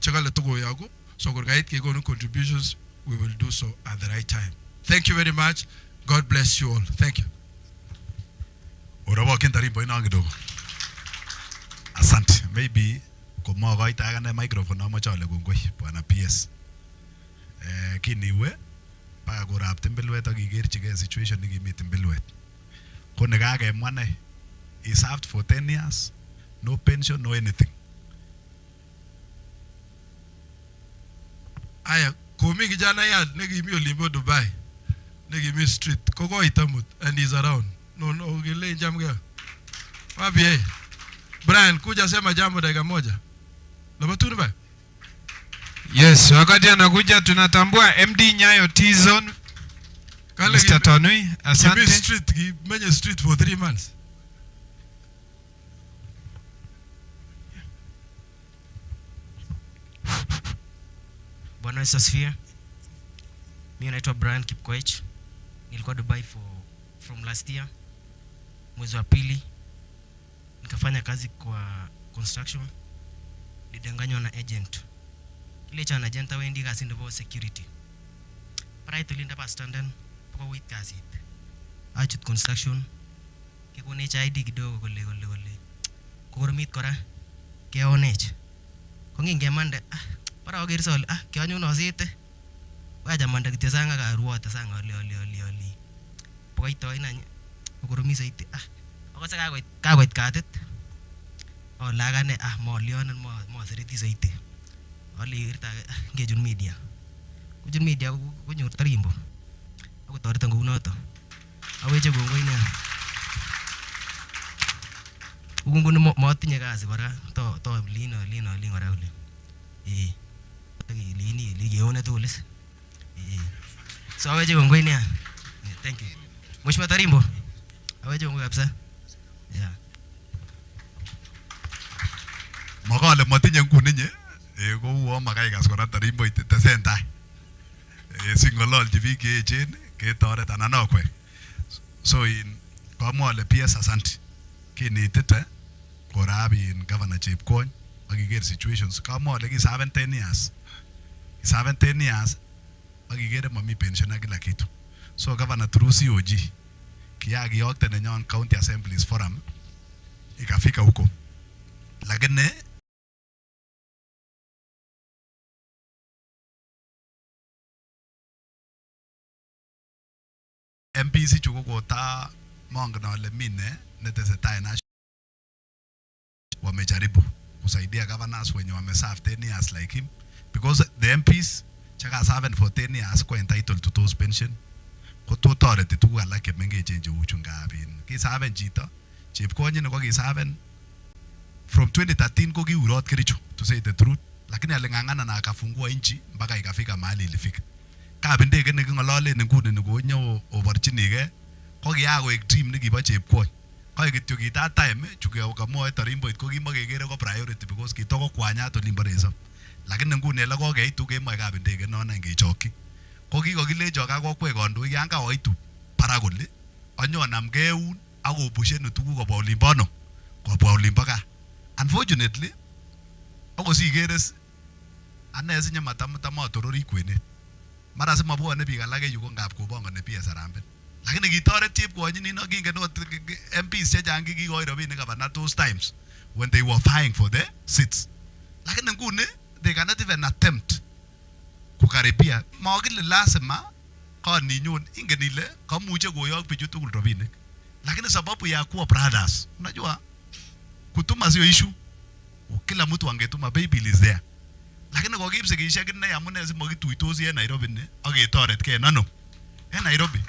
chakale tuko yago. So gorgait ke gonu contributions, we will do so at the right time. Thank you very much. God bless you all. Thank you. Urawa kentarimbo ina kidogo. Asante. Maybe komo goita agane microphone amo chale kongoi bwana PS. Kiniwe paka korap Tembelwet akikerchige situation nikimi Tembelwet. Ko nekakemwa ne, he served for 10 years, no pension, no anything. Aya, komi kijana ya nekimi olimbo Dubai. Nekimi street. Koko itamut and he's around. No, gile njamge. Wapi Brian, kuja sema jambo dakika moja. Labatuni ba? Yes, wakati anakuja tunatambua MD Nyayo T-Zone. Mr. Tonui, asante. Menye street for 3 months. Bwana Yesu asifiwe. Mimi naitwa Brian Kipkoech. Nilikuwa Dubai from last year. Mwezi wa pili. Nikafanya kazi kwa construction. Nilidanganywa na agent. Kile cha agent wendi kasi ndo security. Para tulinda pa standard poko wait kasi. Achut construction. Kikonech ID kidogo kole. Kukoromit kora. Keonech. Kongingemande para ogersol kianyun osite. Waja manda kityo sanga karuote sanga oli. Pokoito ina kokoromi saiti akose kakoit katit olagane molionen mosereti saiti oli irta ngejun media kujun media konyor tarimbo akotoreton kounoto aweche kongoi ine ukunguni motinye kasi kora to lino kora ule lini ligeone tulis so aweche kongoi ine thank you Mheshimiwa Tarimbo aweche kongoi kabisa yeah Makale matinye nguni nye ko uo makai kas kora Tarimbo itesentai singololji biik cheechen ketoret anan okwe so in kamwale PS asante kinitite korab in Governor Chepkwony akiker situations kamwale ki 17 years akikere mami pension na kila kitu so Governor through COG kiyakiyokte nenyon County Assemblies Forum ikafika huko lakini MPC chuko kota mongen ale mine netesetai na wamejaribu kusaidia governors wenye wameserve 10 years like him because the MPs chaka serve for 10 years ko entitled to those pension ko to toreti tuguk alak chemengechen cheu chungabin ki serve chito Chepkwony ne ko ki serve from 2013 ko kiurot Kericho to say the truth lakini alingangana na akafungua nchi mpaka ikafika mahali ilifika kabindege ne kingololen nguni ne konyo oborchinige ko kiakoek dream ne kibo Chepkwony ko kityo kita time chuke kamwoe Tarimbo ko kimakekere ko priority because kitoko kwanyat olimbo resop lakini nguni ele kokeitu kemoe kabindege nona ngechokyi ko kikokilecho kakokwe kondoik yan kaoitu para kole anyonamge eun akobushenu tuguk kobwa olimbono kobwa olimbo gaa unfortunately akosikeres ane sinye matamatorori kwenet mara simabwone biik alak yu ko ngap kobongoni PS Harambee lakini kitoret Chepkwony nino kingen ot MPs chechang kikikoi rabinik gavana those times when they were vying for the seats lakini nguni they cannot even attempt kukaribia makile lazima kaninyun ingen ile kamuche koyok bichu tugul rabinik lakini sababu ya kuwa brothers unajua kutuma sio issue kila mtu angetuma baby is there lakini kokiib sikishek inne amune simakituitosi en Nairobi ne aketoretkei nano en Nairobi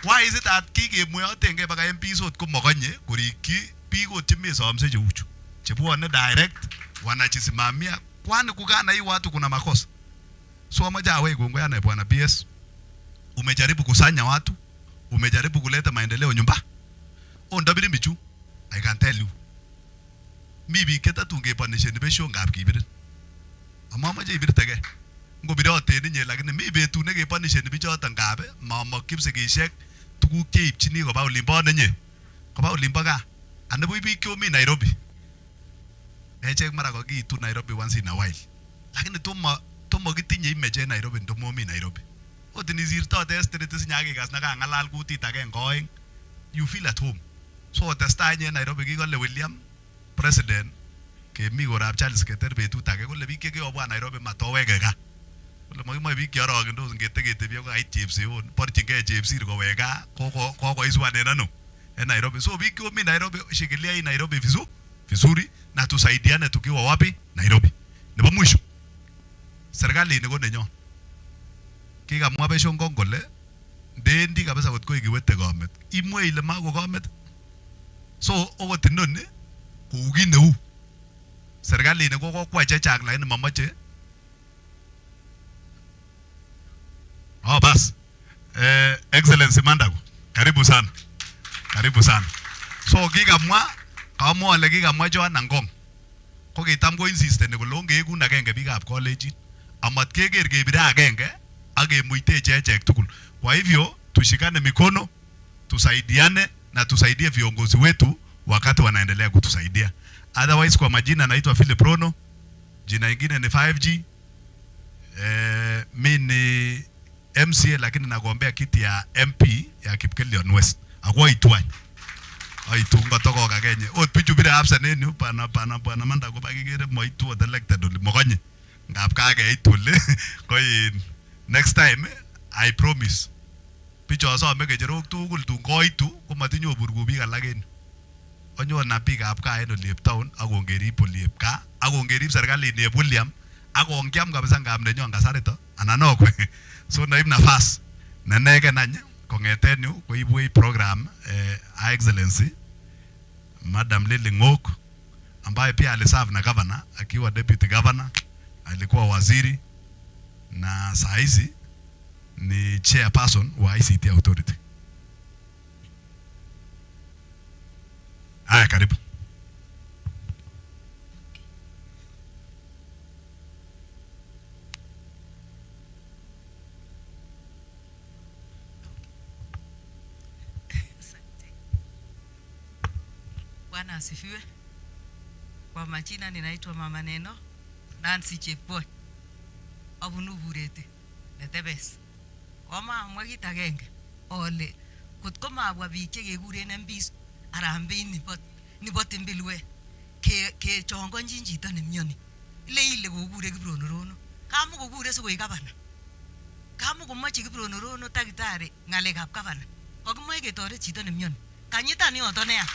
why is it that kikemweyotenge baka MPs ot komakonye korikyi biik ot chemesomse cheuchu chebwone direct wanachisimamia kwani kukana hii watu kuna makosa so amaja awe kongoi ana bwana PS umejaribu kusanya watu umejaribu kuleta maendeleo nyumba ondabiri bichu I can tell you mi biik ketatu ngeponisheni besho ngap kibirin amamache ibirtege ngobirote ninye lakini mi betut nekeponisheni bichoto ngabe mamakipsikishek tuguk cheipchini koba olimbo nenye koba olimbo gaa anebo biik kyomi Nairobi echek mara kokiitu Nairobi once in a while lakini tomo kitinye image en Nairobi ndomomi Nairobi ot inisirtote street sinyakikas nakang'alal kutit agenge oeng you feel at home so testai en Nairobi kikole William president kemi korap Charles Keter betut age kole biik chekiyobwa Nairobi matoweke gaa kole makimoe biik cheorokendos ngeteketebi ako kait chepseon borchingei chepsir kowek gaa kokoiswan en ano en Nairobi so biik komi Nairobi shikilia hii Nairobi vizuri na tusaidiane tukiwa wapi Nairobi nebo mwisho serikali ni ko nenyon kikamwa Beshongong kole ndendi kabisa kot koik kiwete komet imwe ile mako komet so okot inoni kou kit neu serikali ni ko kokwai chechang lakini mamache bas excellency Mandago karibu sana so kikamwa ole kikamwa Joan Nangong ko kitam ko insisten kole ongeekun agenge biikab college amat keker kebire agenge ak kemuiteche echek tugul kwa hivyo tushikane mikono tusaidiane na tusaidie viongozi wetu wakati wanaendelea kutusaidia otherwise kwa majina naitwa Philip Rono jina ingine ni 5G mimi ni MCA lakini nagombea kiti ya MP ya Kipkelion West akwa itwany aitunga toko kagenye ot pichu bire absent en yu pana bwana Mandago bakikere moitu elected oli mokonye ngap kage itule ko next time I promise pichu asome kecherok tugul tun koitu komatinyo burgu biik alak en onyo na biikab gaa en oliep town akongerib oliep gaa akongerib serikali ni William akongiam kabisa ngap nenyon kasarito anan okwe so naib nafas nenegen any kongeten yu koibwech program excellency Madam Lily Ngok ambaye pia aliserve na governor akiwa deputy governor alikuwa waziri na saizi ni chairperson wa ICT authority. Haya karibu. Bwana asifiwe. Kwa majina ninaitwa Mama Neno Nancy Chepkwony abunu Bureti netebes. Oma mwagit agenge ole kotko mabwa biik chekekuren MPs Harambee nibo Timbilwe ke chongonjin chito nemyoni ile kokure Kipronorono kamu kokure sikoik gavana kamu komache Kipronorono takitari ngalekab gavana kokimoe ketoret chito nemyoni kanyitan yoto neya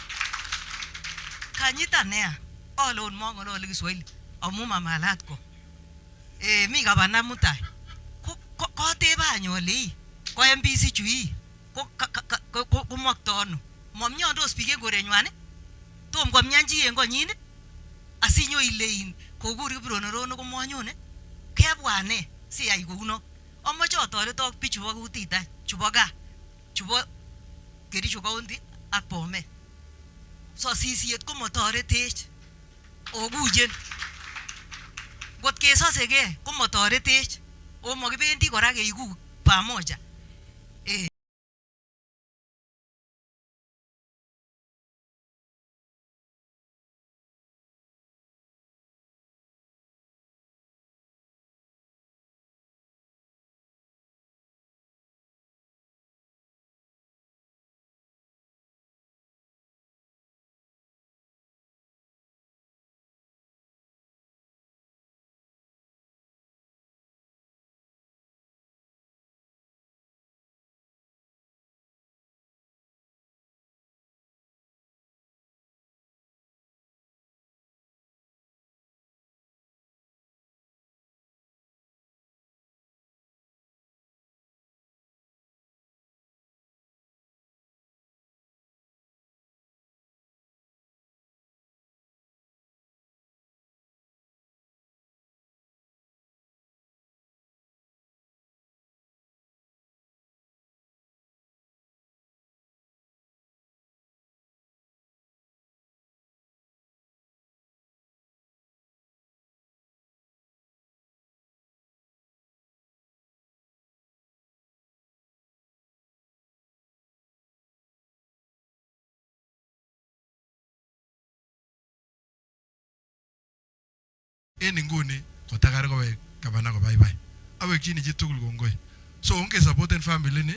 olon mongolole Kiswahili amu mamalat ko mi gavana mutai ko tebany ole ko MPC chu ko maktono momnyondos biik en korenywan tom komyanchi en konyin asinyo ile kokur Kipronorono komonyone kebwane siyai kouno amoche atoretok bichu bo kutita chubo gaa chubo Kericho County ak Bomet so sisiet komotoretech okujen ngot kesosege komotoretech o mokibendi kora keiku pamoja en inguni kotakar kowek gavana ko bye. Awekchini chi tugul kongoi. So onge supporten family ni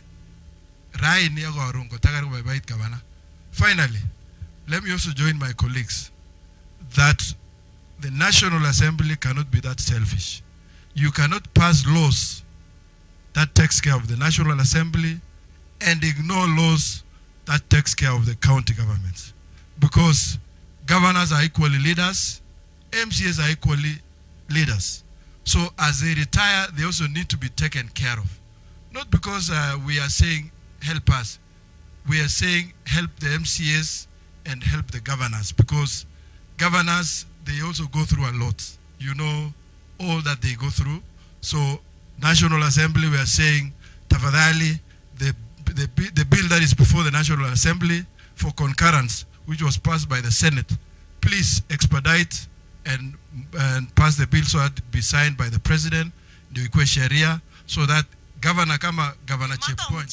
raini ak karon kotakar ko bye gavana. Finally, let me also join my colleagues that the National Assembly cannot be that selfish. You cannot pass laws that takes care of the National Assembly and ignore laws that takes care of the county governments. Because governors are equally leaders, MCAs are equally leaders. So as they retire, they also need to be taken care of. Not because we are saying help us. We are saying help the MCAs and help the governors, because governors, they also go through a lot. You know all that they go through. So National Assembly, we are saying tafadhali, the bill that is before the National Assembly for concurrence, which was passed by the Senate, please expedite and pass the bill so that it be signed by the President, the Ikwe Sharia, so that Governor Chepkwony.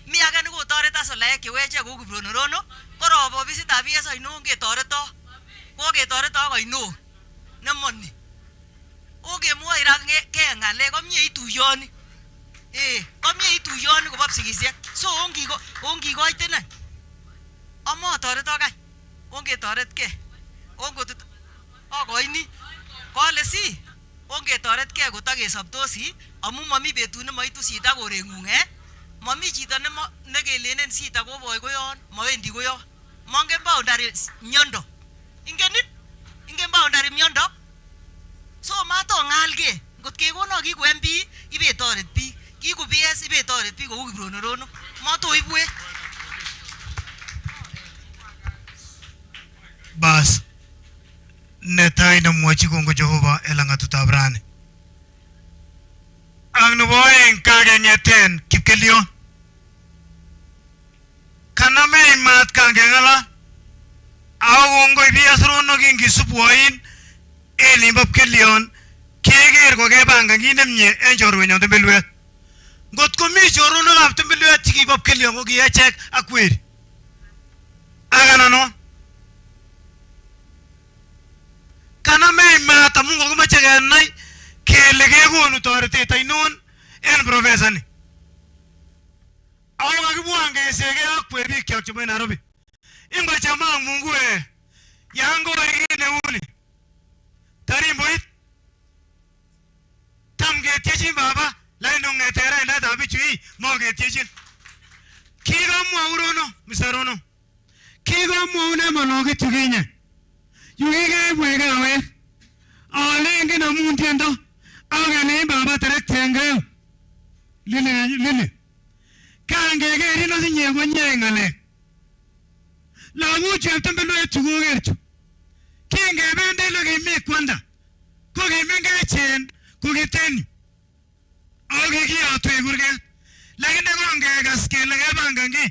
Mi aga ni go tore ta sola ke weche go gubrono rono koro bo bisi ta biesa ino nge tore to ko ge tore to go ino na monni o ge mo ira ke ngale ko mie itu yoni ko mie itu yoni go babsigisiek so ongi go itena amo tore to ga onge tore ke ongo tut o go ini ko le si onge tore ke go ta ge sabtosi amu mami betu ne maitu sita go rengunge Mami chita ne kelenen sita ko boy ko yon mawendi ko yon mongen boundary myondo ingen boundary myondo so mato ngalge ngot ke kono ki ko MP ibe toret bi ki ko PS ibe toret bi ko Kibrono rono mato ibwe bas netai na mwachi kongo Jehova elanga tutabrane ang nuboeng kage nyeten kipkelion kaname imat kage ngala agongo ibiasrono kingi supuain elimbab kelion keger ko kebanga kinemye enjorwenyo tembelwet ngot komi chorono kap tembelwet tikibab kelion ko kiechek akweri agana no kaname imat amungo kumache kenai kele kekonu toretet ainon en professor ni awo kakibwan kesege akwe biik kyok chebo Nairobi ingochamang Mungu yango kit neuni tarimboit tam ketiechin baba laini ong'etera indaetab bichu moketiechin kikamwa urono misarono kikamwa une molokit yukinye yukikebwe kawet alengen amun tiendo agane baba terektenge lili kange gerin osinye konye ngale lagu cheptembelwet chu kokerchu kingebende lo kimi kwanda ko kimengechen ko kiteni age kiyotwe kurget lakini kongekas kele kebangangi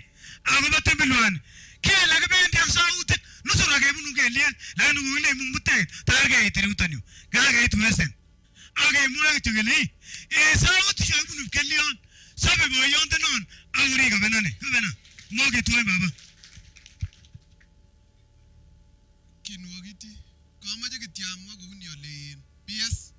akobo tembelwani kele kibendi ak sautik nusura kebunu kelien lakini kukile mumbutek tarkeit ireuton yu kakeit Weston age mwae chukeli sautik chakibunu kelion sabe boyonde non aguri kabenani kabena moge tuwe baba kinwagiti kamache kityamwa kouni ole PS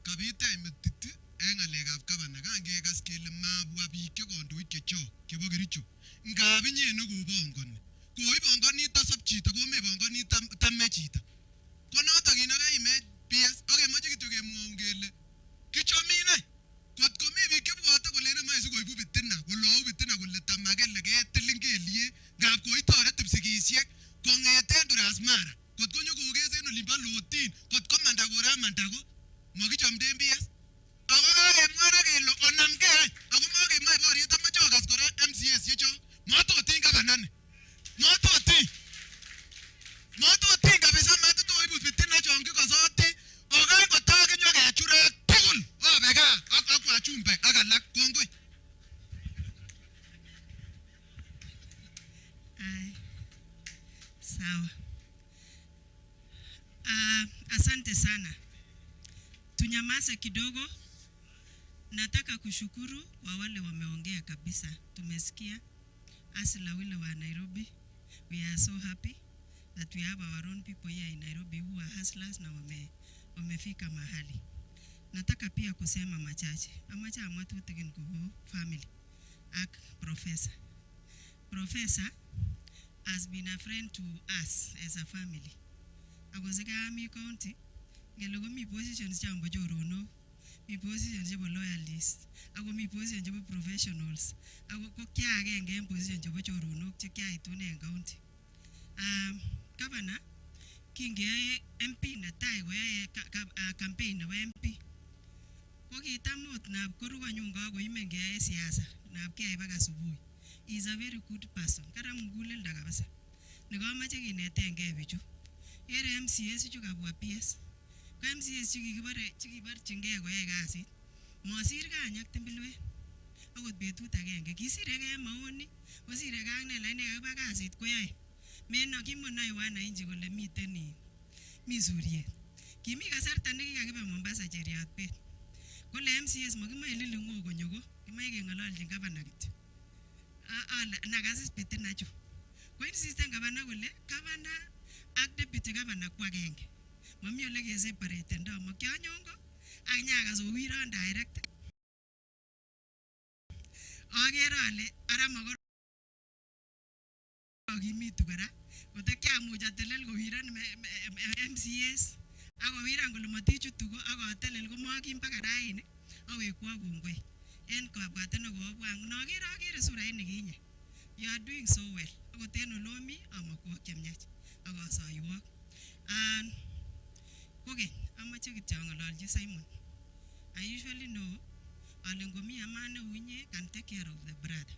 kabita imetiti en ngalekab gavana kangekas kele mabwa biik che kandoik chechok chebo Kericho ngab inye nekobongoni koibongoni tasab chito komebongoni tame chito ko notok inaka ime PS akemoche kityo kemwaun kele kichomine kot komi biik chebwote kole nemoe sikoibu bitina kolou bitina kole tamakele ketilin kelie ngab koitoret kipsigisiek kong'eten Turasmara kot konyo kokes en olimbo Lotin kot ko Mandagora Mandago mokichomden PS ako kakemwa ra kele onamgei ako mokemoe boriet amoche okas kora MCAs yechok mototin gavanani mototin kabisa matitoibu bitina chon kikosoti okai kotakinyo kechure tugul obeka ak wachumbe ak alak kongoi sawa asante sana tunyamaze kidogo. Nataka kushukuru kwa wale wameongea kabisa. Tumesikia asila wile wa Nairobi. We are so happy that we have our own people here in Nairobi who are hustlers na wamefika mahali. Nataka pia kusema machache. Amacha amatu tegin kuho family. Ak Professor. Professor has been a friend to us as a family. Agozega Ami County, Gelogo mi positions jambo jorono, mi positions jabo loyalists, ago mi positions jabo professionals, ago ko kya agenge positions jabo jorono kya itune county. Governor kinge MP na tai go ya campaign na MP. Ko kitamot na korugo nyunga go imenge ya siasa na kya ibaga subuhi. He is a very good person. Kara mugulel daga basa. Nego mache kinetenge bichu. Yere MCS chu kabwa PS. Ko MCS chu kikibar chinge go yae kasit. Mosir kanyak timbilwe. Akot betut agenge kisirege maoni, osirege ak ne laine kakiba kasit ko yae. Meno kimonai wana inji kole miten ni. Mi suriet. Kimi kasarta nekikakibe Mombasa Cheriot bet. Kole MCS makimoe lilingo konyogo. Kimoe keng'ololjin governor kityo. Nagasis bitin nacho. Ko insisten governor kole governor ak deputy governor kwa genge. Mami ole ke separate ndo mo kyanyongo ak nyaga so wiron direct. Agere ale ara magor agimitu kora. Kote kyamuja telel ko wiron MCS. Ako wiron kole matichu tugo ako telel ko magim mpaka raini. Awekwa kongoi. En kabwateno ko bwang nagere sura ini kinye. You are doing so well. Ako teno lomi amakwa kemnyach. Ako sayiwak. And okay, amache kityo ngololji Simon. I usually know alengomi amane unye can take care of the brother.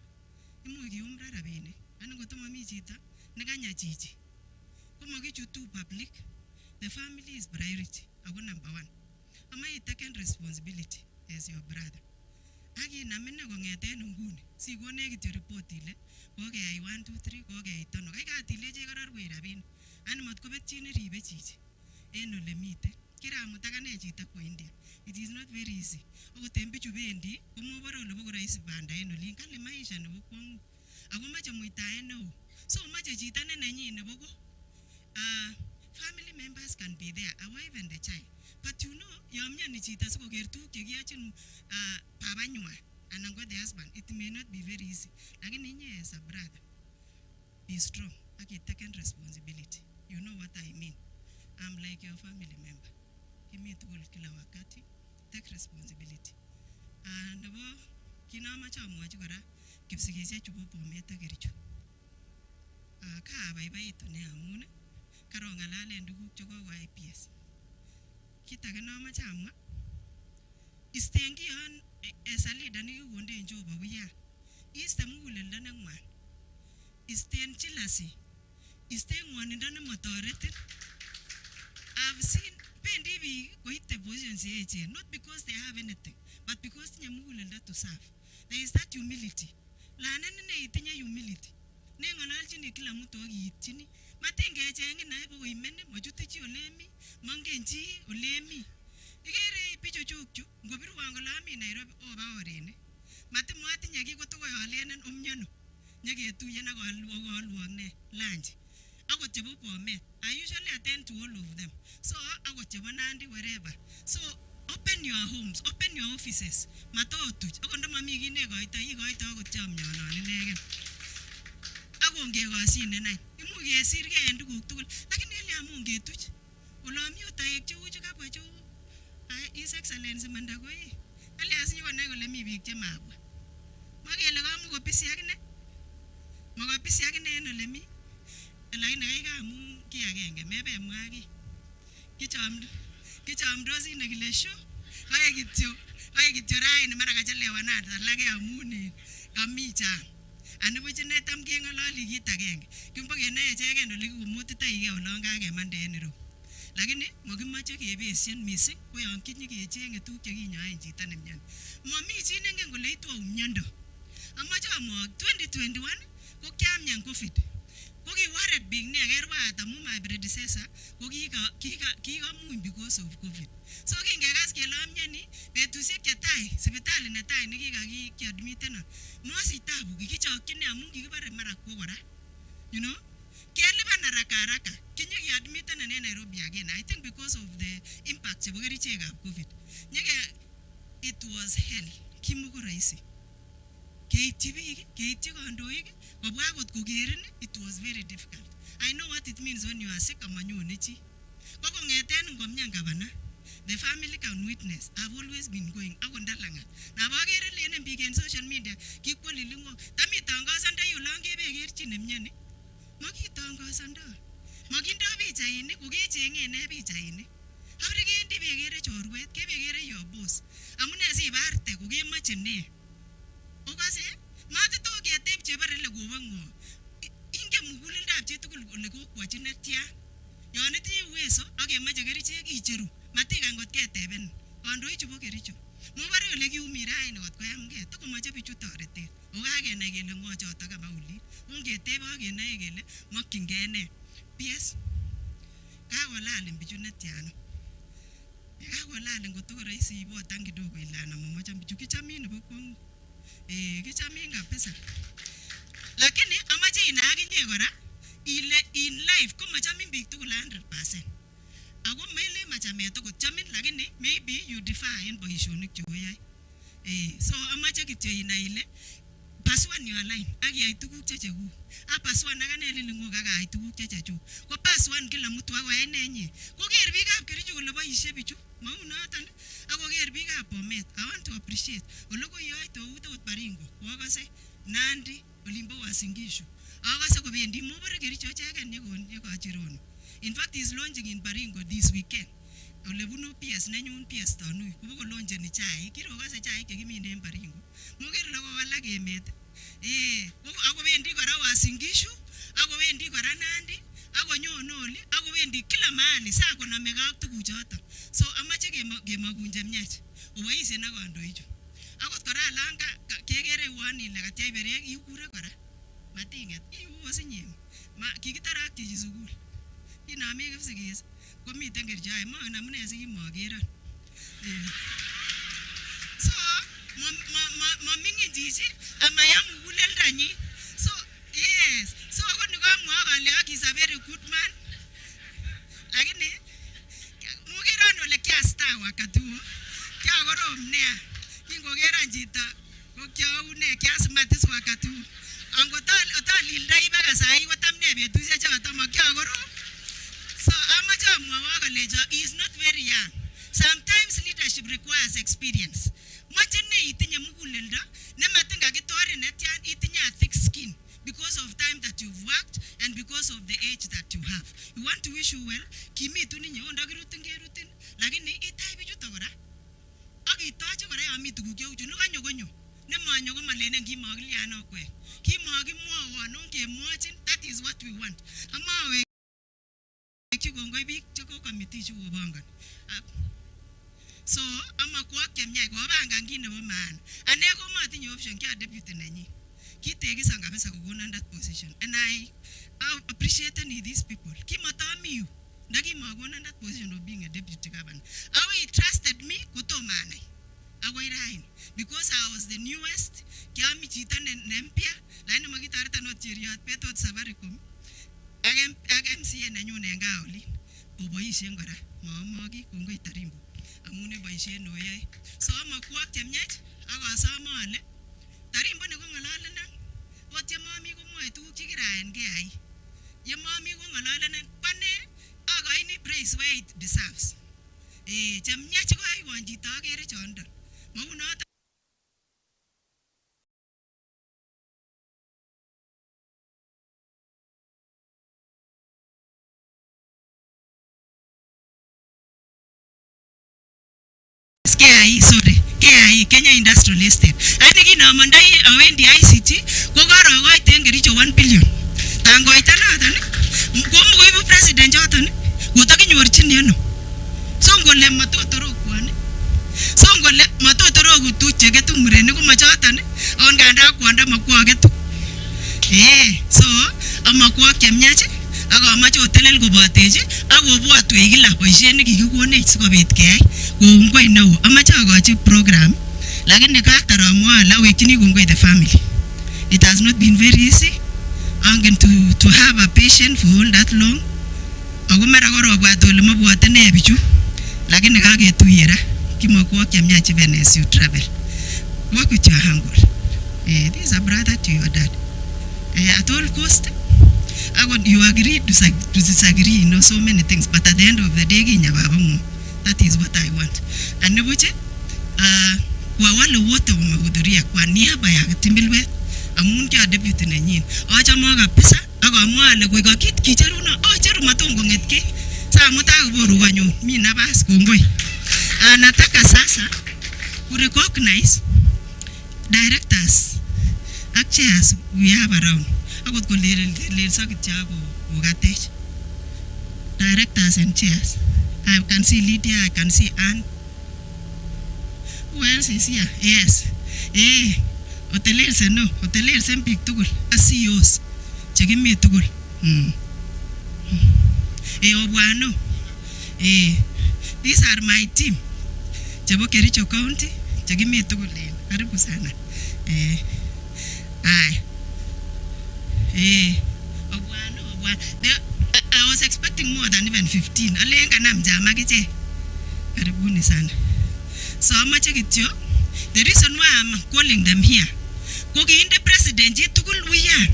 Imuch kiumra rabinik. Ani ngotomo mi chito nekanya chichi. Komakichutu public. The family is priority. Ako number 1. Ama you taken responsibility as your brother. Agi namene kongeten nguni sikone kityo report ile kokeyai 1 2 3 kokeyai tono kai katileje kororwei rabin ani matkobetchi neribe chichi en ole mite kiramutagane chito kwa India. It is not very easy. Ako tembichu bendi komobore ole boko rahisi banda en olin kali maisha nebo kwangu ako mache muitae neo so mache chito ne nenyin nebo go family members can be there, a wife and a child. But you know, yamnyani chita siko gertu kiyachin baba nywa and the husband. It may not be very easy. Lakini inye as a brother, be strong. Aki taken responsibility. You know what I mean. I'm like your family member. Give me to kila wakati. Take responsibility. And kina macha mwachi kora kipsigisia chupo pometa kericho. Ka baibai ito ne amune. Karo ngalale nduguk choko wa IPS. Kita kena macam istengi on esali dan iki wonde njoba wiya. Iste mugulelda na ngwan. Isten chilasi. Isten ngwaninda na motoretin. I've seen pendi bi koite positions eche not because they have anything but because tinye mugulelda to serve. There is that humility. La nene itinye humility. Ne ngalaljini kila mtu akiitchini. Matinge chengi na ibo imene majutichi olemi mangenji olemi igere picho chukchu ngobiru wangolami Nairobi oba orene matimo atinye ki kotogo yalenen omnyono nyegetuye na golwog ne lunch akot chebo Bomet. I usually attend to all of them, so akot chebo Nandi wherever. So open your homes, open your offices matotuch akot ndo mami kine goito akot chamnyonon inegen akonge gasine nai imuch kesirge en tuguk tugul lakini ele amun ketuch olomi otaek cheuchu kabwa cheu His Excellency Mandagoi ale asinye konai kole mi biik chemabwa makele kamukobisi akine makobisi akine en ole mi lakini kai kamu ki agenge mebe mwaki kichamdosi nekile show kae kityo raini mara kachelewanat alake amuni kamicha anibuch ne tam keng'ololi kit agenge kimbokenoe echeken ole kikomutitoige olon kakemande en ireu lakini makimoche kebesien missing ko yon kinyekechenge tuguk chekinyoen chito nemyoni momi chi nengen kole itwou myondo. Amache amwok 2021 ko kiamyan COVID ko kiwaret big ne agerwaat amu my predecessor ko kikamuny because of COVID. So kingekas kele amyani betusiek chetai sipitali netai nikikakiadmiten mosi tabu kikichokchine amu kikibare mara kwo kora. You know, kelipan haraka kinyikiadmiten en Nairobi again. I think because of the impact chebo kerichekab COVID. It was hell. Kimuko rahisi. Keityi biik, keityi kandoik, kobwa akot kokerin, it was very difficult. I know what it means when you are sick amanyone chi. Kokongeten ngomyan gavana, the family can witness. I've always been going. Ako ndalanga. Na bagere lenen biik en social media, kikwolilingo. Tamitangazanda yulang kebekerchi nemyani. Makitangazanda. Makindo pichainik, kokechenge ne pichainik. Abrikendi bekere chorwet, kebekere your boss. Amune sibarte kokemache ne. Okase, matito ketep chebare le gowengo. Inge mugulildab chitugul ole kokwochi netya. Yon itinye uwezo akemache kerichek icheru. Matikan got keteben. Kandoik chubo kericho. Mobare ole kiumiraini got koyamge. Tokomache bichu toretet. Okakenai kele ngo choto kaba uli. Ongeteb akenai kele mokyingei ne. PS. Kakolal bichu netyano. Kakolal ngoto rahisi ibotan kidogo ilana mamacha bichu kichamin nebo kwangu. Kichamin kabisa. Lakini amache inaginye kora ile in life ko machamin biik tugul 100%. Ako mele machamet ko chamin lakini maybe you differ in boisionik choyai. So amache kityo inai ile paswan your line akiyai tuguk chechekuk. Paswan akane lilingo kakayai tuguk chechechuk. Ko paswan kila mtu akoyai nenyi. Koker biikab Kericho kole boisie bichu. Mau noton akoker biikab Bomet. I want to appreciate. Ole koyoe tout ot Baringo. Wakase Nandi olimbo Wasingishu. Akase kobendi mobore Kericho cheken yekachirono. In fact, he's launching in Baringo this weekend. Ole bunu PS nenyun PS Tanui. Kubo launcheni chai. Kiro kase chai chekimine en Baringo. Moker loko wala emet. Akobendi kora Wasingishu, akobendi kora Nandi, akonyono oli, akobendi kila mahali saa konamege ak tuguchoto. So amache kemakunje myach. Oboisien ak kandoichu. Akot kora langa kekere uan ile katyai berek ikure kora. Matinget iwosinye. Kikitarak chichi sukul. Inami kipsigis komiten kerchai ma namune sikimokeron. So mamingin chichi amayam muguleldanyi. So yes, so koni kamwa kale is a very good man. Lakini mukeron ole kiasta wakati huo. Kiakorom nea. Kingokeron chito ko kiaune kiasmatis wakati huo. Angotalildai baka sahi kotamne betusiek choto makiakorom. So amache amwawa kalecho is not very young. Sometimes leadership requires experience. Machine itinye muguleldo nematinga kitori netyan itinye a thick skin because of time that you've worked and because of the age that you have. We want to wish you well. Kimitu ninyo ndakirutin kerutin lakini itai bichuto kora. Akitache kora yami tuguk cheu chu kanyo konyo. Nemanyo ko malenen kimokilyan okwe. Kimokimwowon ongemwochin. That is what we want. Amawe kikongoi biik cheko committee chukobangan. So amakwak chemyai kobangan kit nebo maana. Ane ko matinye option kya deputy nenyi. Kitekisan kabisa kokonon that position. And I appreciated these people. Kimotami yu. Ndakimakonon that position of being a deputy governor. How he trusted me kutomane. Agoi rain. Because I was the newest. Kiami chita nempia. Laini magitarita not chiriat peto Safaricom. Ag MCA nenyu nenga oli. Oboisien kora. Mamogi kongoi tarimbo. Amune boisien noyai. So amakwak chemyach akasome ale tarimbo ne kong'ololena ot yemomi komwoe tuguk chekiraenge ai. Yemomi kong'ololena kwane akoini praise where it deserves. Chemyach koyoiwon chito akere chondo. Mau noton KI, sorry, KI, Kenya Industrial Estate. Ani kinamandai awendi ICT, kokorokoit en Kericho 1 billion. Tangoita noton, komukoibu president choton, kotakinyorchin ano. So ngole matotorokwon. So ngole matotoroku tuche ketu murenik komachoton, on ganda kwanda makwaketu. So amakwak chemiach ak amache hotelel kobotechi ak kobwatwech kila boisiet nekikikonech sikobit keyai kongoi neo. Amache akochi program lakini katar amwa ala wekchini kongoi the family. It has not been very easy to have a patient for all that long. Ako mara korobwat ole mabwate ne bichu lakini kaketuye ra kimakwak chemiach even as you travel. Work with your humble. This is a brother to your dad. At all cost, you agree to disagree, so many things, but at the end of the day, that is what I want. And Nebuche, kwa wale wote wamehudhuria kwa niaba ya Timbilwe, amunja deputy nenyin. Acha mwaga pesa, aga mwale kwa kit kicheruna, cheru matongo ngetki. Saa mutaka boru wanyo, mi nabas kongoi. Nataka sasa recognize directors ak chairs we have around. Akot ko lel sakit chako ugatech. Directors and chairs. I can see Lydia, I can see Anne. Who else is here? Yes. Hoteliers no. Hoteliers and big tugul. CEOs. Chekimi tugul. Obwano. These are my team. Chebo Kericho County. Chekimi tugul. Karibu sana. Obwano. I was expecting more than even 15. Alenga na mjama kiche. Karibuni sana. So amache kityo. The reason why I'm calling them here. Koki inde president tugul wiyan.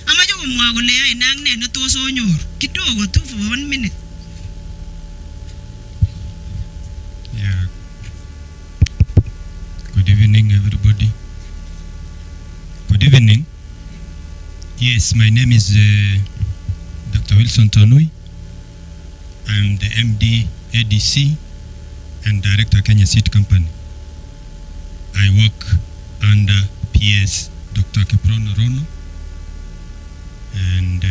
Amache komwa kole yoe nang ne netos onyor. Kidogo tu for 1 minute. Yeah. Good evening, everybody. Good evening. Yes, my name is Dr. Wilson Tonui. I'm the MD, ADC, and Director Kenya Seed Company. I work under PS Dr. Kiprono Rono, and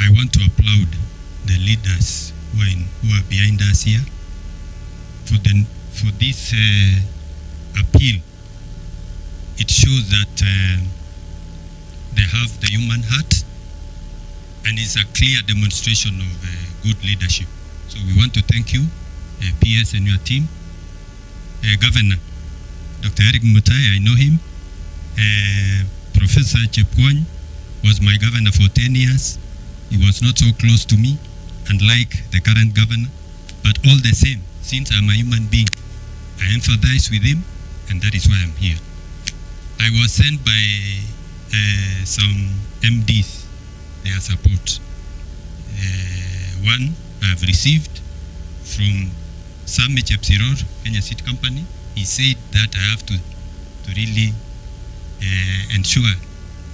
I want to applaud the leaders who are behind us here for this appeal. It shows that they have the human heart, and it's a clear demonstration of good leadership. So we want to thank you, PS and your team. Governor, Dr. Eric Mutai, I know him. Professor Chepkwony was my governor for 10 years. He was not so close to me, unlike the current governor. But all the same, since I'm a human being, I empathize with him, and that is why I'm here. I was sent by some MDs, their support. One I've received from Sami Chepsiror, Kenya Seed Company. He said that I have to really ensure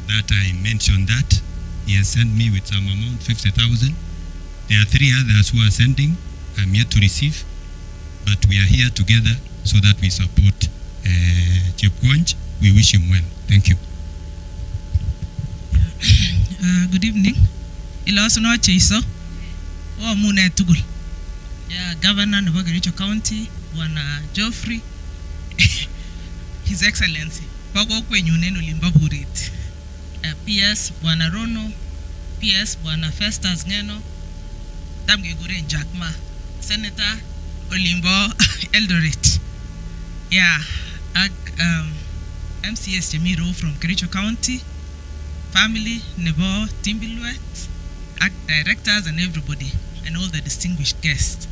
that I mention that. He has sent me with some amount, 50,000. There are 3 others who are sending. I'm yet to receive, but we are here together so that we support Chepkwony. We wish him well. Thank you. Good evening. Ilaso no chiso. Mune tugul. Yeah, Governor of Kericho County, Bwana Geoffrey, His Excellency. Pako kwenye neno limbaburit. PS Bwana Rono, PS Bwana Festus Ngeno, Tamgegure Jackma, Senator Olimbo Eldoret. Yeah, MCS Jamiro from Kericho County, family, Nebo, Timbilwet, directors and everybody, and all the distinguished guests.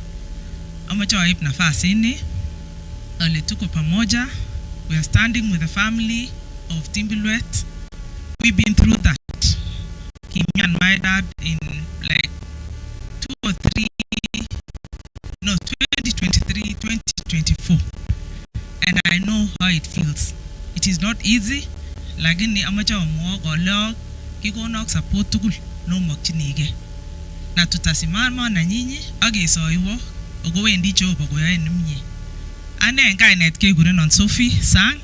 Amacho ip nafasi ini, tuko pamoja. We are standing with the family of Timbilwet. We've been through that. Me and my dad in like 2023, 2024. And I know how it feels. It is not easy. Lakini amacha omuogo leo kiko nok support tugul no mokchinige. Na tutasimama na nyinyi agesoiwo ogowendi Jehova koyoe nemie. Ane kainet kekuren on Sophie Sang.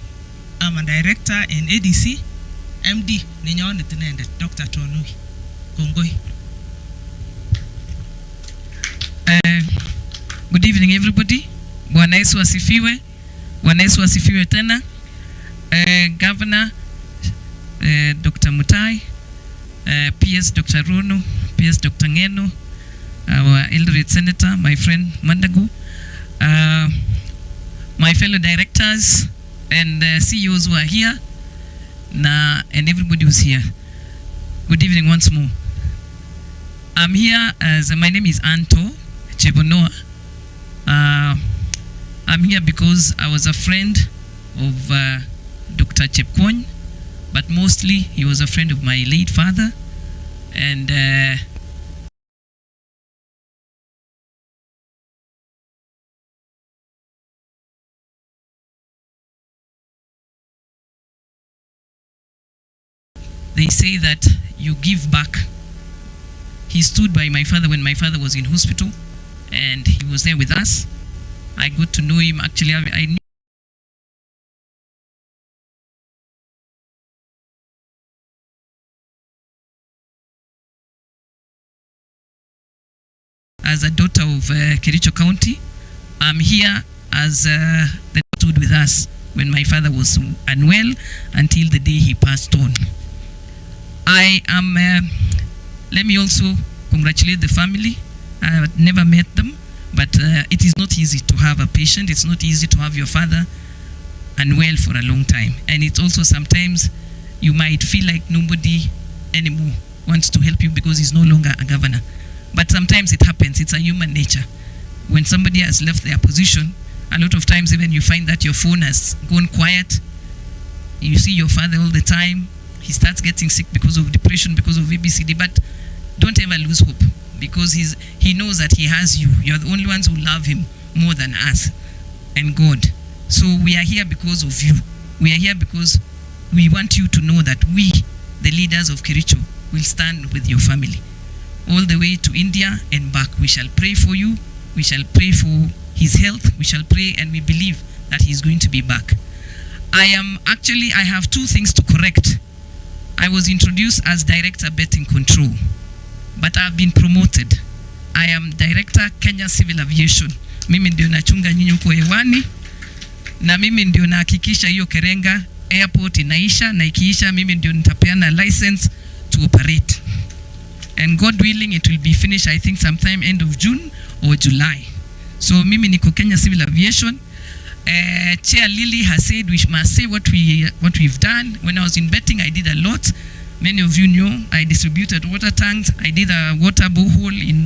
I'm a director in ADC. MD nenyonet inendet Dr. Tonui. Kongoi. Good evening everybody. Bwana Yesu asifiwe. Bwana Yesu asifiwe tena. Governor Dr. Mutai, PS Dr. Rono, PS Dr. Ngeno, our Eldoret Senator, my friend Mandago, my fellow directors and CEOs who are here, and everybody who's here. Good evening once more. I'm here as my name is Anto Chebonoa. I'm here because I was a friend of Dr. Chepkwony, but mostly he was a friend of my late father, and they say that you give back. He stood by my father when my father was in hospital, and he was there with us. I got to know him. Actually, I knew as a daughter of Kericho County. I'm here as the stood with us when my father was unwell until the day he passed on. I am, let me also congratulate the family. I have never met them, but it is not easy to have a patient. It's not easy to have your father unwell for a long time. And it's also sometimes you might feel like nobody anymore wants to help you because he's no longer a governor. But sometimes it happens. It's a human nature. When somebody has left their position, a lot of times even you find that your phone has gone quiet. You see your father all the time. He starts getting sick because of depression, because of ABCD. But don't ever lose hope, because he knows that he has you. You're the only ones who love him more than us and God. So we are here because of you. We are here because we want you to know that we, the leaders of Kericho, will stand with your family all the way to India and back. We shall pray for you. We shall pray for his health. We shall pray, and we believe that he's going to be back. I have two things to correct. I was introduced as Director Betting Control, but I've been promoted. I am Director Kenya Civil Aviation. Mimi ndio nachunga nyinyi huko hewani, na mimi ndio nahakikisha hiyo Kerenga airport inaisha, na ikiisha mimi ndio nitapeana license to operate. And God willing, it will be finished, I think, sometime end of June or July. So mimi niko Kenya Civil Aviation. Chair Lily has said we must say what we've done. When I was in betting, I did a lot. Many of you know I distributed water tanks. I did a water borehole in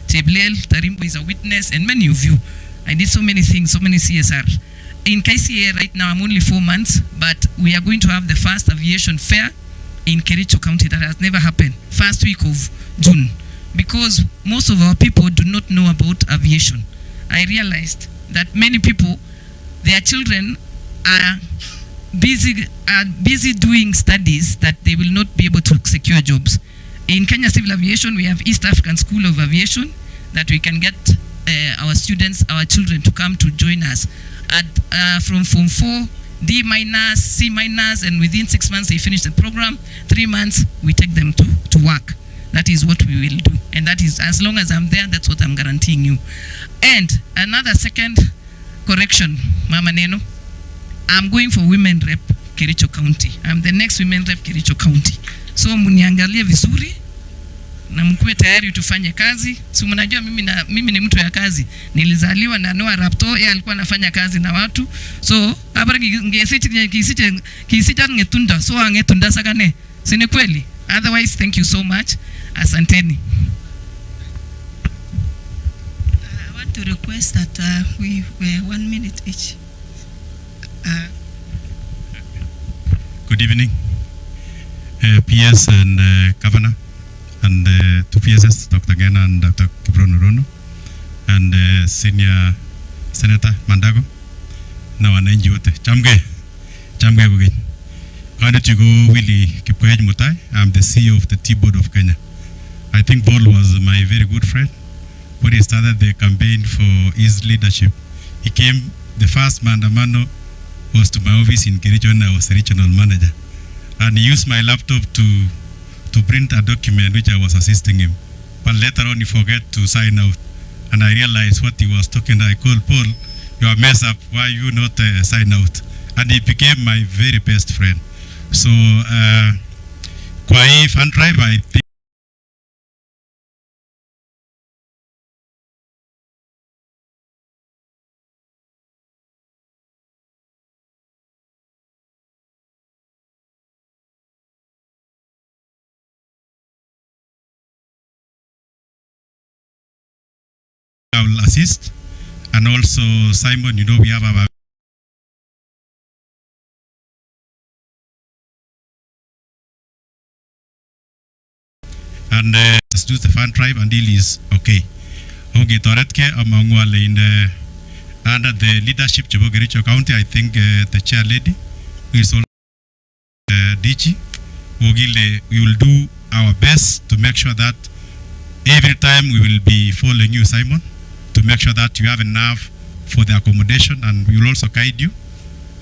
Teblel. Tarimbo is a witness, and many of you. I did so many things, so many CSR. In KCA right now, I'm only 4 months, but we are going to have the first aviation fair in Kericho County. That has never happened. First week of June, because most of our people do not know about aviation. I realized that many people, their children are busy doing studies that they will not be able to secure jobs. In Kenya Civil Aviation, we have East African School of Aviation that we can get our students, our children to come to join us from Form 4, D minus, C minus, and within 6 months they finish the program. 3 months we take them to work. That is what we will do, and that is, as long as I'm there, that's what I'm guaranteeing you. And another second correction, Mama Neno, I'm going for women rep Kericho County. I'm the next women rep Kericho County. So muniangalie vizuri na mkuwe tayari tufanye kazi. Si mnajua mimi ni mtu ya kazi. Nilizaliwa na Noah Rapto, yeye alikuwa anafanya kazi na watu. So abara kisicha ngetunda, so angetunda sakane. Si ni kweli? Otherwise, thank you so much. Asanteni. I want to request that we were 1 minute each. Good evening, PS and Governor, and two PSS, Dr. Gena and Dr. Kibrono Rono, and Senior Senator Mandago. Now wananchi wote, chamge bugin. Honored to go Willie Kipkoech Mutai. I'm the CEO of the T-Board of Kenya. I think Paul was my very good friend. When he started the campaign for his leadership, he came, the first Mandamano was to my office in Kericho, and I was the regional manager. And he used my laptop to print a document which I was assisting him. But later on he forgot to sign out. And I realized what he was talking about. I called Paul, you are messed up, why you not sign out? And he became my very best friend. So Kwa hii fund drive, I think I will assist, and also Simon, you know, we have our and let's do the fund drive until is okay. Okay, Toretke amongwale in under the leadership of Kericho County, I think the chair lady who is also DG Ogile, we will do our best to make sure that every time we will be following you, Simon, to make sure that you have enough for the accommodation, and we will also guide you.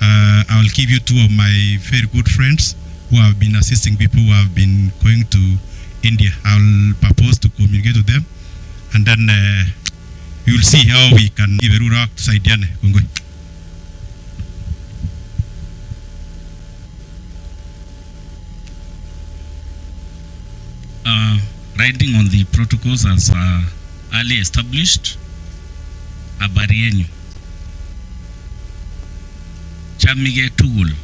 I will give you two of my very good friends who have been assisting people who have been going to India. I will propose to communicate to them, and then we will see how we can give a rural to Saidiane. Riding on the protocols as early established, habari yenu. Chamige Tugul.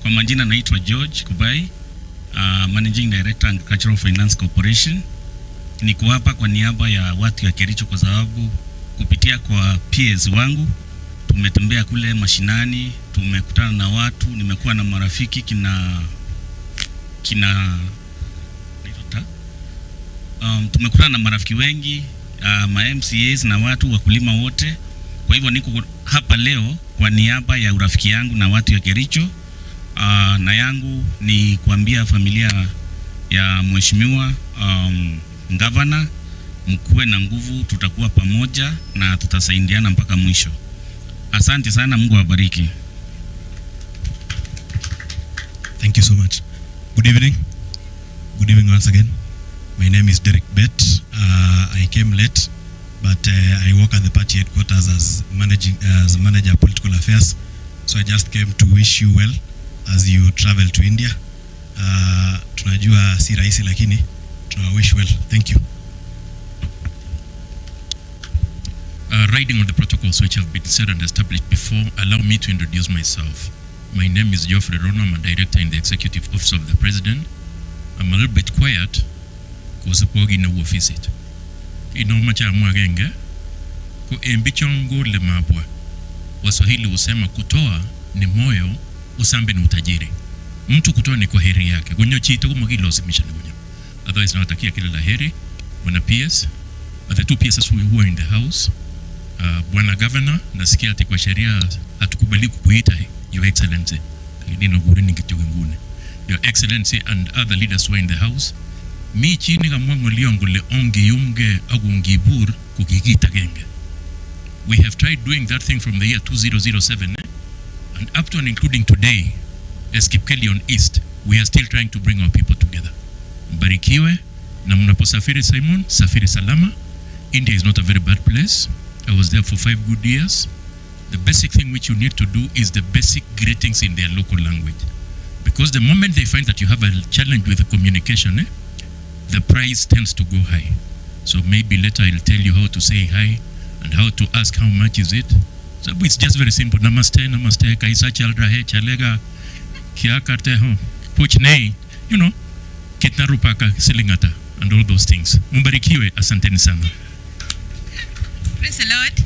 Kwa majina naitwa George Kubai, Managing Director Agricultural Finance Corporation. Niko hapa kwa niaba ya watu ya Kericho kwa sababu kupitia kwa peers wangu tumetembea kule mashinani, tumekutana na watu, nimekuwa na marafiki tumekutana na marafiki wengi, ma MCAs na watu wakulima wote. Kwa hivyo niko hapa leo kwa niaba ya urafiki yangu na watu ya Kericho. Na yangu ni kuambia familia ya mheshimiwa governor, mkuwe na nguvu, tutakuwa pamoja na tutasaidiana mpaka mwisho. Asante sana, Mungu awabariki. Thank you so much. Good evening. Good evening once again. My name is Derek Bett. I came late, but I work at the party headquarters as manager of political affairs. So I just came to wish you well as you travel to India. Tunajua si rahisi lakini wish well. Thank you. Riding on the protocols which have been set and established before, allow me to introduce myself. My name is Geoffrey Rono. I'm a director in the Executive Office of the President. I'm a little bit quiet because I'm in a visit. Macha mwagenge ko embichongo le mabwa. Waswahili husema kutoa ni moyo, usambe ni utajiri. Mtu kutoa ni kwa heri yake. Gonyo chito kumagilo simisha ni gonyo. Otherwise nawatakia kila la heri. Bwana PS, the two PSs who are in the house, Bwana Governor, nasikia ati kwa sheria hatukubali kukuita Your Excellency. Nino gure ni kitu kingine. Your Excellency and other leaders who are in the house. Mi chini kama mwaliongo le ongi yumge agungibur kukikita genge. We have tried doing that thing from the year 2007 and up to and including today, as Kipkelion East, we are still trying to bring our people together. Mbarikiwe, na mnaposafiri Simon, safiri salama. India is not a very bad place. I was there for 5 good years. The basic thing which you need to do is the basic greetings in their local language. Because the moment they find that you have a challenge with the communication, the price tends to go high. So maybe later I'll tell you how to say hi and how to ask how much is it. So it's just very simple. Namaste, namaste, kaisa chaldra hai, chalega, kya karte ho, puch nei, you know, kitna rupaka, silingata, and all those things. Mbarikiwe, asanteni sana. Praise the Lord.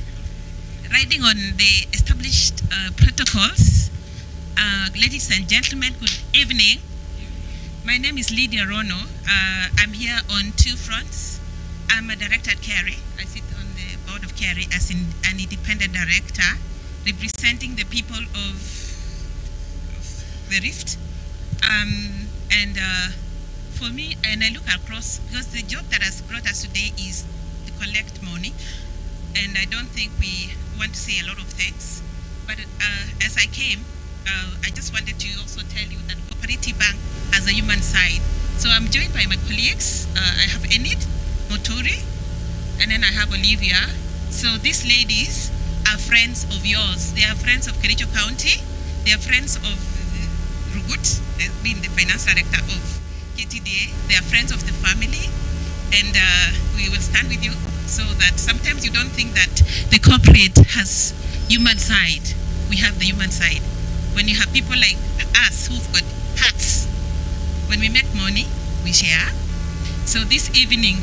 Riding on the established protocols, ladies and gentlemen, good evening. My name is Lydia Rono. I'm here on 2 fronts. I'm a director at CARI. I sit on the board of CARI as an independent director representing the people of the Rift. And for me, and I look across, because the job that has brought us today is to collect money. And I don't think we want to say a lot of things. But as I came, I just wanted to also tell you that Cooperative Bank has a human side. So I'm joined by my colleagues. I have Enid, Motori, and then I have Olivia. So these ladies are friends of yours. They are friends of Kericho County. They are friends of Rugut, being the finance director of KTDA. They are friends of the family, and we will stand with you so that sometimes you don't think that the corporate has human side. We have the human side. When you have people like us who've got hearts, when we make money, we share. So this evening,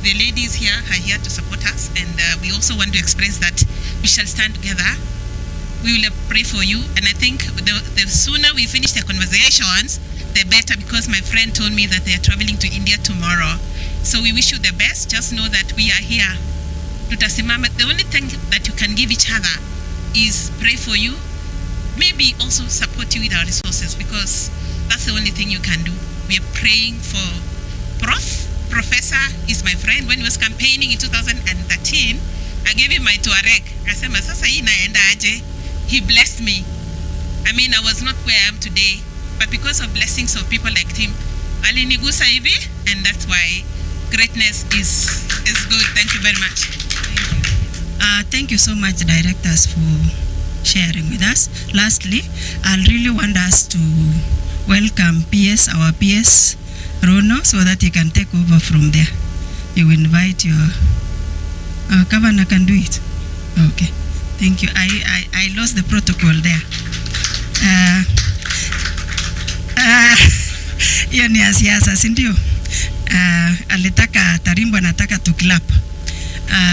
the ladies here are here to support us, and we also want to express that we shall stand together. We will pray for you, and I think the sooner we finish the conversations, the better, because my friend told me that they are traveling to India tomorrow. So we wish you the best. Just know that we are here. Tutasimama. The only thing that you can give each other is pray for you, maybe also support you with our resources, because that's the only thing you can do. We are praying for Professor is my friend. When he was campaigning in 2013, I gave him my Tuareg. Akasema sasa hii naenda aje? He blessed me. I mean, I was not where I am today, but because of blessings of people like him, alinigusa hivi, and that's why greatness is good. Thank you very much. Thank you so much, directors, for sharing with us. Lastly, I really want us to welcome PS, our PS, Rono, so that he can take over from there. You invite your governor can do it. Okay, thank you. I lost the protocol there. Hiyo ni ya siasa, si ndio? Alitaka Tarimbo anataka to clap.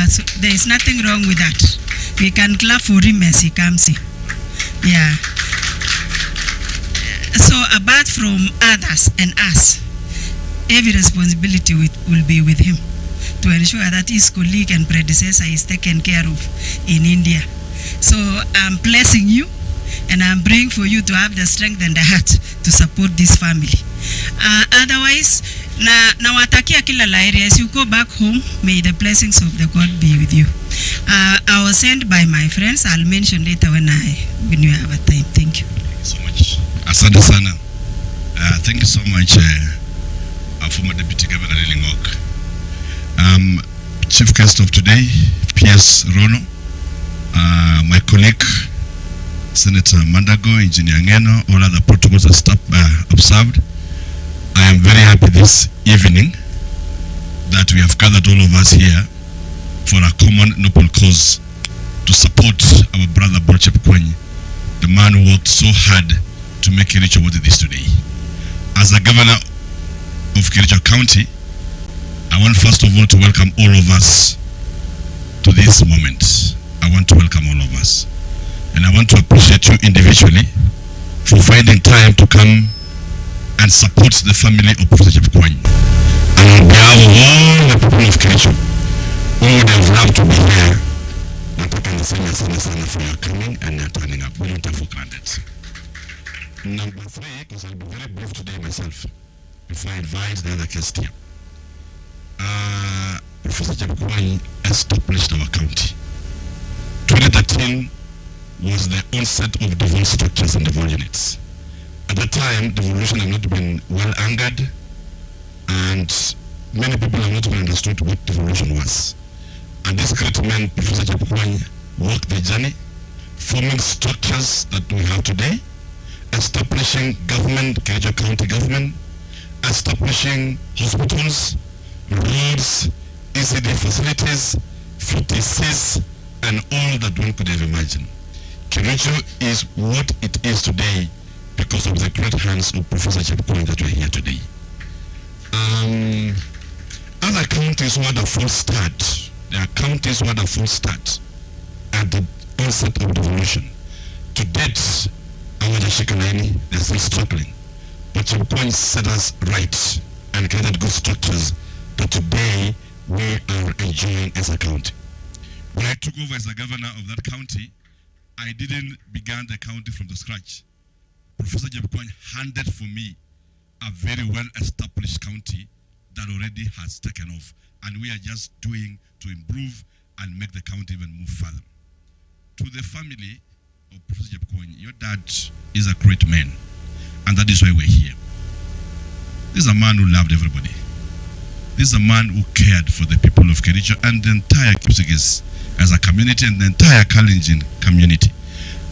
So there is nothing wrong with that. We can clap for him as he comes in. Yeah. So apart from others and us, every responsibility will be with him to ensure that his colleague and predecessor is taken care of in India. So I'm blessing you, and I'm praying for you to have the strength and the heart to support this family. Otherwise, nawatakia kila laheri. As you go back home, may the blessings of the God be with you. I was sent by my friends. I'll mention later when you have a time. Thank you. Thank you so much. Asante sana. Thank you so much, former Deputy Governor Lingok. Chief guest of today, PS Rono, my colleague, Senator Mandago, Engineer Ngeno, all other protocols are observed. I am very happy this evening that we have gathered all of us here for a common noble cause to support our brother Paul Chepkwony, the man who worked so hard to make Kericho what it is today. As the governor of Kericho County, I want first of all to welcome all of us to this moment. I want to welcome all of us. And I want to appreciate you individually for finding time to come and support the family of Professor Chepkwony. And on behalf of all the people of Kericho who would have loved to be here, nataka niseme asante sana for your coming and your turning up. We don't take for granted. Number 3, because I'll be very brief today myself, before I invite the other guest here. Professor Chepkwony established our county. 2013 was the onset of divorce structures and divorce units. At the time, devolution had not been well angered, and many people have not even understood what devolution was. And this great man, Professor Chepkwony, walked the journey, forming structures that we have today, establishing government, Kericho County government, establishing hospitals, roads, ECD facilities, FTCs, and all that one could have imagined. Kericho is what it is today because of the great hands of Professor Chepkwony that we're here today. Other counties who had a full start, there are counties who had a full start at the onset of devolution. To date, they're still struggling. But Chepkwony set us right and created good structures that today we are enjoying as a county. When I took over as the governor of that county, I didn't begin the county from the scratch. Professor Chepkwony handed for me a very well-established county that already has taken off, and we are just doing to improve and make the county even move further. To the family of Professor Chepkwony, your dad is a great man, and that is why we're here. This is a man who loved everybody. This is a man who cared for the people of Kericho and the entire Kipsigis as a community and the entire Kalenjin community.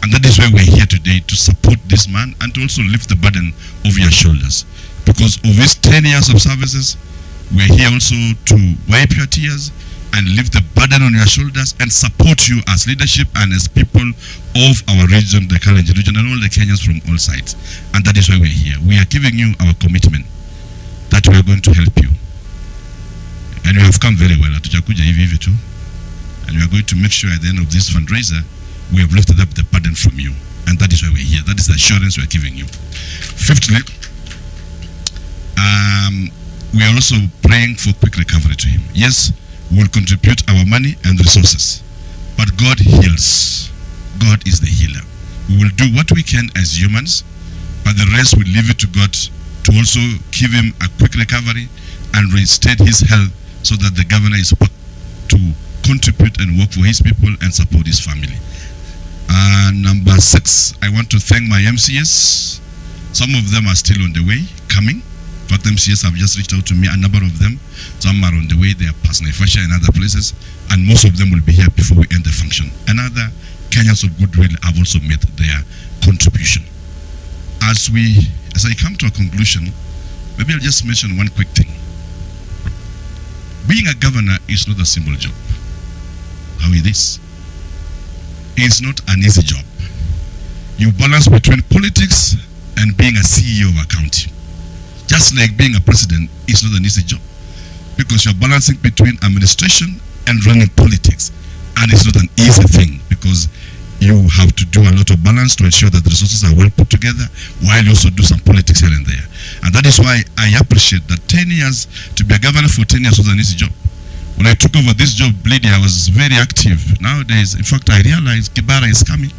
And that is why we're here today, to support this man and to also lift the burden of your shoulders. Because of his 10 years of services, we're here also to wipe your tears and lift the burden on your shoulders and support you as leadership and as people of our region, the Kalenjin region, and all the Kenyans from all sides. And that is why we're here. We are giving you our commitment that we are going to help you. And you have come very well. Atujakuja hivi hivi tu. And we are going to make sure at the end of this fundraiser, we have lifted up the burden from you. And that is why we're here. That is the assurance we are giving you. Fifthly, we are also praying for quick recovery to him. Yes, we will contribute our money and resources, but God heals. God is the healer. We will do what we can as humans, but the rest we leave it to God to also give him a quick recovery and reinstate his health so that the governor is back to contribute and work for his people and support his family. Number 6, I want to thank my MCS. Some of them are still on the way, coming. In fact, MCS have just reached out to me, a number of them. Some are on the way, they are past Naivasha and other places, and most of them will be here before we end the function. And other Kenyans of goodwill have also made their contribution. As I come to a conclusion, maybe I'll just mention one quick thing. Being a governor is not a simple job. How it is? It's not an easy job. You balance between politics and being a CEO of a county. Just like being a president is not an easy job, because you're balancing between administration and running politics. And it's not an easy thing, because you have to do a lot of balance to ensure that the resources are well put together, while you also do some politics here and there. And that is why I appreciate that 10 years, to be a governor for 10 years was an easy job. When I took over this job, lady, I was very active. Nowadays, in fact, I realized Kibara is coming.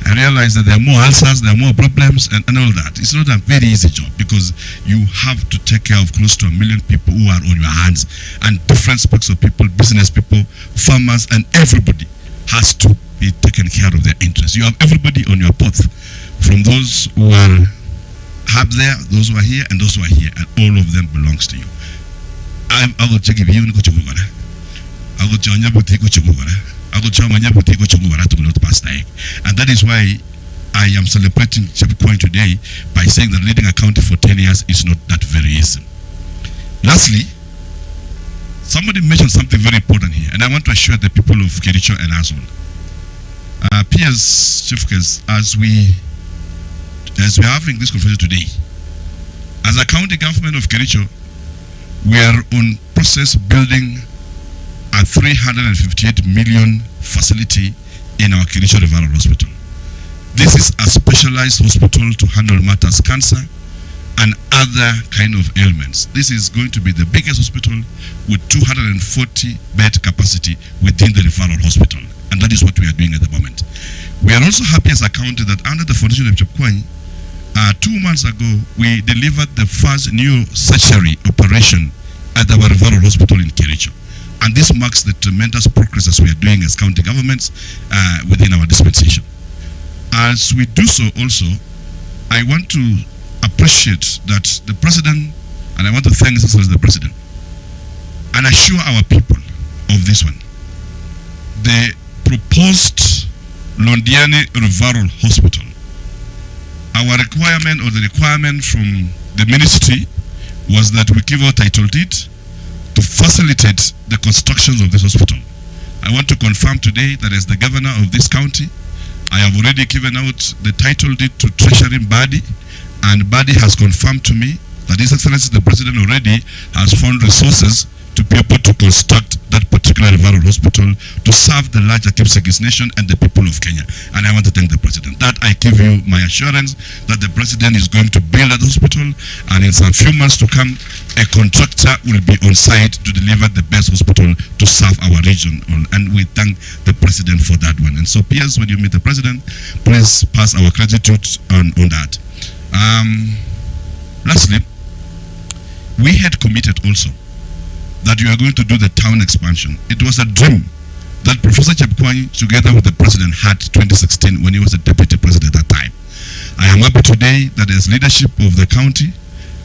I realized that there are more ulcers, there are more problems, and all that. It's not a very easy job, because you have to take care of close to 1 million people who are on your hands, and different aspects of people, business people, farmers, and everybody has to be taken care of their interests. You have everybody on your path, from those who are up there, those who are here, and those who are here, and all of them belongs to you. I will check if you I will tell you and that is why I am celebrating Chepkwony today by saying that leading a county for 10 years is not that very easy. Lastly, somebody mentioned something very important here, and I want to assure the people of Kericho and Azul. Peers, Chiefcase, as we are having this conference today, as a county government of Kericho, we are on process building a 358 million facility in our Kericho Referral Hospital. This is a specialized hospital to handle matters cancer and other kind of ailments. This is going to be the biggest hospital with 240 bed capacity within the referral hospital, and that is what we are doing at the moment. We are also happy as a county that under the foundation of Chepkwony, 2 months ago, we delivered the first new surgery operation at our referral hospital in Kericho. And this marks the tremendous progress as we are doing as county governments within our dispensation. As we do so also, I want to appreciate that the President, and I want to thank the President, and assure our people of this one. The proposed Londiani Referral Hospital, our requirement or the requirement from the ministry was that we give out title deed to facilitate the construction of this hospital. I want to confirm today that as the governor of this county, I have already given out the title deed to Treasury Badi, and Badi has confirmed to me that His Excellency the President already has found resources to be able to construct that particular referral hospital to serve the larger Kipsigis nation and the people of Kenya. And I want to thank the President. That I give you my assurance that the President is going to build that hospital, and in some few months to come, a contractor will be on site to deliver the best hospital to serve our region. And we thank the President for that one. And so, peers, when you meet the President, please pass our gratitude on that. Lastly, we had committed also that you are going to do the town expansion. It was a dream that Professor Chepkwony, together with the President, had 2016 when he was the Deputy President at that time. I am happy today that as leadership of the county,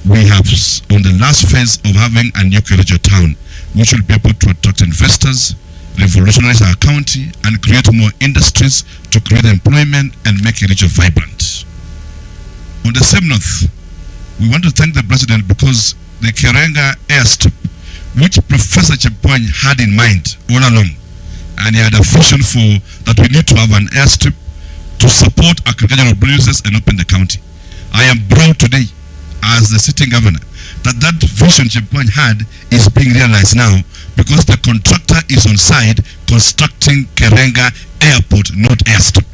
we have on the last phase of having a new Kericho town, which will be able to attract investors, revolutionize our county, and create more industries to create employment and make Kericho vibrant. On the same note, we want to thank the President because the Kerenga airstrip, which Professor Chepkwony had in mind all along, and he had a vision for that we need to have an airstrip to support agricultural producers and open the county. I am proud today, as the sitting governor, that vision Chepkwony had is being realized now because the contractor is on site constructing Kerenga Airport, not airstrip.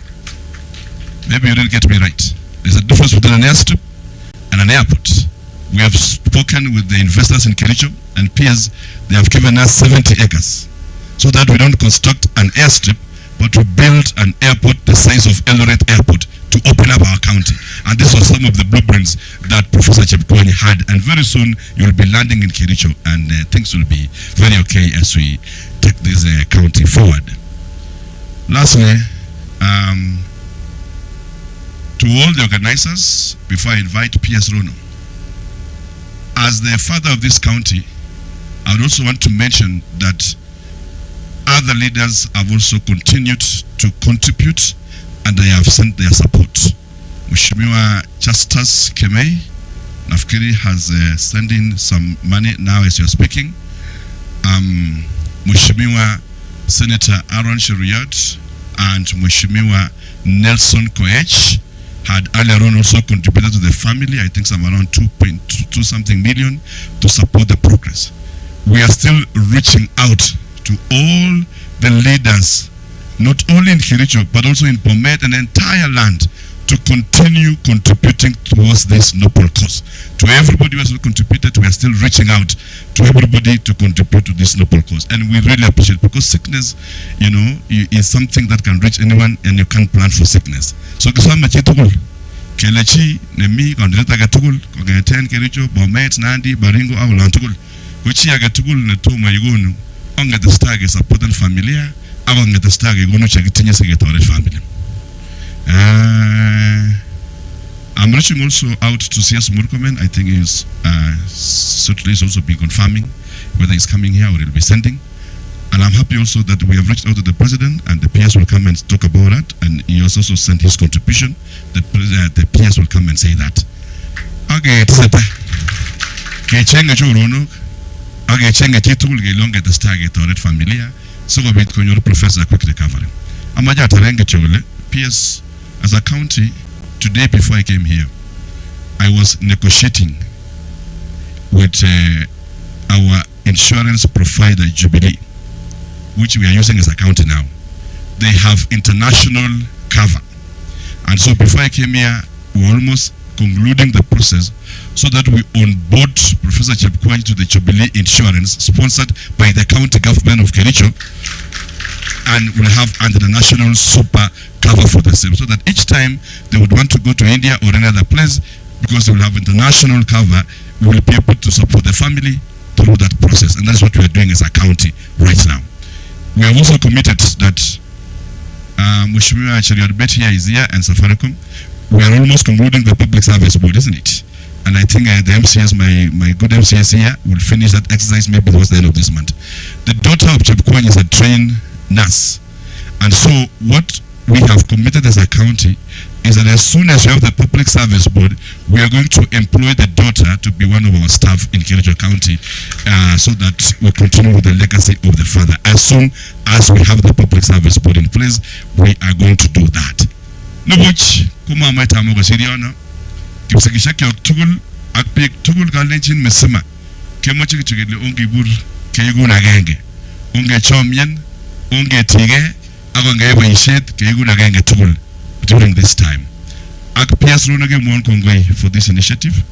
Maybe you didn't get me right. There's a difference between an airstrip and an airport. We have spoken with the investors in Kericho and peers. They have given us 70 acres so that we don't construct an airstrip, but to build an airport the size of Eldoret Airport to open up our county. And this was some of the blueprints that Professor Chepkwony had. And very soon you'll be landing in Kericho, and things will be very okay as we take this county forward. Lastly, to all the organizers, before I invite P.S. Rono, as the father of this county, I would also want to mention that other leaders have also continued to contribute, and they have sent their support. Mheshimiwa Justus Kemei, nafikiri has sent in some money now as you're speaking. Mheshimiwa Senator Aaron Sheruyat and Mheshimiwa Nelson Koech had earlier on also contributed to the family, I think some around 2.2 something million to support the progress. We are still reaching out to all the leaders, not only in Kericho, but also in Bomet and the entire land, to continue contributing towards this noble cause. To everybody who has contributed, we are still reaching out to everybody to contribute to this noble cause. And we really appreciate, because sickness, you know, is something that can reach anyone, and you can't plan for sickness. So kisama chetukul, kelechi, nemi, kondileta gatukul, kongeten Kericho, Bomet, Nandi, Baringo, au lantukul. Kuchi agatukul netuma yugunu, onge the stag supporting familia, onge the stag yugunu chagitinye segetoret family. I'm reaching also out to CS Murkomen. I think he's certainly is also been confirming whether he's coming here or he'll be sending. And I'm happy also that we have reached out to the president, and the PS will come and talk about that. And he has also sent his contribution. The PS will come and say that. Okay, tseta. Kechenga churuno. Okay, chenga chitul gelonga the stargate or familia. So go bit konyor professor quick recovery. Amaja tarenge chole. PS as a county. Today, before I came here, I was negotiating with our insurance provider, Jubilee, which we are using as a county now. They have international cover. And so before I came here, we were almost concluding the process so that we onboard Professor Chepkwony to the Jubilee insurance sponsored by the county government of Kericho, and we'll have an international super cover for the same, so that each time they would want to go to India or any other place, because they will have international cover, we will be able to support the family through that process. And that's what we are doing as a county right now. We have also committed that Mheshimiwa Cheriot here is here, and Safaricom. We are almost concluding the public service board, isn't it? And I think the MCS, my good MCS here, will finish that exercise maybe towards the end of this month. The daughter of Chepkwony is a trained nurse. And so what we have committed as a county is that as soon as we have the public service board, we are going to employ the daughter to be one of our staff in Kericho County, so that we continue with the legacy of the father. As soon as we have the public service board in place, we are going to do that. Nubuch, kuma maita mo gasiriona, kipsekisha tugul akpek tugul kalenchin mesema, kemochi kichigele ongi bur keyuguna genge, onge chomyen, onge tige, agonge baishet keyuguna genge tugul during this time. Akpias Runage Mon Kongwe for this initiative,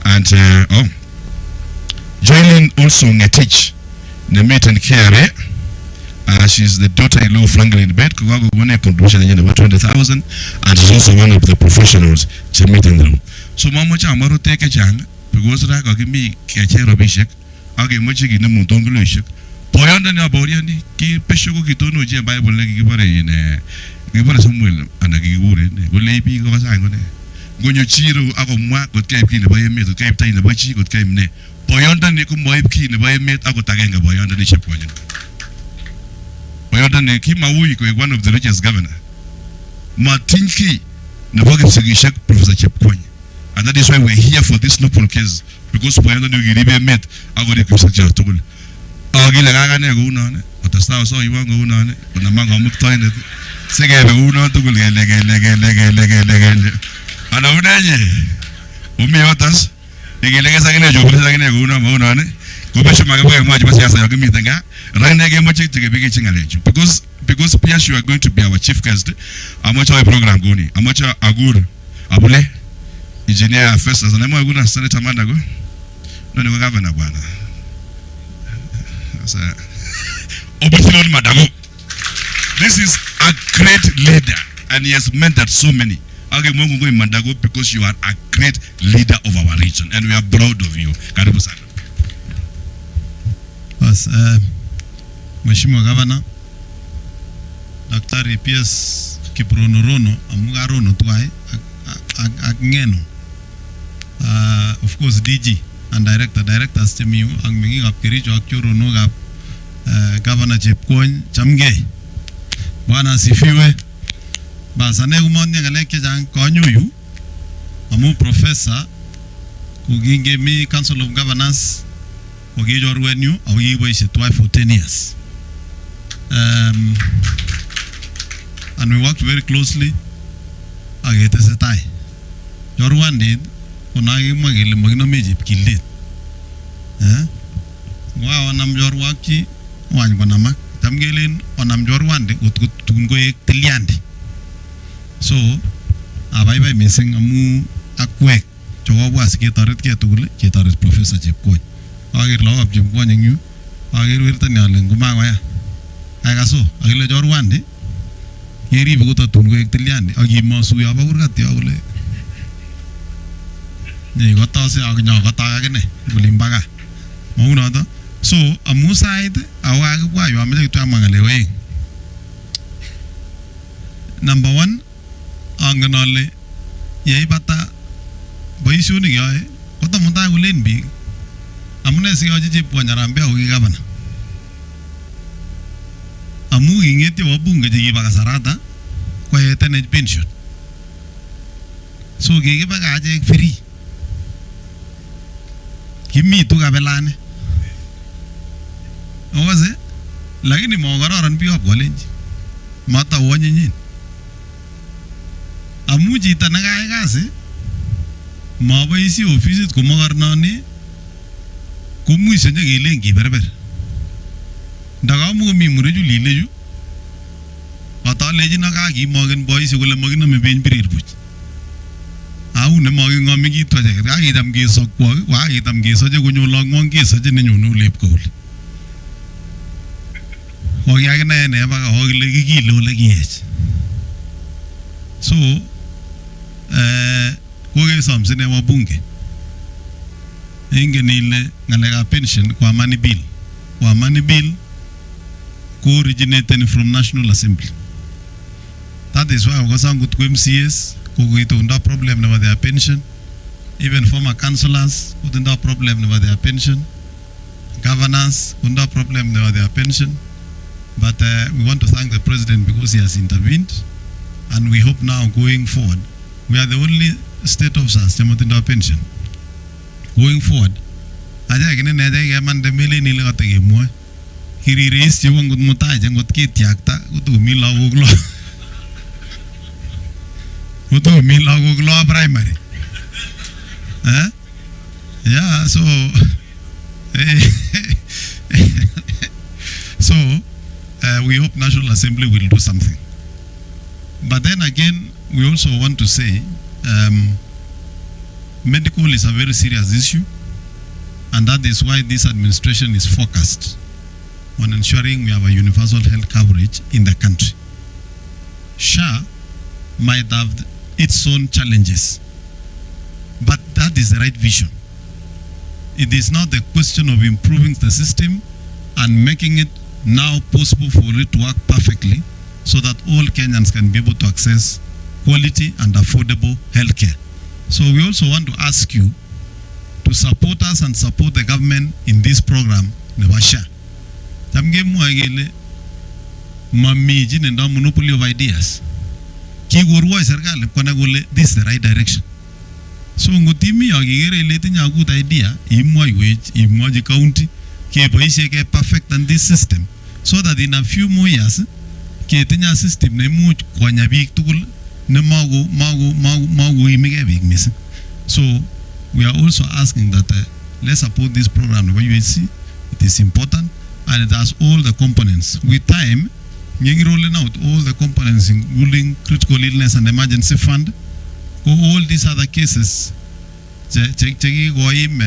and joining also Ngetich, Nemet and Kere. She's the daughter-in-law of Franklin Bed, Kuwago Wone contribution in about 20,000, and she's also one of the professionals to meet in the room. So Mamocha Amaro take a chang, because I give me Kachero Bishek, I give Mochik in the Muntongulishik. Poyanda Naboriani, Ki Peshuko Kitono, Bible Legibare in Gibara Samuel, and a Gigure, Gulepi Gosangone. Gonyochiro, Agomwa, got Cape Kin, the Bayamate, Cape Tain, the Bachi, got Cape Ne. Poyanda Nikum Moipki, the Bayamate, Agotaganga, Boyanda the Chepkwony. One of the richest governor. Matinki Nabogin Sigishek Professor Chepkwony. And that is why we're here for this noble case. Because we are not going to met agora que você já tocou. Agora gaga ne guna ne. Otasta so you want guna ne. Na manga mukto ne. Sege be guna tocou lege. Ana unaje. Umi otas. Lege sagene jo be sagene guna ne. Ko be shuma ga mo ajiba siasa ya gimi tanga. Rane ge mo chik tege bigi chingaleju. Because Piers, you are going to be our chief guest. Amateur program goni. Amateur agur. Abule. Engineer first as an Emma Senator Mandago. No, no, Governor Bwana. This is a great leader, and he has mentored so many. Agemongo in Mandago because you are a great leader of our region, and we are proud of you. Karibu sana. Yes, Mheshimiwa Governor, Daktari Piers Kiprono Amugarono tuai ngeno. Of course DG and directors temiu ang mingi gap Kericho akchoro no gap Governor Chepkwony chamge bwana sifiwe basa ne umonye ngaleke jang konyoyu amu professor kuginge mi Council of Governors ogijor wenyu awi boise twice for 10 years and we worked very closely agete setai Jorwan did kunagi magile magino mejip kilit wa wanam jorwaki wan banama tamgelin wanam jorwan de uttungo ek tiliandi so abai missing amu akwek jogo was ke tarit Professor Chepkwony agir law ab Chepkwony nyu agir wirtan yalen guma waya aga so agile jorwan de yeri bugo tungo ek tiliandi agi masu ya bagurgat ya ole ni gota se agnya gota gane bulimbaga mauna to so amu side awa gwa yo amele to amangale we number 1 anganole ye bata boisu ni yo kota monta gulen bi amune si oji Chepkwony rambe o gavana amu ingete wabunge ji bagasarata kwa yetene pension so gege baga aje free kimi tu kabelane owaze lakini mogororon bi obgolenji mata wonyin amuji tanaga kasi maboisi office ko mogornoni ko muise ne gelengi berber ndaga mu mi mureju lileju ata leji na ga gi mogen boisi ko le mogino me ben birir buch au ne mogi ngomi gi to je ga gi dam gi sok ko wa gi dam gi so je gunyo long mong gi so je ne nyunu lep ko ho ya ne ba ho le gi lo le gi so ko ge som sine wa bunge ingenile ngalega pension kwa money bill ko originated from National Assembly. That is why we sang with MCS ko unda problem about their pension. Even former councillors unda problem about their pension. Governors unda problem about their pension. But we want to thank the president because he has intervened, and we hope now going forward we are the only state officers unda pension. Going forward, aja gine ne aja man de mele ni le atege mo hiri race je wangut mutai jangot ki tiakta utu mi lagoglo primary yeah so so we hope National Assembly will do something, but then again we also want to say medical is a very serious issue, and that is why this administration is focused on ensuring we have a universal health coverage in the country. SHA might have its own challenges, but that is the right vision. It is not the question of improving the system and making it now possible for it to work perfectly so that all Kenyans can be able to access quality and affordable health care. So we also want to ask you to support us and support the government in this program, Nevasha. Tamge muagele mamiji nenda monopoly of ideas. kikorwoi serikali kona kole this is the right direction. So ngotimi akikere ile tinye akut idea imwoiwech imwochi county keboishe ke perfect and this system so that in a few more years ketinye system neimuch konya biik tugul ne makoimike biik missing. So we are also asking that let's support this program of UHC. It is important and it has all the components. With time, we are rolling out all the components including critical illness and emergency fund. All these other cases cheki goim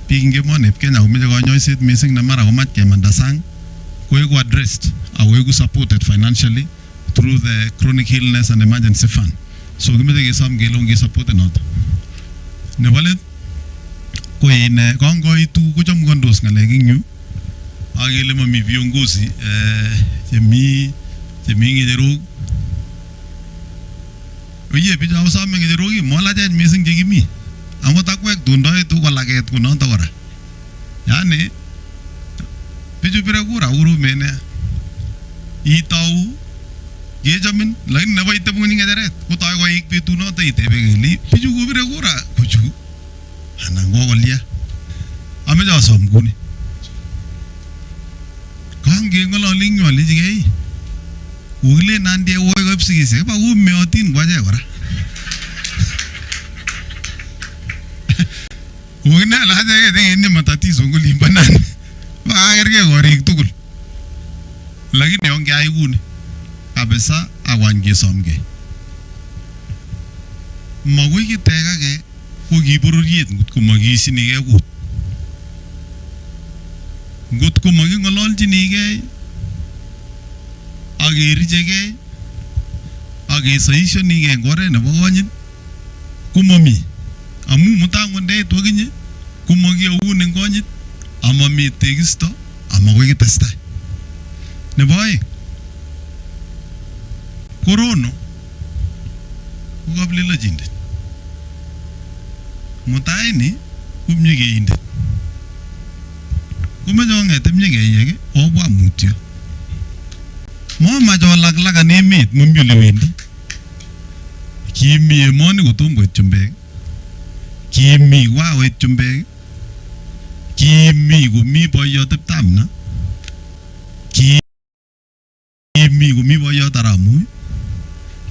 biik money Kenya kumeje konyoiset missing na mara komach kemanda sang koiku addressed akoiku supported financially through the chronic illness and emergency fund. So kimeje kesom kele onge support not. Nebo let ko in kongoitu kochom kondos ngalek ing yu akele mami viongozi chemi ngecherok. Oye bicho usome ngecherok molachech missing chekimi amot akwek tundoi tu kolaket kunoto kora. Yani bichu pire kura urumen nea itau kechomin lakini nebo itebuni ngecheret kotoi koik betunoto itebe kele bichu kopire kura kuchu anan kokolya. Ameche asom kuni kangeng'ololi ing yu alechigei kokilen nandie woi koib sikisiek iba kumeotin kwache kora. Kokinala acheket eng matatizo ngolimbo nani bakakergei korik tugul lakini ongeai kuni kabisa akwany kesomgei. Makoi kitekake ko kibororiet ngotko makishinigei kut. Ngotko making'ololchinigei akerichegei akesoisionigei eng oret nebo konyit komami. Amu mutangondeit wakinye komakioun eng konyit amami tekisto amakoi kitestai. Nebo aeng korono ko kaplelochindet. Mutaini komie keindet. Komeche kong'ete mie keyek obwa mutyo. Momach olaklakan emet mami ole wendi. Kimi emoni kotom koit chumbek. Kimi wakoit chumbek. Kimi komi boiyot Iptamna. Kimi komi boiyot Aramui.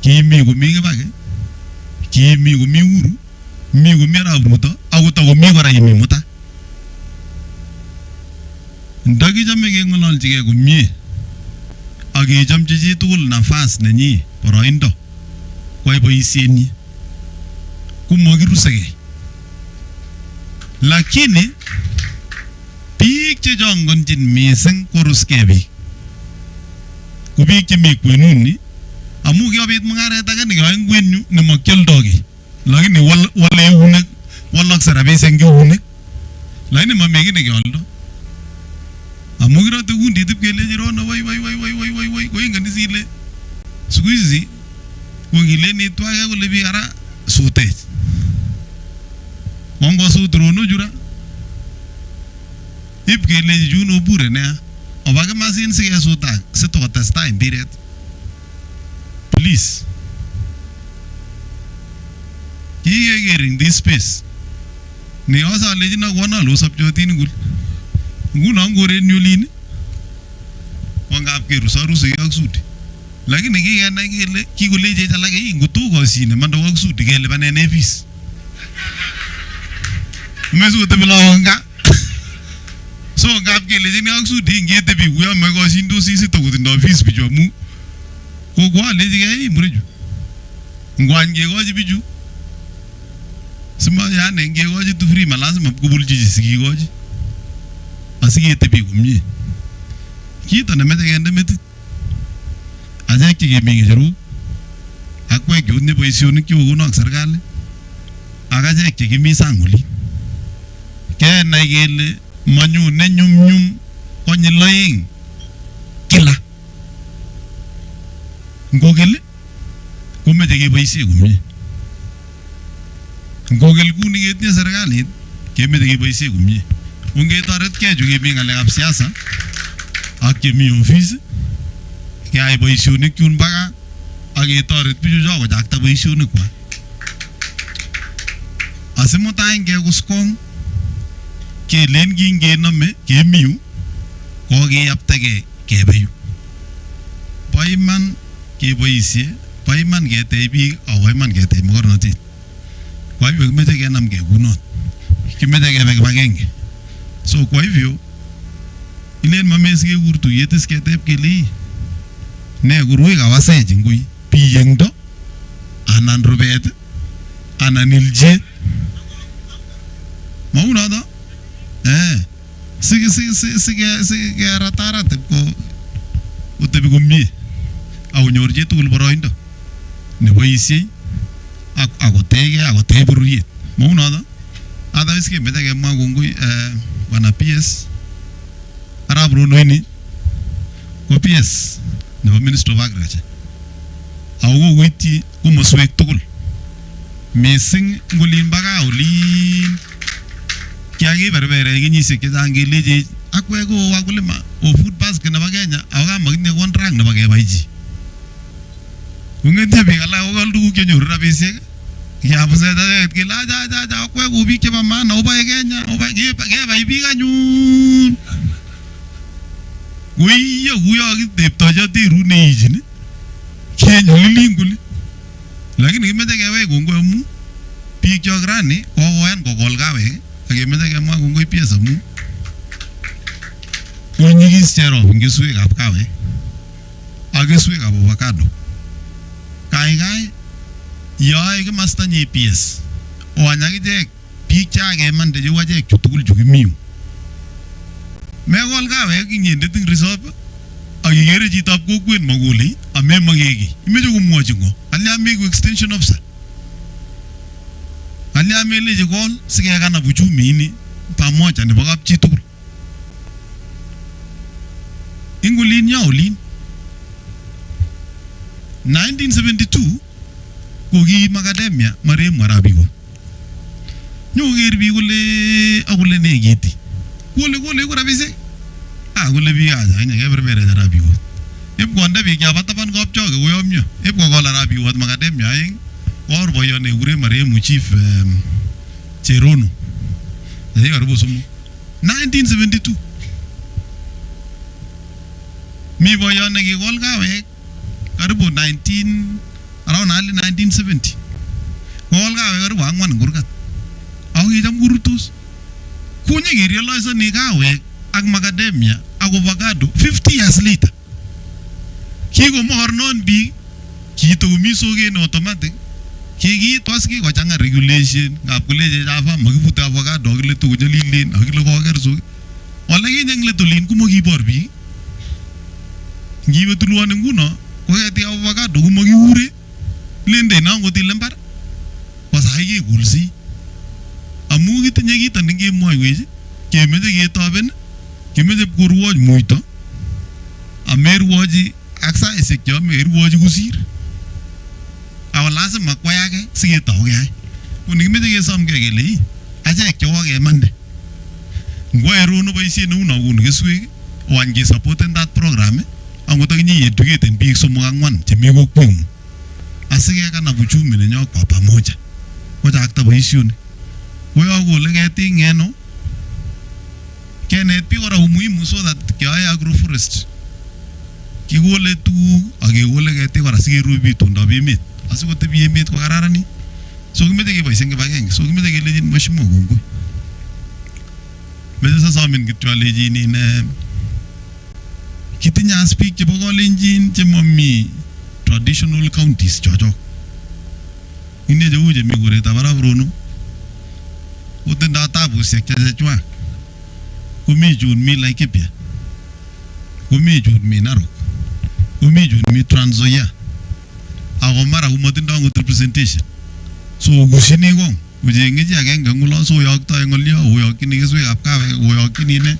Kimi komi Kibaki. Kimi komi Uhuru. Mi komi Arap Ruto akot akomi kora imi Mutai. Ndakichome keng'ololchigei komie akechomchi chi tugul nafas nenyi boroindo kwai boisienyi komakirusegei. Lakini biik chechongonchin missing koruskei biik ko biik chemi kwenuni amu kiobit mung'aret age nekeyoe eng kwenyu nemakioldoki lakini wale eunek walakse rabisiek eng eunek lakini mami kiy nekeoldo amu kirote kundit ipkelechi rono wai koingen is ile siku hizi kokilen twake kole biik ara sutech kongosut rono jura ipkelechi chun obure nea oba kimasin sikesuta sitokotestai mbiret. Please kikeker in this space ni osa alejin akwono osopchotin kul nguno ngoren yulin wangap kerusarusi ak sudi lakini kikenai kele kikoleche alake ngotokosine mando ak sudi kelipanen fees mesutebelonga. So ngap kelejin ak sudi ngetebi kuyo makosindosi sitokotindoi fees bichu amu kokwalechigei murechu ngwany kekochi bichu sima yani ngekochi tu free malazima kubulchi sikikochi asiketebi komie. Kito nemeche kende metit achek chekemi ngecherok akwek chetinye boisionik chekokonok serikali ak achek chekimi sang oli kenai kele manyone nyumnyum konyil oeng kila. Ngokel komeche keboisie komie. Ngokel kuni ketinye serikalit kemeche keboisie komie. Ongetoretkei chu kemi ng'alekab siasa ak chemi office keyai boisionik chun mpaka ak ketoret bichu cho kochakta boisionikwak. Asimutai ngekuskong kelen kingenome kemi yu kokeyaptagei kebe yu. Bo iman keboisie, bo iman ketech biik, ako iman ketech mokornotet. Kwa hivyo kimeche kenam kekunot, kimeche kebe kibagenge. So kwa hivyo ilen mames kekur tuyet is keteb kele ne kurui kawasech ngui piyengdo anan rubet anan iljet. Maunoto sige ratarat ko utebi komie akonyor chi tugul boroindo neboisie akotech bororiet. Maunoto otherwise kemeche kemwa kongoi bwana PS Arap Rono ini ko PS nebo Ministry of Agriculture ako kokoityi komoswek tugul mising ngolin baka olin kiakiberbere kenyisiek chechang kelechi akwe ko wakulima o food basket nebo Kenya ako kamakitinye contract nebo kebai chi. Kong'etyo biik alak kokol tuguk chenyoru rabisiek kiabuset kele aja akwe ko biik chebo maana oboe Kenya kebai biik anyun. Kuyo kitepto chotiru neichin kenyolili nguli. Lakini kimeche kewech kongoi amu biik chok rani kokoyan kokol kawek ak kemeche kemwa kongoi PS amu konyigis Cherop eng keswekab kawek ak keswekab avocado. Kaikai yoe kimastanyi PS owany akichek biik chakemande cheu achek chu tugul chu kimi yu. Mekol kawek inyendet ing resop ak ikere chitab kokwet makole amemake kiy. Imeche komwochi ngo? Kalya meku extension officer? Kalya melechi kol sikekanab uchumi ini pamoja nebo kapchi tugul? Ingolin ya olin 1972 ko ki macadamia marem warabiko. Nyoker biik kole akole nekiti. Kole ko rabisiek. Kole biik aja ine keberbere rabiko. Ipkonde biik nyaba taban kopchoke koyomyo. Ipkokol rabiko macadamia aeng. Kor boyo nekure maremu chief Cherono. Ndio karibu somo. 1972. Mi boyo nekikol kawek karibu around early 1970. Kol kawek karibu 4 kurgat. Ako kicham kurutos. Kunye kirealize ni kawek ak macadamia ak avocado 50 years later. Kikomornon biik kitokomi soket automatic. Kikiitos kikochanga regulation ngap koleche chafa makibute avocado akile tukonyolilen akile koker soket. Ole kinyeng letolin komokibor biik. Ngiwe tulwon nguno ko keti avocado komakiure lende na ngotile mbar. Pasai kekulsi. Amu kitinye kito nekemwoiwech kemeche ketoben kemeche korwoch muito amerwochi ak saisiek cheome irwochi kusir ako lazima kwai ake siketau keyai. Koni kimeche kesomkei kele achek chekokemande ngwae Rono boisiet neuno konu keswek owany kesupporten that program angot akinye educaten biik 3-4 chemi kokweng'ung asikekanab uchumi nenyo kwa pamoja kochakta boisioni. Koyo kole ketik ngeno kenet biik kora umuhimu so that keyoe agroforestry. Kikole tuguk ak kekole ketik kora sikerub itondab emet asikotebi emet kokararanit. So kimeche keboisien kibagenge. So kimeche kelechin mheshimiwa kongoi. Meche sasomin kityo alechin ine kitinye as biik chebo Kalenjin chemomi traditional counties chochok. Ine cheu chemi koretab Arap Rono kotindo tabusiek chechwak. Komi chun mi Laikipia, komi chun mi Narok, komi chun mi Trans Nzoia. Ako mara komotindo ngot representation. So kushini kong ucheng'e chi agenge ngulo so oyoktoi ng'olyo oyokyini keswekab kawek oyokyini ine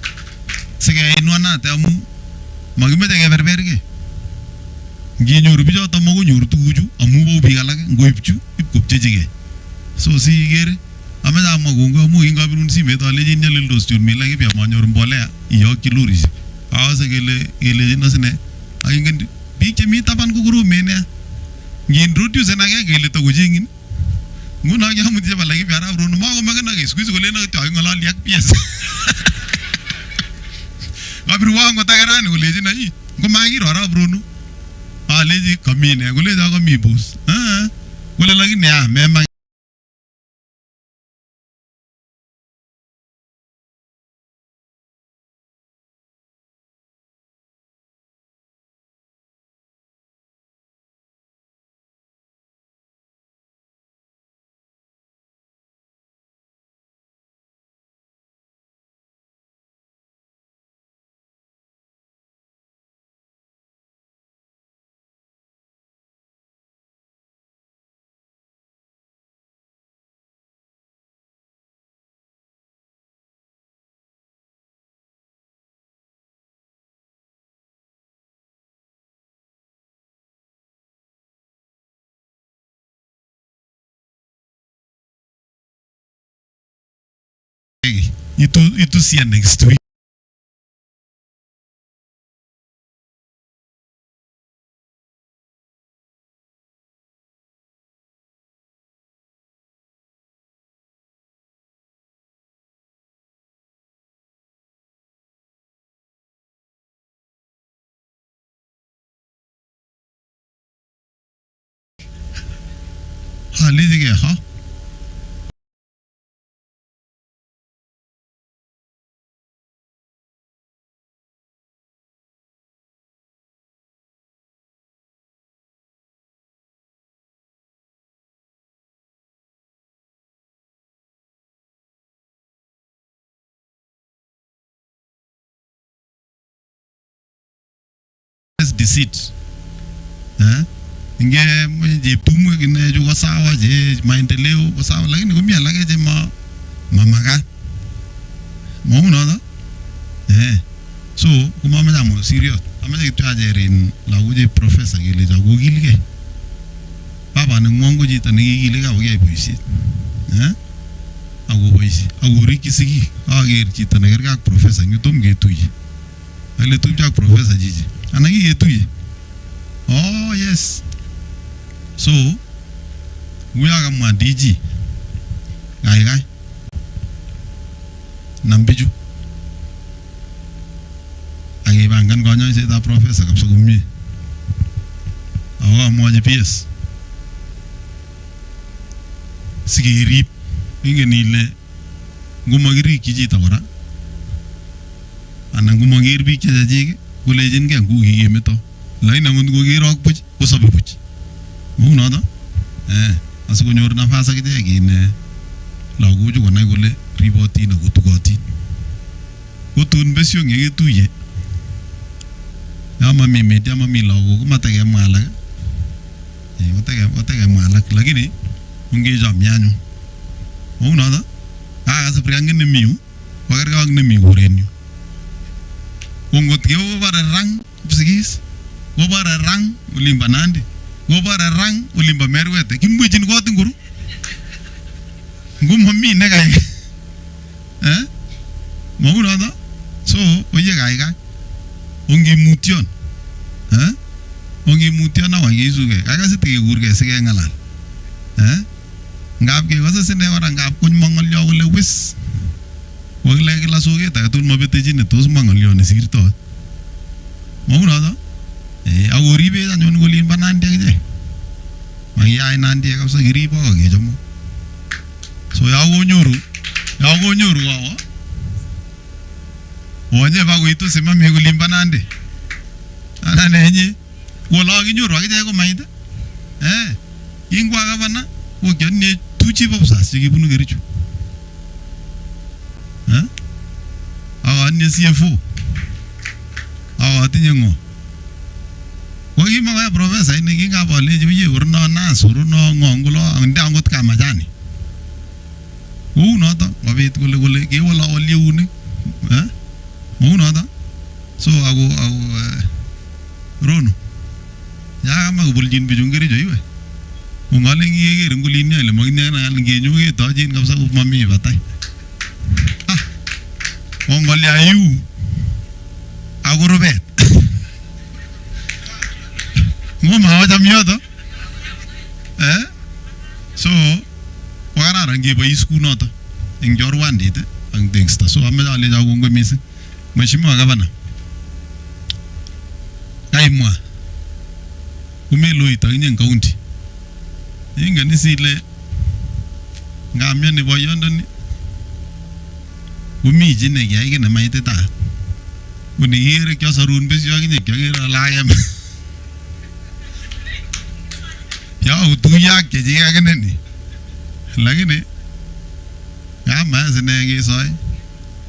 sikeinwanate amu makimeche keberbergei. Nginyoru bichoto makonyoru tuguchu amu bo biik alake ngoipchu ipkopchechigei. So sikere ameche amwa kongoi amu kingabirun simet alechin nyalildos chun mi Laikipia manyor mbolea iyokyi lorisiek. Akase kelechin asine ak ingen biik chemi taban ko koromen nea. ngintroduce en agenge ile tokochengin nguno kiamut chebala kibi arap Rono makomekena siku hizi kolena kityo ngololi ak PS kabirwon kotakerani kolejin ayi ngomakiro arap Rono aleji kamine koleji kami bus kole lakini mema itu see next week. Hali dige ha deceit inge je tumu kine jo sawa je maendeleo kwa sawa lakini kumia lake je mamaga mauna da so kuma mama serious amaje kitu ajerin lagu je professor gile jago gilge baba ni ngongo je tani gile ga oge boisi ago boisi ago rikisigi ager chita ne ga professor nyutum ge tuyi ale tu jak professor jiji anagi ge tuyi oh yes. So we are my DG guy Nambiju I bangan gonya se da professor kapsa gumi awa mo GPS sigiri ingenile ngumagiri kiji tawara anangumagir bi kejaji kulejin ge ngugi yemeto laina ngungu girok puch usabi puch muna da asiku nyor nafasa kite gine lagu ju kona gole riboti na gutugoti gutun besyo nge tuye ama mimi ama mi lagu kumata ge mala otege mala lakini unge jam yanyu muna da asa priangene miu wagar ga ngne mi gorenyu ungot ge bara rang psigis bara rang ulimba nandi gobara rang ulimba merwete kimbujin ko nguru ngum hommi ne gai mo na da so oye gai ga ongi mution ongi mution na wa yesu ge ga se te gur ge se ge ngalan ngap ge wasa se ne wara ngap kun mongol yo le wis wo le la so ge ta tun mo bete jin tos mongol yo ne sirto mo na da agori be dan jon golin banan de je magi ay nan de kapsa giri bo ge jomo so ya go nyuru wa oje ba go itu sema me golin banan de ana ne ji go lo gi nyuru ge ko mai de ingwa ga bana o ge ne tuchi bo sa sigi bunu geri chu awa ne CFO awa tinyengo Wagi mga professor ini kita boleh jadi urno nas urno ngonggulo anda anggota kamajani. Nota, wabit gule kewa oli uni, nota. So aku Rono. Ya kama kubuljin bijungkiri jadi. Mengaling ini renggulinya le mengaling ngaling genyu itu tajin kapsa mami batai. Mengali ayu. Aku robet. Ngoma aja miado, kebois kunoto eng chorwandit ang Dexter. So ameche ale kongoi mising. Mheshimiwa Governor. Kaimwa. Kumeloit akinye eng county. Ingen isile ngamiani boyondoni komi chi nekiyai kit nemaititat. Unikere kiasarun besyo akinye kiakere alake. Ya utuyak chechikakineni. Lakini kama sine kisoi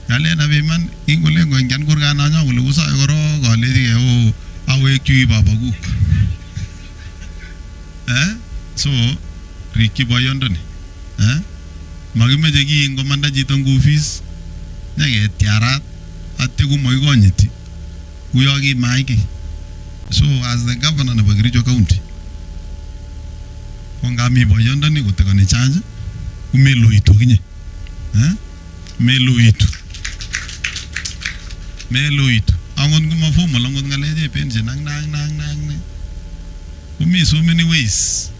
kalen abiman ingole ngongyan kurgan anyo kole kusoi korok kalechi ke awekyu babakuk. So rikyi boyondoni. Makimeche ki ngomanda chito eng office nyaketiarat atya komakikonyiti kuyo kimai ki. So as the governor nebo Kericho County kongami boyondoni kotekani charge kumeloitu kinye. Meloitu. Angot kuma formal angot ngaleche pension nang. Kumi so many ways.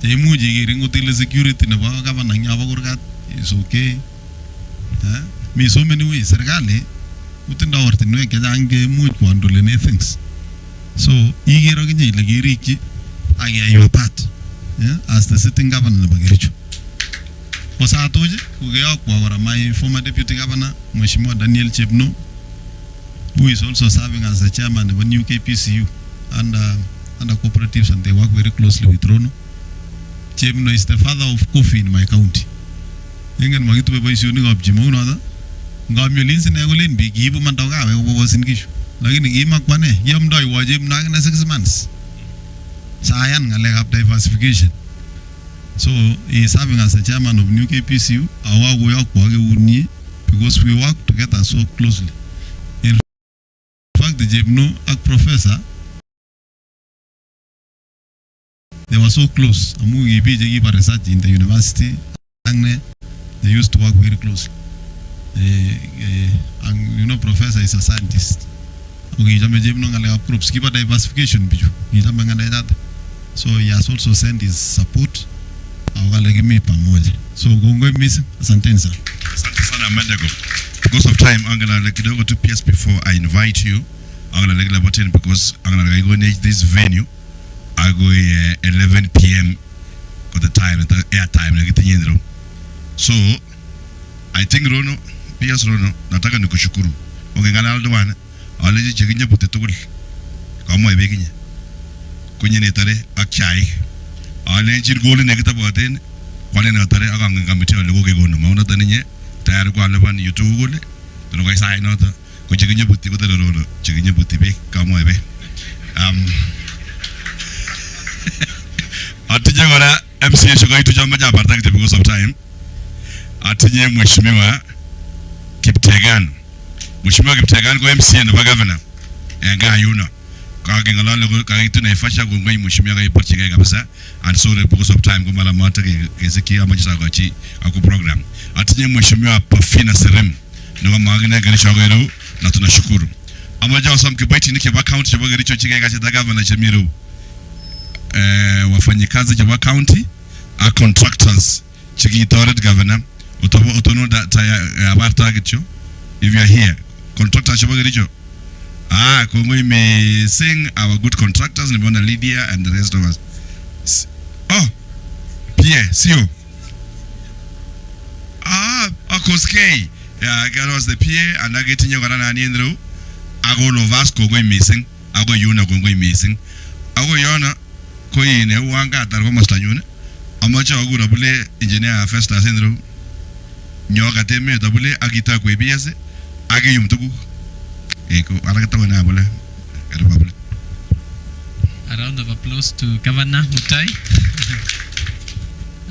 Imuch iker ngot ile security nebo governor nyabo kurgat is okay. Mi so many ways. Serikali kotindoi ortinwek chechang kemuch kohandolene things. So iker akinye ile kirikyi akiyai your part as the sitting governor nebo Kericho. Osatoje kukeyokwa kora my former deputy governor Mheshimiwa Daniel Chepno, who is also serving as the chairman of the new KPCU under cooperatives, and they work very closely with Rono. Chepno is the father of coffee in my county. Ingen magitu be boisionik ab jimo no da. Ngamyolin sine golin bi gibu man toga we bobosin kishu. Lakini gimakwane yamdoi wa Chepno akina 6 months. Sayan ngalek ab diversification. So he is serving as the chairman of new KPCU. Because we work together so closely. In fact, the Jebno ak professor, they were so close. Amugi PJ give research in the university, and they used to work very closely. And you know, professor is a scientist. Okay, Jebno ngale groups give a diversification biju. So he has also sent his support. So gongoi missing asanteni sana. Asante sana Mandego. Because of time, I'm gonna let kidogo 2 PS before I invite you. I'm gonna let the button because I'm gonna go next this venue. I go 11 PM got the time, the air time like it. So I think Rono, PS Rono, nataka nikushukuru. Ongengana aldowana, aleji chekinye putetugul. Kama ibekinye. Kwenye netare akchai. Ale chir gole negita boten kwale na tare aga ngamite ole go gegono mauna taninye tayar kwa leban youtube gole to go sai no to ko chiginye butti ko tele ro chiginye butti be kamo ebe atinye gora MCA shoga itu jama ja barta kite because of time atinye mheshimiwa Kiptegan ko MCA no governor enga yuno kagingala lego kagitu na ifasha gongoi mheshimiwa ga iporchiga kabisa. And so because of time kumala mata kezeki amajisa gachi aku program atinye mheshimiwa Pafina Serem ndo magina Kericho gero na tunashukuru amaja wasam kibaiti nike ba county chaba Kericho chike gachi da governor Chemiru wafanyikazi chaba county a contractors chiki toret governor utono da about target cho if you are here contractors chaba Kericho kongoi may sing our good contractors Nibona Lydia and the rest of us. Pierre, see you. Koskei. God was the Pierre, and I get in your Garana Nindro. I go to Vasco going missing. I go Yuna going missing. I go Yona, Koine, Wanga, Targomasta Yuna. A much of good Abule, engineer, first as Indro. Nyoga Teme, Dabule, Agita Quebias, Agayum Tugu. Eco, Alagatabana, Republic. A round of applause to Governor Mutai.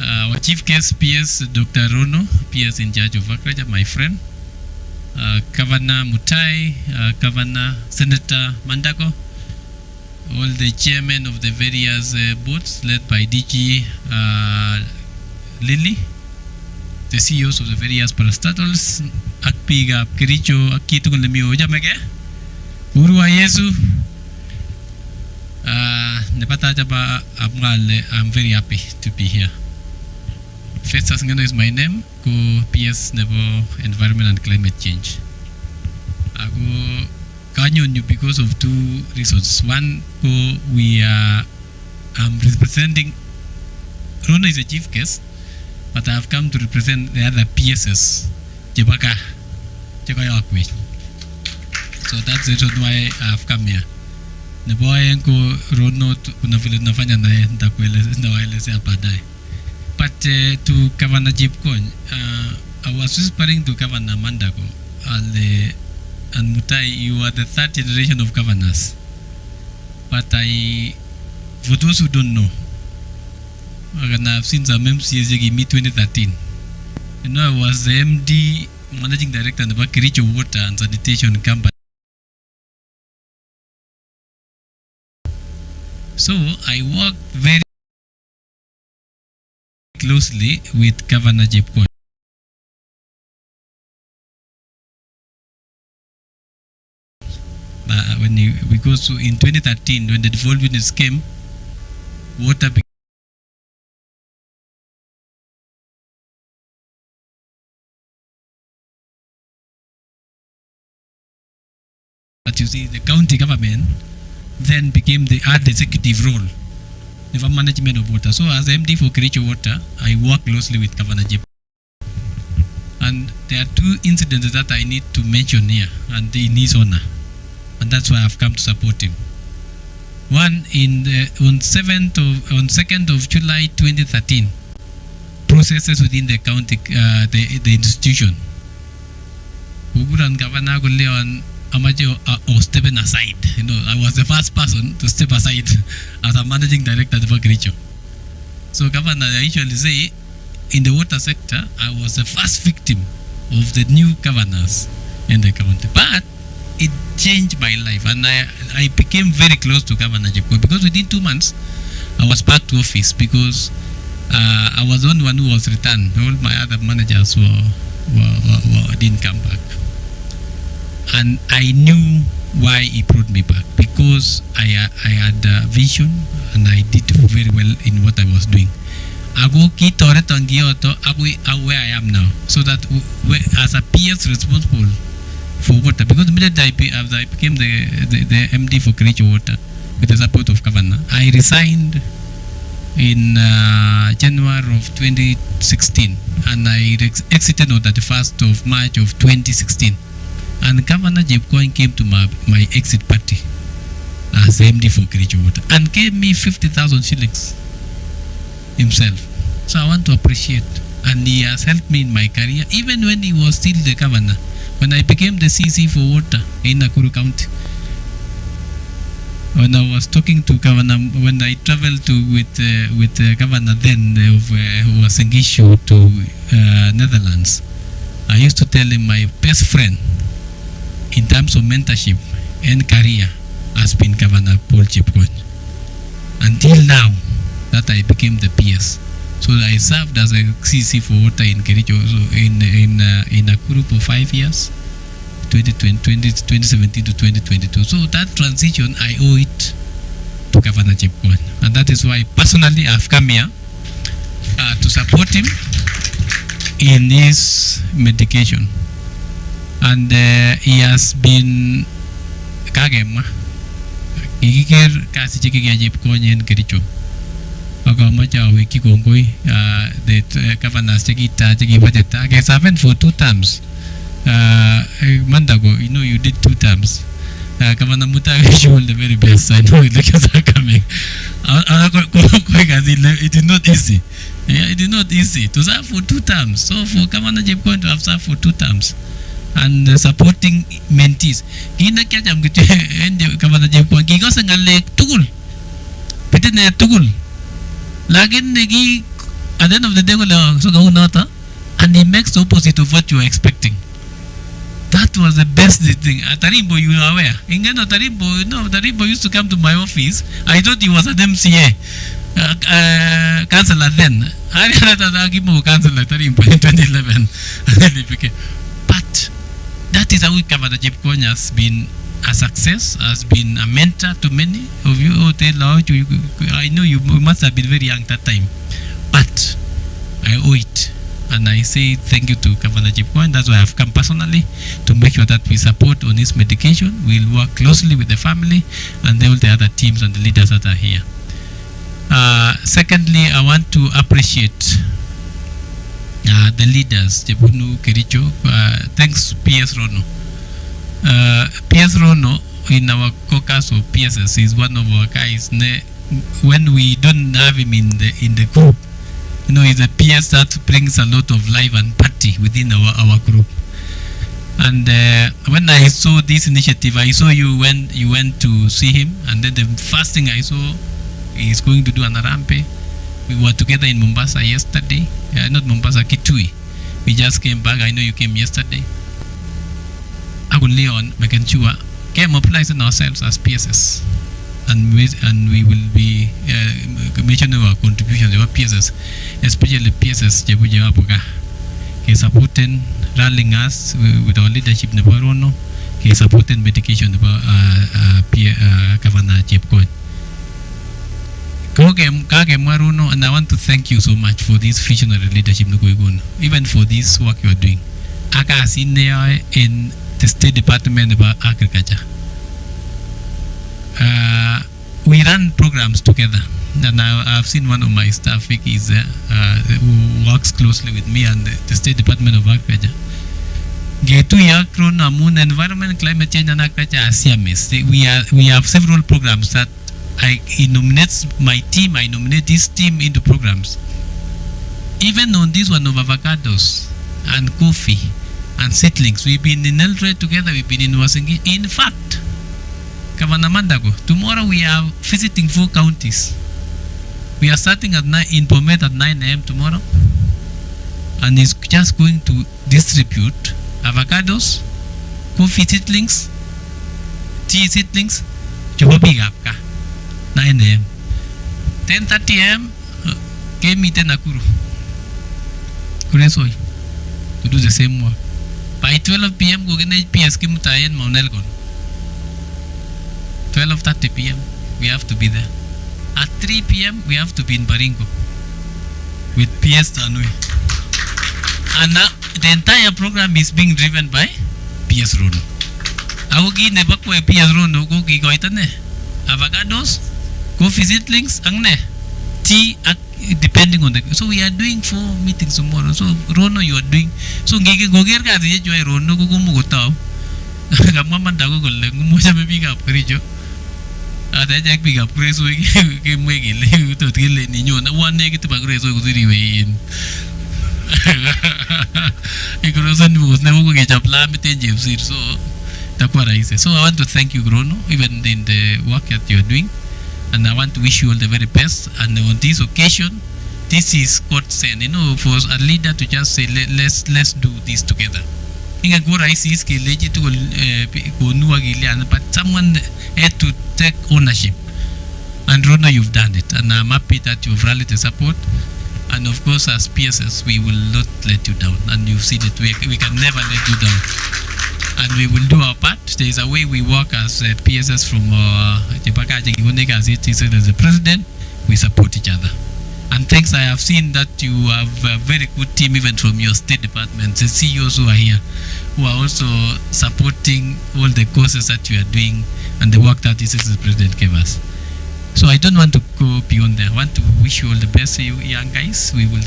Our chief guest, PS Dr. Rono, PS in charge of Agriculture, my friend. Governor Mutai, Governor Senator Mandago, all the chairmen of the various boards led by DG Lily, the CEOs of the various parastatals, Akpiga, Kericho, Akitukun Lemio Jamege, Urua Yesu. I'm very happy to be here. Festus Ngeno is my name. Ko PS nebo Environment and Climate Change. Ako kanyon you because of two reasons. One, ko I'm representing. Rono is a chief guest, but I have come to represent the other PSs. Jebaka, Jekayakwi. So that's the reason why I have come here. The boy ko Rono kuna vile nafanya naye nitakuelezea baadaye. But to Governor Chepkwony, I was whispering to Governor Mandago and Mutai, you are the third generation of governors. But for those who don't know, I've seen some MCs in 2013. You know, I was the MD, Managing Director of the Kericho Water and Sanitation Company. So I work very closely with Governor Chepkwony. Because in 2013, when the devolving came, water became but you see, the county government then became the executive role, the management of water. So as MD for Kericho Water, I work closely with Governor Chepkwony. And there are two incidents that I need to mention here, and in his honor, and that's why I've come to support him. One, on 2nd of July 2013, processes within the county, the institution. Uguran Governor Leon Amajo was stepping aside. You know, I was the first person to step aside as a managing director of Kericho. So Governor, I usually say, in the water sector, I was the first victim of the new governors in the county. But it changed my life, and I became very close to Governor Chepkwony because within 2 months, I was back to office because I was the only one who was returned. All my other managers didn't come back. And I knew why he brought me back, because I had a vision and I did very well in what I was doing. I go where I am now, so that as a PS responsible for water, because immediately after I became the MD for Kericho Water with the support of Governor, I resigned in January of 2016 and I exited on the 1st of March of 2016. And Governor Chepkwony came to my exit party as MD for Kericho Water and gave me 50,000 shillings himself. So I want to appreciate, and he has helped me in my career even when he was still the governor. When I became the CC for water in Nakuru County, when I was talking to Governor, when I traveled with the Governor then who was engaged to Netherlands, I used to tell him my best friend in terms of mentorship and career has been Governor Paul Chepkwony. Until now that I became the PS. So I served as a CC for water in Kericho, in Nakuru for 5 years, 2017 to 2022. So that transition, I owe it to Governor Chepkwony. And that is why personally I've come here to support him in his medication. And he has been kagema ikiker kasi chekike Chepkwony en Kericho. Akamacha wiki kongoi the governors chekibajeta ke served for 2 terms. Mandago, you know, you did 2 terms. Governor Mutai wish you all the very best. I know elections are coming. It is not easy. Yeah, it is not easy to serve for 2 terms. So for Governor Chepkwony to have served for 2 terms and supporting mentees, Gina Kajam and Governor Chepkwony gigas and Alec Tugul. Pitin Tugul. Lagin Negi at the end of the day, so go nota, and he makes the opposite of what you are expecting. That was the best thing. At Tarimbo, you are aware. In Ghana, Tarimbo, you know, Tarimbo used to come to my office. I thought he was an MCA. Councillor then. I had an argument with Councillor Tarimbo in 2011. But that is how Governor Chepkwony has been a success, has been a mentor to many of you. I know you must have been very young that time. But I owe it. And I say thank you to Governor Chepkwony. That's why I've come personally to make sure that we support on his medication. We'll work closely with the family and all the other teams and the leaders that are here. Secondly, I want to appreciate the leaders, Jebunu, Kericho. Thanks, PS Rono. PS Rono in our caucus of PSS is one of our guys. When we don't have him in the group, you know, he's a PS that brings a lot of life and party within our group. And when I saw this initiative, I saw you when you went to see him, and then the first thing I saw, he's going to do an Arampe. We were together in Mombasa yesterday. Not Mombasa, Kitui. We just came back. I know you came yesterday. Agun Leon, Mekenchua, came mobilizing ourselves as PSS. And we will be mentioning our contributions to our PSS, especially PSS Jebuja Abuga. He is supporting, rallying us with our leadership in Rono. He is supporting medication about Governor Chepkwony. And I want to thank you so much for this visionary leadership, even for this work you are doing. Aka senior in the State Department of Agriculture. We run programs together, and I've seen one of my staff, Vicky, is who works closely with me and the State Department of Agriculture. Environment, climate change, and agriculture. We have several programs that I nominate my team. I nominate this team into programs. Even on this one of avocados and coffee and seedlings, we've been in Eldoret together. We've been in Wasingi. In fact, Governor Mandago, tomorrow we are visiting 4 counties. We are starting at in Bomet at 9 a.m. tomorrow, and it's just going to distribute avocados, coffee seedlings, tea seedlings, 9 a.m. 10:30 a.m. came meet in Nakuru, Kuresoi, to do the same work. By 12 p.m. go get PS Kimutayan Maunelgon. 12:30 p.m. we have to be there. At 3 p.m. we have to be in Baringo with PS Tanui. And now the entire program is being driven by PS Rono. Awogi ne bakwe PS Rono go gigoitane. Avocados, coffee seedlings, angne, tea, depending on the. So we are doing 4 meetings tomorrow. So Rono, you are doing. So ngige goger ka diye joy Rono go gumugotao. Kamama dago go le gumusha me pick up kericho. Ada jak pick up preso ke mwegi le to tile niño na one negative agreso go siri we in. Ikrosan was never go get up la meten jepsir. So that's what I say. So I want to thank you, Rono, even in the work that you are doing. And I want to wish you all the very best. And on this occasion, this is God sent, you know, for a leader to just say, let's do this together. But someone had to take ownership. And Rono, you've done it. And I'm happy that you've rallied the support. And of course, as PSS, we will not let you down. And you've seen it. We can never let you down. And we will do our part. There is a way we work as PSS from as it is as the president. We support each other. And thanks, I have seen that you have a very good team even from your State Department. The CEOs who are here, who are also supporting all the courses that you are doing and the work that this president gave us. So I don't want to go beyond there. I want to wish you all the best, you young guys. We will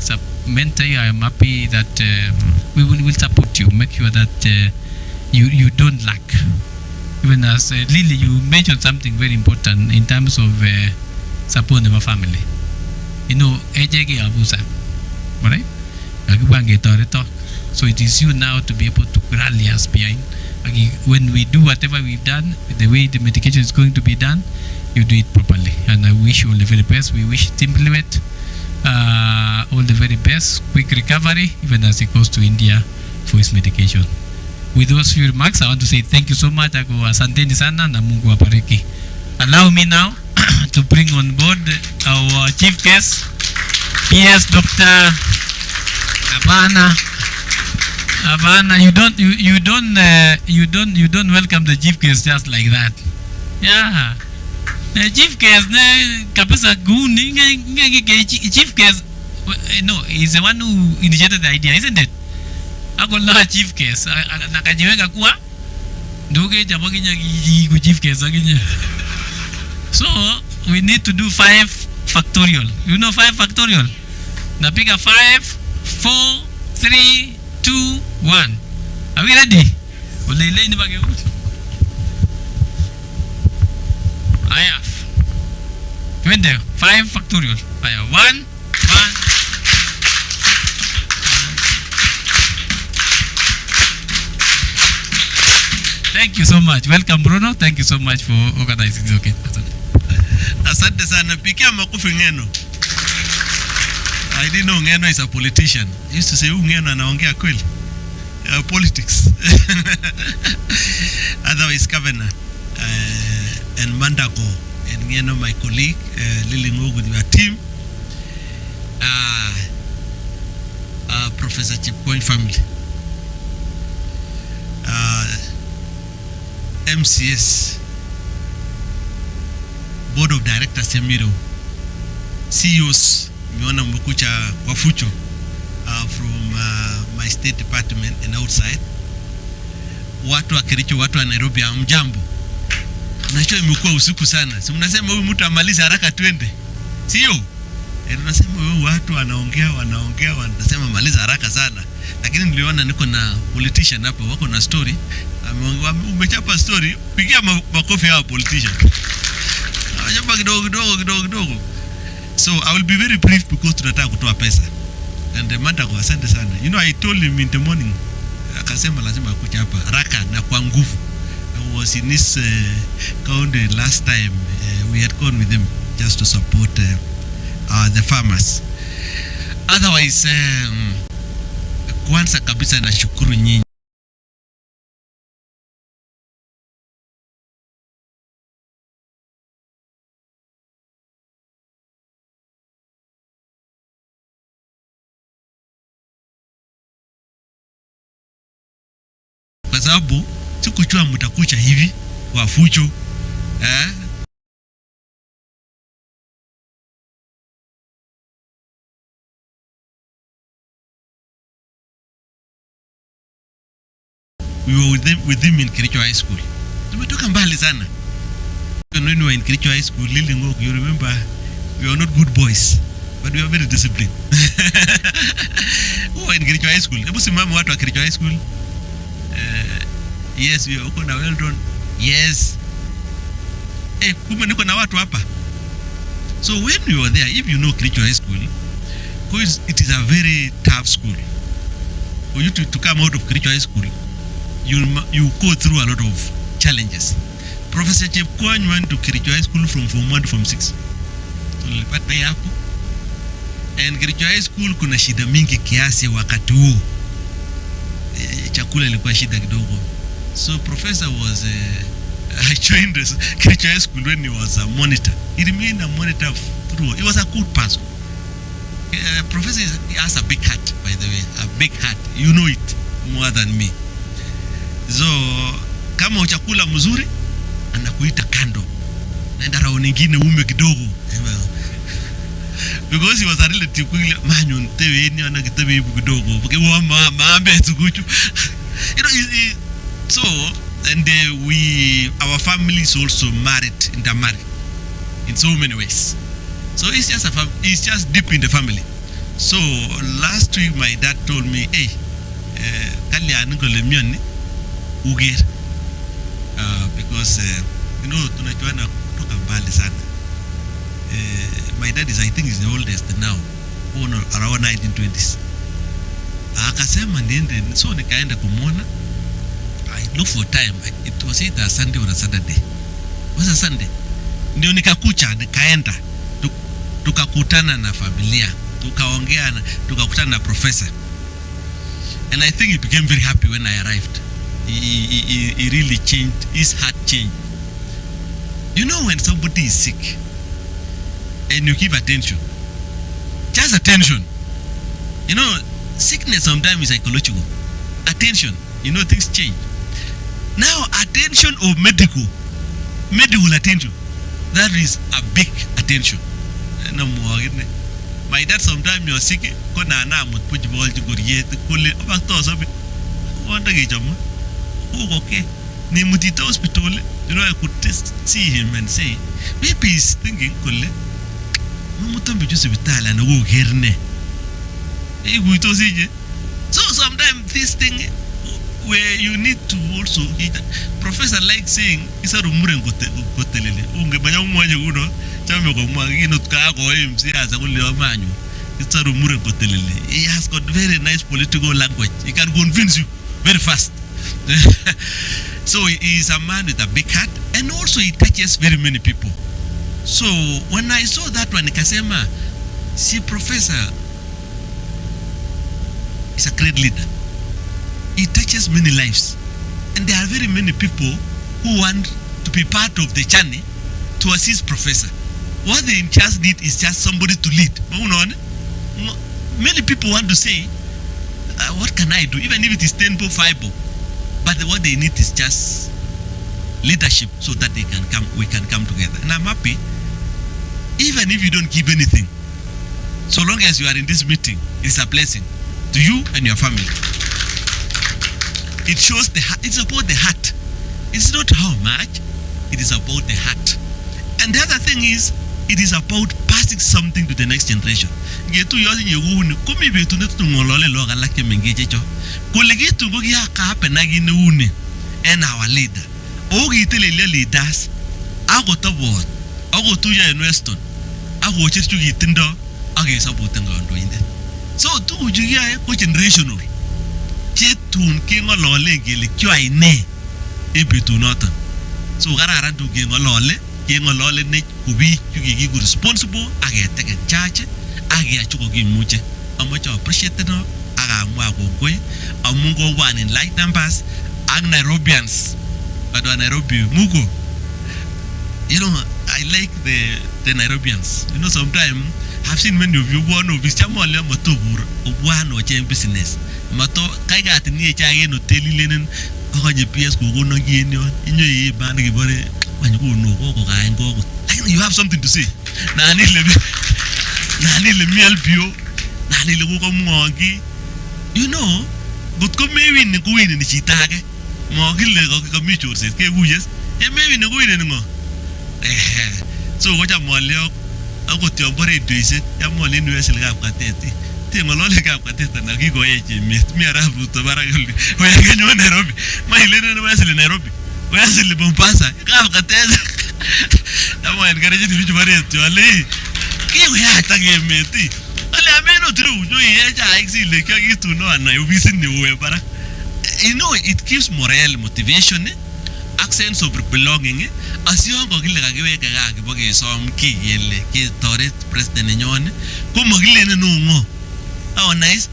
mentor you. I am happy that we will support you. Make sure that you don't lack. Even as Lily, you mentioned something very important in terms of support of our family. You know, AJG Abusa, right? So it is you now to be able to rally us behind. When we do whatever we've done, the way the medication is going to be done, you do it properly. And I wish you all the very best. We wish Timbliwet all the very best, quick recovery, even as he goes to India for his medication. With those few remarks, I want to say thank you so much. Asanteni sana na Mungu awabariki. Allow me now to bring on board our chief guest, PS Dr. Abana. You don't welcome the chief guest just like that. Yeah. The chief guest ne kapisa guni chief guest No, he's the one who initiated the idea, isn't it? Ako la chief case. Nakajiweka kuwa ndoge jambo kinya ku chief case akinya. So we need to do 5 factorial. You know 5 factorial? Napiga 5, 4, 3, 2, 1. Are we ready? Ulele ni bage. Aya. Twende 5 factorial. Aya 1. Thank you so much. Welcome Bruno. Thank you so much for organizing this. Okay. Asante sana. Pikia makofi Ngeno. I didn't know Ngeno is a politician. I used to say Ngeno anaongea kweli. Politics. Otherwise Governor and Mandako and Ngeno, my colleague, Lily Ngogo with your team. Professor Chepkwony family. MCS, Board of Directors Emiro, CEOs, Miona Mbukucha Wafucho, from my state department and outside. Watu wa Kericho, watu wa Nairobi, hamjambo. Najua imekuwa usiku sana. Si mnasema huyu mtu amalize haraka twende. Sio? Tunasema wewe watu wanaongea wanasema maliza haraka sana. Lakini niliona niko na politician hapa wako na story. Umechapa story, pigia makofi hawa politician. Wajamba kidogo. So I will be very brief because tunataka kutoa pesa. And the matter kwa asante sana. You know, I told him in the morning, akasema lazima akuja hapa haraka na kwa nguvu. I was in this county last time. We had gone with him just to support the farmers. Otherwise, kwanza kabisa na shukuru nyinyi. Kwa sababu sikujua mtakucha hivi Wafucho we were with him in Kericho High School. Tumetoka mbali sana. When we were in Kericho High School, Lily Ngogo, you remember, we were not good boys, but we were very disciplined. We were in Kericho High School. Hebu simama watu wa Kericho High School. Yes, we are na Weldon. Yes. Kumbe niko na watu hapa. So when we were there, if you know Kericho High School, because it is a very tough school. For you to come out of Kericho High School, you go through a lot of challenges. Professor Chepkwony went to Kericho High School from Form 1 to Form 6. Tulipata hapo. And Kericho High School kuna shida mingi kiasi wakati huo. Chakula ilikuwa shida kidogo. So professor was I joined Kericho High School when he was a monitor. He remained a monitor through. He was a good person. Professor he has a big heart, by the way, a big heart. You know it more than me. So kama uchakula mzuri anakuita kando. Naenda rao nyingine ume kidogo. Because he was a relative kwile manyo tewe ni ana kitabe ibu kidogo. Because maambe tukuchu. You know, so and our family is also intermarried in so many ways. So it's just deep in the family. So last week my dad told me, hey, kalya ngole mioni ugir, because you know tunajuana kutoka mbali sana. My dad is, I think, is the oldest now, born around 1920s. Akasema ndiende, so nikaenda kumwona. I look for time. It was either a Sunday or a Saturday. It was a Sunday. Ndio nikakucha, nikaenda. Tukakutana na familia. Tukaongea, tukakutana na professor. And I think he became very happy when I arrived. He really changed, his heart changed. You know when somebody is sick and you give attention, just attention. You know, sickness sometimes is psychological. Attention, you know, things change. Now, attention or medical attention, that is a big attention. My dad sometimes you're sick, go na mut puch ball to go yet, cool it about those of it. Wonder gauge, oh, okay. Nimutita hospital, you know, I could see him and say, maybe he's thinking, Kule, Mutambi just with Thailand, oh, here. So sometimes this thing where you need to also, professor like saying, it's a rumor and gotelele, Ungabayamuano, Chamako, Kago, as a manu. It's a rumor and gotelele. He has got very nice political language. He can convince you very fast. So he is a man with a big heart, and also he touches very many people. So when I saw that one, Kasema, see, professor is a great leader. He touches many lives, and there are very many people who want to be part of the journey to assist professor. What they just need is just somebody to lead. Many people want to say, what can I do, even if it is 10 or 5. But what they need is just leadership so that they can come, we can come together. And I'm happy, even if you don't give anything, so long as you are in this meeting, it's a blessing to you and your family. It shows the heart. It's about the heart. It's not how much, it is about the heart. And the other thing is, it is about passing something to the next generation. And our leader. Ogi tell leaders, I go to board, I go to ya in Weston, I go to Gitindo, I guess about them doing that. So to you go generational. Chetun king or lolly, gilly, ne, if you do not. So Garara to king or lolly, king or lolly, who be you responsible, I get taken charge, I get to give much. How much I appreciate it. I am Mungo one in light numbers, and Nairobians. But Nairobi, Mugo. You know, I like the Nairobians. You know, sometimes I've seen many of you one of this Chamole Matobur, or one or chain business. Mato Kaigat in the Chai no telling linen, PS go no gain in your bandy body when you go no go and go. You have something to say. Nani le miel pio, Nani le Wuko. You know, but come maybe in the Queen in the Chitage. Mogil go mutual says, yes, maybe no going anymore. So what I'm Molly, I got your body to say, I'm all in US Capateti. Tim Mololica Pateta, and I go me around to Baragoli. Where can you Nairobi? My little Wesley Nairobi. Wesley Bompasa, Capatesa. I'm encouraging you to worry to a lady. You had to give me tea. I may not true. I see the Kagi to know, and I will be in the way, but. You know, it gives morale, motivation, accents of belonging. As you go, some key, President Nyon, come no. Oh, nice.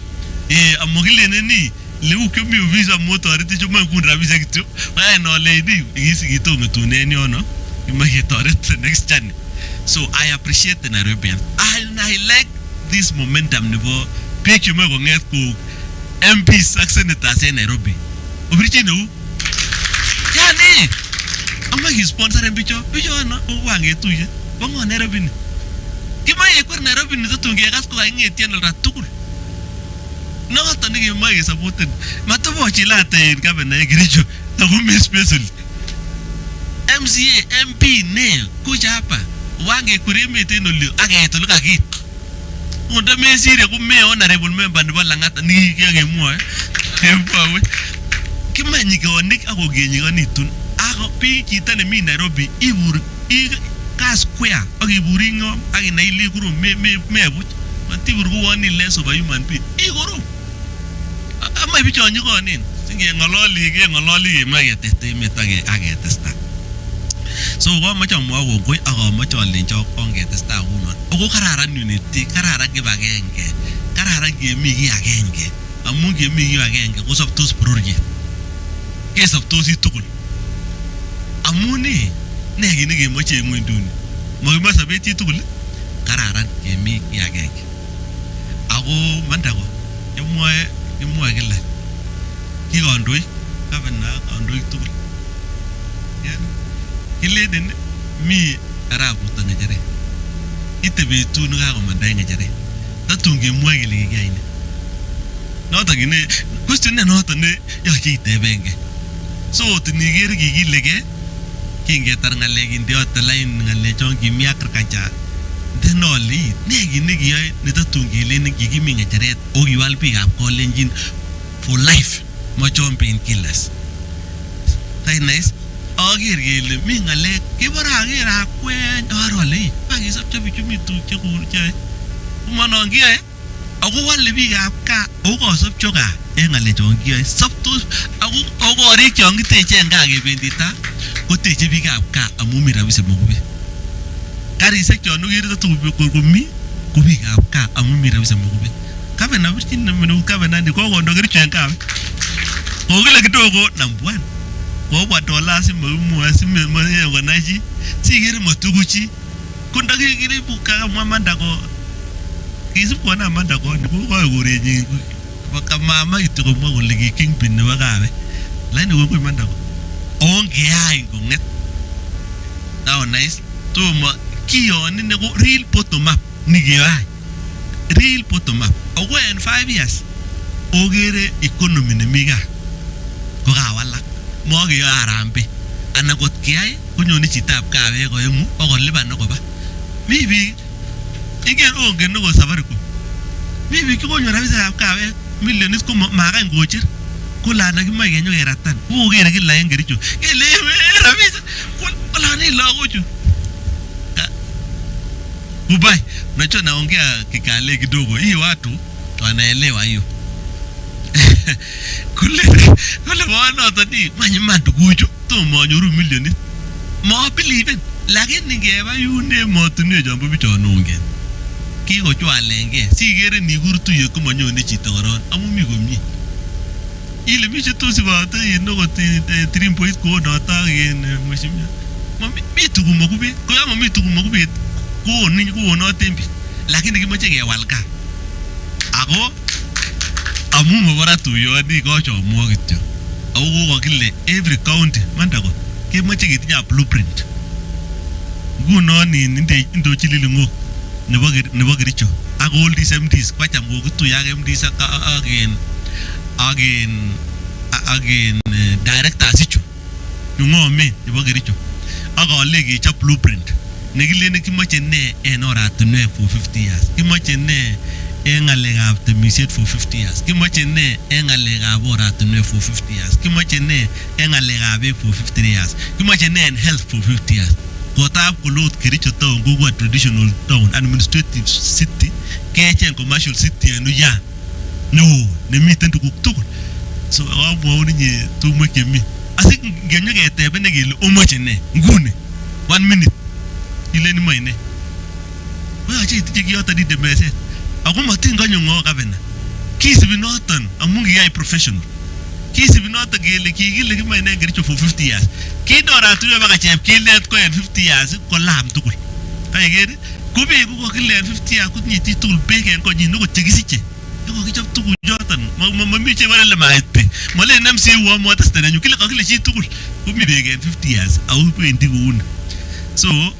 A Mogilene, Luke, visa motor, to my good Ravisecto. I know, lady, easy to me to Neniono. You may get the next journey. So I appreciate the Nairobian. I like this momentum. Never pick you on earth. MPs senators in Nairobi. Original? Yani. I'm like his sponsor and Bicho. Bicho no one get to you. One on Nairobi. Give my equal Nairobi to get us going at General Ratul. No, I think my is about it. Matobo Chilate in Governor Grijo. The woman special. MCA, MP, Nail, Kujapa. Wangi Kurimit in Ulu. I get to look at it. On the Messi, the honorable member, and Balangata, Nigga, more. Kimanigo, Nick, I will gain you on it. I will pay Kitan and me, Nairobi, Ibu, Gas Square, Ogiburingo, I in a little room, but he will go on in less of a human being. Igoro. I might be on you on in, singing a lolly, my get the star. So how much more will go how much on the job on get the star woman. Oh, Carara unity, Carara give again, Carara give me again, Amun give me you again, was of those projects. Case of those tool. Amuni, Nagin much in Windun. Momas a bit tool. Carara gave me again. Ago Mandago, you more gilla. He on do it, have a knock on do it tool. He led in me Arabu to Nigeria. It be 2 Nagama Nigeria. tatunge mwa kele kiyai ne noto gine question ne noto ne yoche itebenge so tiniger kikilege kingetar ngalek indiot line ngale chon kimi agriculture denoli ne kiyoe ne tatunge len kikimi ngecheret o kiwal biikab kolenjin for life machon painkillers tai nice ager kele mi ngalek kibara ager akwen arole pakisopche bichu mi tukche kurche kumanon kiyoe ako wale biikab kaa o kosopcho kaa en ngale chon kiyoe soptos ako korik chon kiteche en kaa kebendita koteche biikab kaa amu mi rabisiek mokube karisiek chon ukere komi ko biikab kaa amu mi rabisiek mokube kabena virchin nemenu kabena ni kokondo kericho en kaa kokile kidogo number 1 kobwa dola simemwa simemoyekonachi sikere matukuchi kondakikiri buka mwamanda ko kisip kona manda ko ni ko korenyi bakamama itiko mwa kole ki kingpin nebo kabe lakini ko manda ko ongeai konget now nice tomo kiyoni ne ko real bottom up nigeai real bottom up ogo en 5 years ogere economy ne miga ko kawalak mo ge arambe ana kot kiyai konyoni chitab kabe ko emu okoliban okoba mibi igen ongen no Safaricom mibi kikonyo rabisiekab kabe millionit ko makan ngocher kula na kimoe kenyo keratan ukere kila en Kericho kele rabisiek kula ni lagochu Dubai unajua naongea kikale kidogo hii watu wanaelewa hiyo kule wana tani manyima tukuchu to monyoru millionit mo believe lakini ngeba yune motunwe jambo bichonongen kiko chwalenge sigere ni kurtuye komanyone chito koron amu mi komie ile miche tosi bata yeno ko 3 point ko nota gen mheshimiwa mi tugu mokube ko yamo mi tugu mokube ko ni ko no tembi lakini kimoche kewal ka ako amu mabara tuyo ni ko chomo kityo au ko kile every county mandako kemoche kitinya blueprint nguno ni ndo chililingo nebo Kericho ak all these MDs kwacham ko kituya ak MDs again directors ichu ngome nebo Kericho ak ale kechop blueprint nekilene kimoche ne en oratunwek for 50 years kimoche ne en ngalekab temisiet for 50 years kimoche ne en ngalekab oratunwek for 50 years kimoche ne en ngalekab beek for 50 years kimoche ne en health for 50 years kotab kulot Kericho town ko traditional town administrative city kechen commercial city enu ya no nemiten tuguk tugul so amwaun ni tumwe kemi asik ngenyo ketebe ne kele omoche ne nguni 1 minute ile ni maine wacha itije kiyota di demese ako matin ganyo ngo kabena kisibi noton amu ngi professional kisibi noton kele kigile kimaine Kericho for 50 years kidora tuwe baka chep kilet ko en 50 years ko lam tugul kaigere kubi ko kile 50 years kutinyi titul beken ko nyino ko chekisiche ko kichop tugul jotan mami che wala maite mole namsi wo mo testene nyu kile ko kile chi tugul kumi beken 50 years au 20 kuun so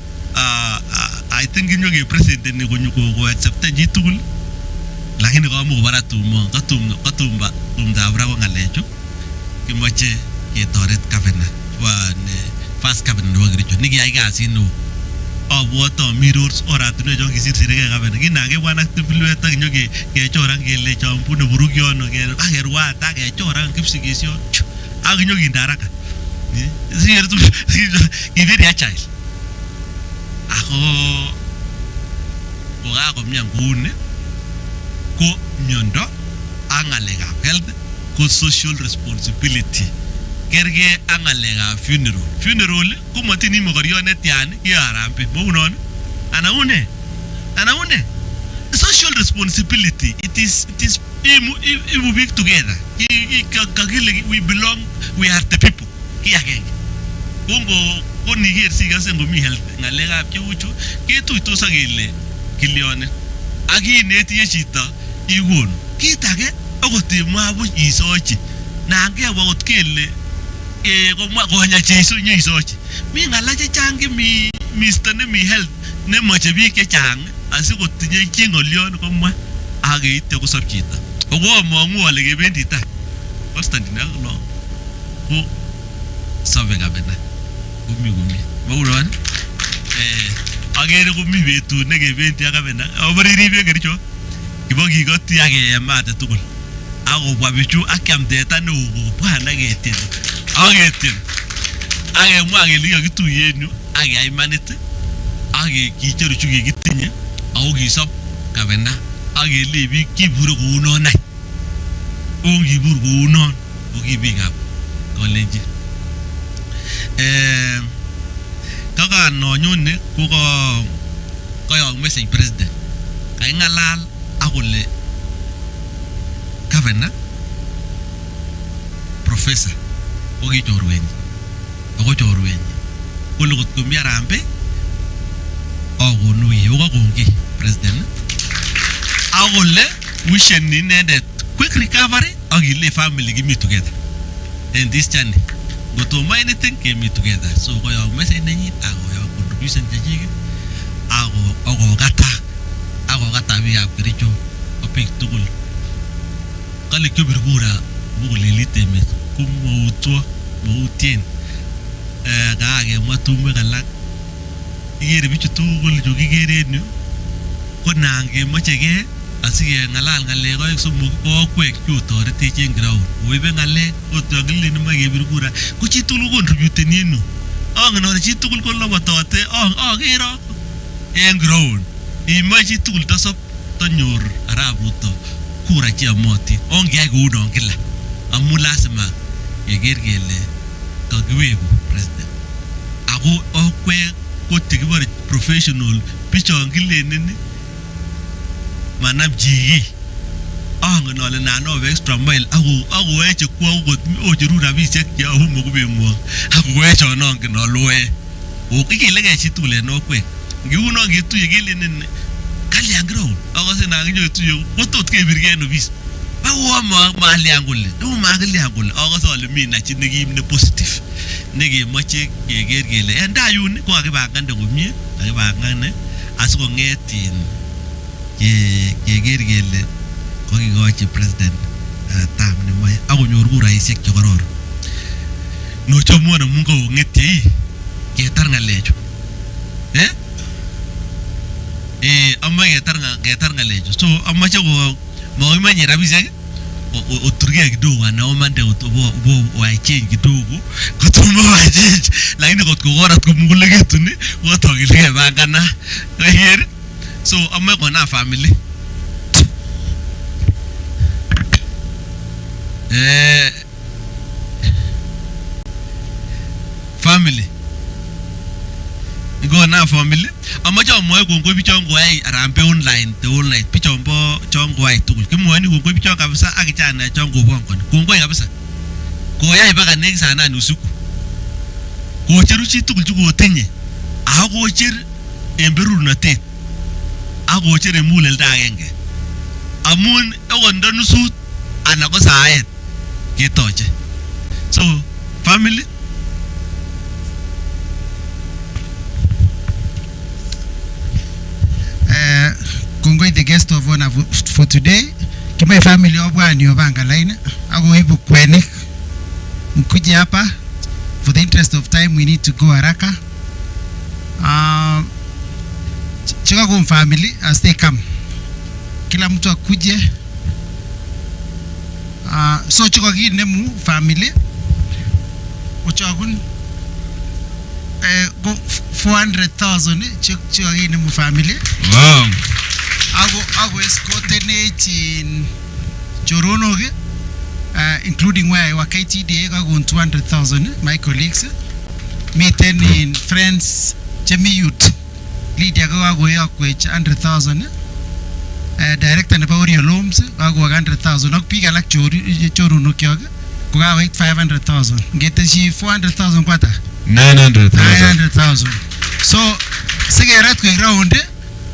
I think in your president ni ko accept ji tugul lakini ko mo bara tumo katumba abra ko ngalecho kimoche ketoret governor wane first governor wa Kericho niki ai kasi no obwoto mirrors oratunwe jo kisirke governor kinage wana tibilwet ak nyoke kechoran kele champune burugyono ke agerwa ta kechoran kipsigisyo ak nyoki ndaraka sirtu kiveri achai ako koga komnya ngune ko myondo angalega health ko social responsibility kerge angalega funeral ko matini mogorione tian yarambe mounon anaune social responsibility it is we work together we belong we are the people kiagenge kongo koniger sigase ngomi health ngalega pchuchu ketuitos akele kilione akineti chito igon kitage okotimwa bu isochi nange wakot kele komwa konya Jesu nyisochi mi ngala chechang mi Mr. ne mi health ne moche biik chechang asikotinye chingolion komwa ageite kusop chito ogo mongu ale kebendi ta Weston dinalo ko sabe gabena kumi mauron agere kumi betut nekebendi akabena oboriribe Kericho kibogi goti age mate tugul akobwa bichu akyam teta ne bwana ketien agetien age mwa kele yakituyen yu age aimanit age kicheru chu kitinye ako kisop kabena age lebi kibure kuunon nai ongibur kuunon okibikab college kaka nonyone koyok message president kai ngalal akole governor professor oki chorwenyi kole kot komi arambe akonu yoga kongi president akole wishen inendet quick recovery akile family give me together in this journey go to anything came me together so koyok message nenyin akoyok contribution chechik ako kata biab Kericho opik tugul kale kibir kura bukulilit emet mautien kaakemwa tumwek alak ikere bichu tugul chu kikere en yu ko nan kemoche ke asikeng'alal ng'alek oeng somok kokwek chotoretech en ground oibe ng'alek ot yon kilelen imoe kebir kura ko chitugul kontributen en yu angen ale chitugul kolobotote akere en ground imoe chitugul tosop tonyor Arap Ruto kura cheyomotin ongeyai kounon kila amun lazima keker kele kakiweku president ako okwek ko chekibore professional bichon kilenen manam chiki angen ale nan owe extra mile akoweche kwo okot ocheru rabisiek cheyobu mokubeng'wong akowechon angen ale oe okikilegei chitugul en okwek ngiuno ngetuye kelenen kalyan ground akose nakinyotuye kotot kebirgei en office bawo malyan kole makilyan kole akose ale mi nachi nekim ne positive nekemoche keker kele en tayun ko kakibangande komie kakibangane asikong'et keker kele kokikochi president tam nemoe akonyor kuraisiek chekororon nochomwon amun kakong'etie ketar ng'alechu amoe ketar ng'alechu so amoche ko mokimenye rabisiek oturgei kidogo ana omande wai change kidogo kotomo wai change lakini kot kokorat komukulikitun kotok kele kebangana iker so amoe kona family family ngona family amoche amwoe kongoi bichon koyai arambe online the whole night bichon bo chon koyai tugul kimwoe ni kongoi bichon kabisa ak ichana chon kobongoni kongoi kabisa koyai mpaka nekit saa 8 usiku kocheru chi tugul chukotinye akocher en berurunotet akocher en muguleldo agenge amun okot ndo nusut ana ko saet ketoche so family kongoi the guest of honor for today kimoe family obwani obanga line akoibu kwenik mkuje hapa for the interest of time we need to go haraka chekakon family as they come kila mtu akuje so chekakinemu family uchakun 400,000 chekakinemu family wow ako escortenage in choronok including where wa KTDA kakon 200,000 my colleagues miten in friends chemi youth Lydia kakoyokwech 100,000 director nebo Oriol Homes kakowak 100,000 ak biik alak choronok kokakoit 500,000 ngeteshi 400,000 kwata 900,000 so sikerat koik round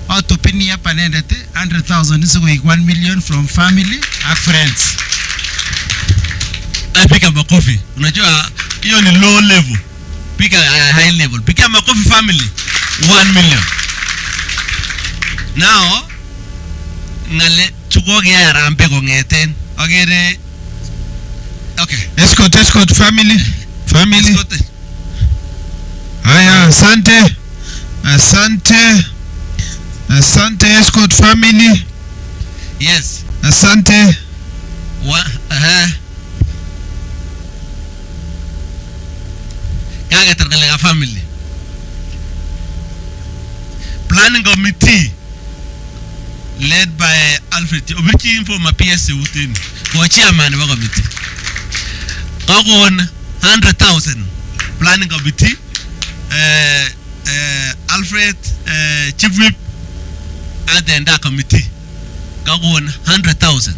atopeni hapa nendet 100,000 sikoik 1 million from family and friends. Piga makofi. Unajua hiyo ni low level. Piga high level. Piga makofi family 1 million. Now ngale ko gearambe kongeten. Agere okay. Escort family. Haya, asante. Asante escort family. Yes. Asante. Kage terkala family. Planning committee led by Alfred Obichi info ma PS utin ko chairman wa committee. Kagon 100,000 planning committee Alfred chief whip and then that committee kagon 100,000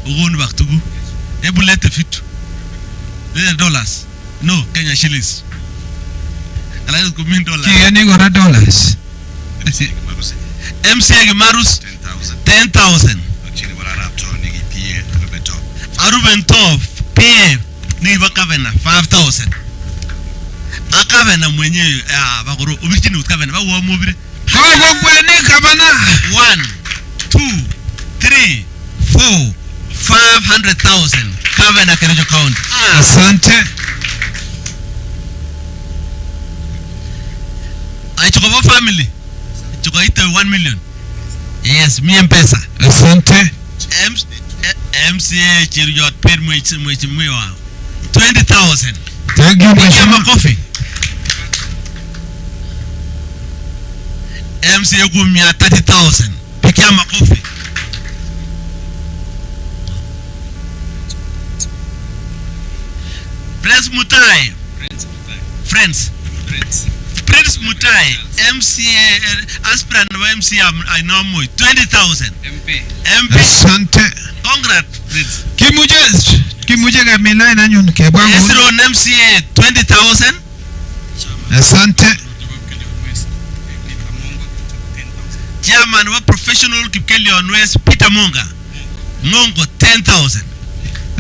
ugun baktugu ebulete fit dollars no Kenya shillings ala ko min dollars Kigani gora dollars MCA Gimarus 10,000 Aruben Top PA ni bakavena 5,000 akavena mwenyewe bakoro ubichini utkavena ba wo mobile ko kwene kavana 1 2 3 4 500,000 kavena Kericho County. Asante. Aichukua family chukua ite 1 million. Yes, mi mpesa. Asante. MCA Chiriot paid mwiwa 20,000. Thank you, Mheshimiwa. Coffee. MCA Gumia 30,000. Pikia makofi. Prince Mutai. Friends. Prince Mutai. MCA aspirant of MCA I know more 20,000. MP. Asante. Congrats, Prince. Kimuje kamila inanyun kebwangu. Esro MCA 20,000. Asante. Chairman wa professional Kipkeli on West Peter Monga. Mongo 10,000.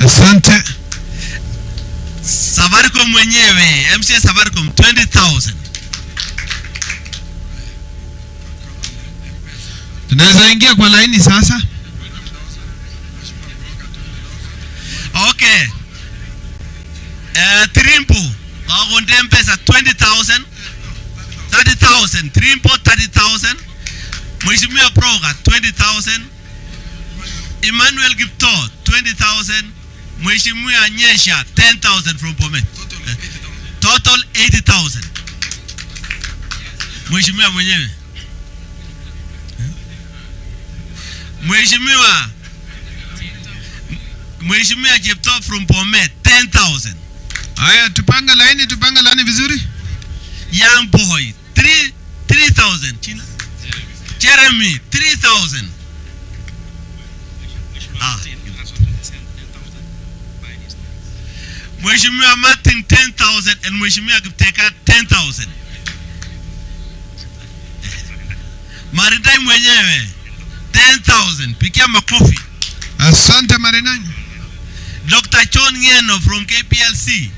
Asante. Safaricom mwenyewe MCA Safaricom 20,000. Tunaweza ingia kwa laini sasa. Okay. Trimpo kagonde mpesa 20,000. 30,000. Trimpo 30,000. Mheshimiwa Proga 20,000. Emmanuel Gipto 20,000. Mheshimiwa Nyesha 10,000 from Bomet. Total 80,000. Mheshimiwa mwenyewe. Mheshimiwa Jepto from Bomet 10,000. Haya, tupanga laini vizuri. Young boy 3,000. China. Jeremy 3,000. Mheshimiwa Martin 10,000 and Mheshimiwa Kipteka 10,000. Maridai mwenyewe 10,000. Pikia makofi. Asante Marinani. Dr. John Ngeno from KPLC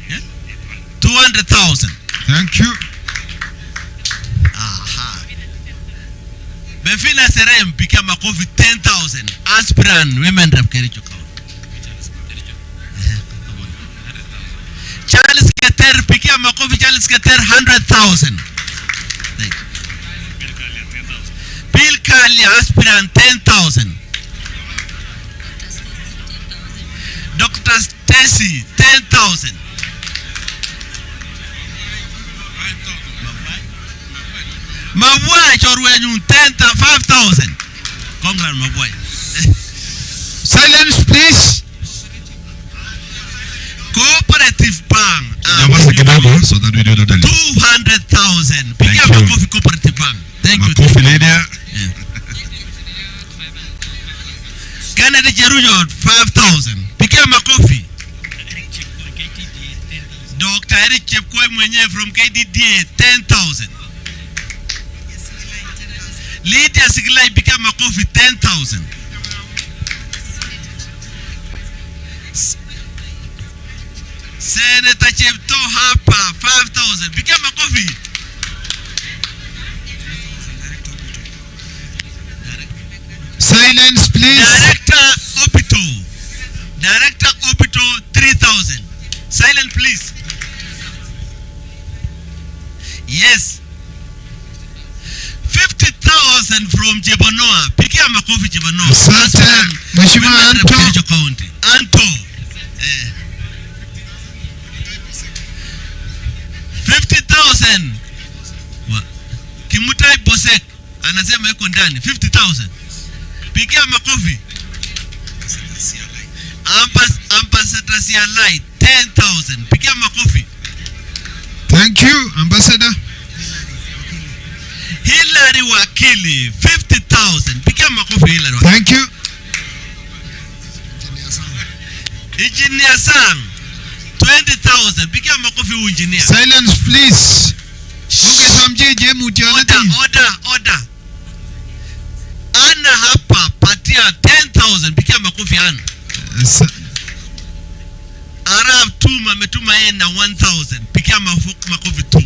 200,000. Thank you. Befina Serem pikia makofi 10,000. Aspirant women rep Kericho County. Charles Keter pikia makofi Charles Keter 100,000. Thank you. Bill Kali aspirant 10,000. Dr. Stacy 10,000. Mabwai chorwenyu 5,000. Congrats Mabwai. Silence please. Cooperative Bank. So that we do not 200,000. Pigia makofi Cooperative Bank. Thank you. Makofi leader. Kennedy Jerujot 5,000. Pigia makofi. Dr. Eric Chepkwony mwenyewe from KDDA 10,000. Lydia Siglai pigia makofi 10,000. Senator Chepto hapa 5,000. Pigia makofi. Chebonoa. Pigia makofi Chebonoa. Asante Mheshimiwa Anto. Kericho County. Anto. 50,000. Kimutai Bosek anasema yuko ndani 50,000. Pigia makofi. Ambassador Sialai 10,000. Pigia makofi. Thank you, Ambassador. Hillary Wakili 50,000. Pigia makofi Hillary. Thank you. Engineer Sang 20,000. Pigia makofi engineer. Silence please. Order. Ana hapa patia 10,000. Pigia makofi Ana. Arab Tuma ametuma yeye na 1,000. Pigia makofi tu.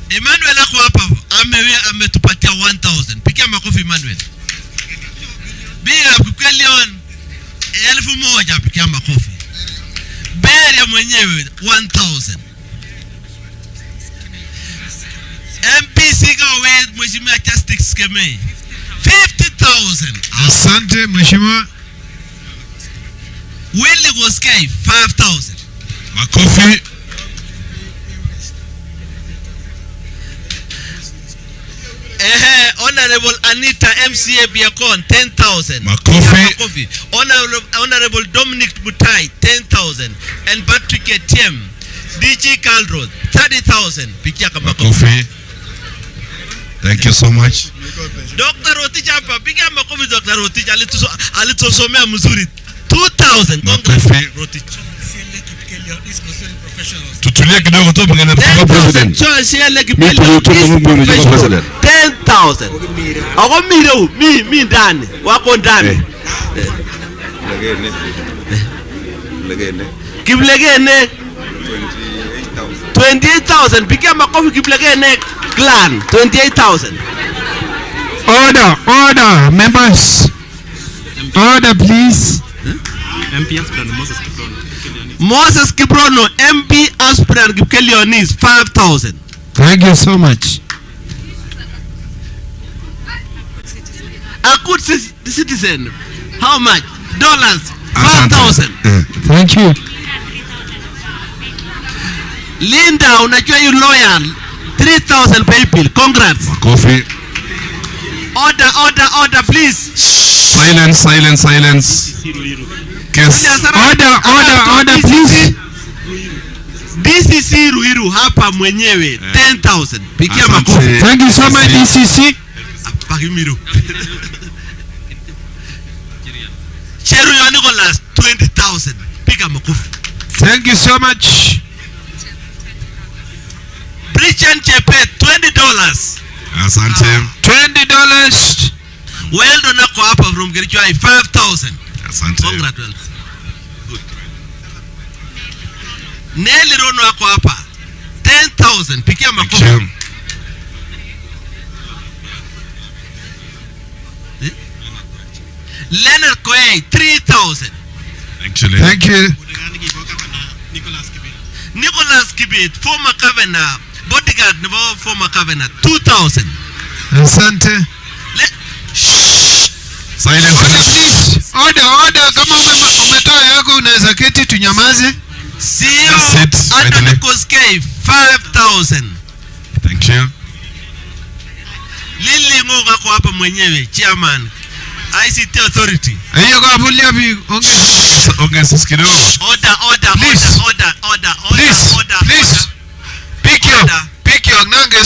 Emmanuel ako hapa ametupatia 1,000. Pigia makofi Emmanuel. Bila Kukelion 1,000. Pigia makofi. Beria mwenyewe 1,000. MPC gawe Mheshimiwa Justice Kemei 50,000. Asante Mheshimiwa. Willie Goskei 5,000. Makofi. Honorable Anita MCA Biakon 10,000. Makofi. Honorable Dominic Mutai 10,000. And Patrick Etiem DG Calrod 30,000. Pikia Makofi. Thank you so much. Dr. Rotich hapa, pigia makofi Dr. Rotich alitusomea mzuri 2,000. Makofi. Rotich. Tutulie kidogo tu pengine kwa president. Cho siele Mimi president. 10,000. Ako miro mi ndani. Wako ndani. Kiblegene 28,000. Pigia makofi Kiblegene clan 28,000. Order, members. Order, please. MP aspirant Moses Kibrono, MP aspirant Kipkelionis 5,000. Thank you so much. A good citizen, how much? Dollars 5,000. Thank you. Linda, unajua you loyal 3,000 people. Congrats. Coffee. Order, please. Silence. Yes. Order, please. DCC Ruiru hapa mwenyewe 10,000. Pigia makofi. Thank you so much DCC. Pakimiru. Cheru ya Nicholas 20,000. Piga makofi. Thank you so much. Bridget Chepe $20. Asante. $20. Well done ako hapa from Kericho 5,000. Asante. Congratulations. Good. Nelly Rono ako hapa 10,000. Pigia makofi. Leonard Koei 3,000. Actually. Thank you. Nicholas Kibit, former governor, bodyguard, former governor 2,000. Asante. Silence. Order please. Order. Kama umetoa yako unaweza keti tunyamaze. CEO Anthony Koskei 5,000. Thank you. Lili Ngoga kwa hapa mwenyewe, chairman ICT authority. Hiyo kwa bulia bi ongeza kidogo. Order. Please. Pick your nange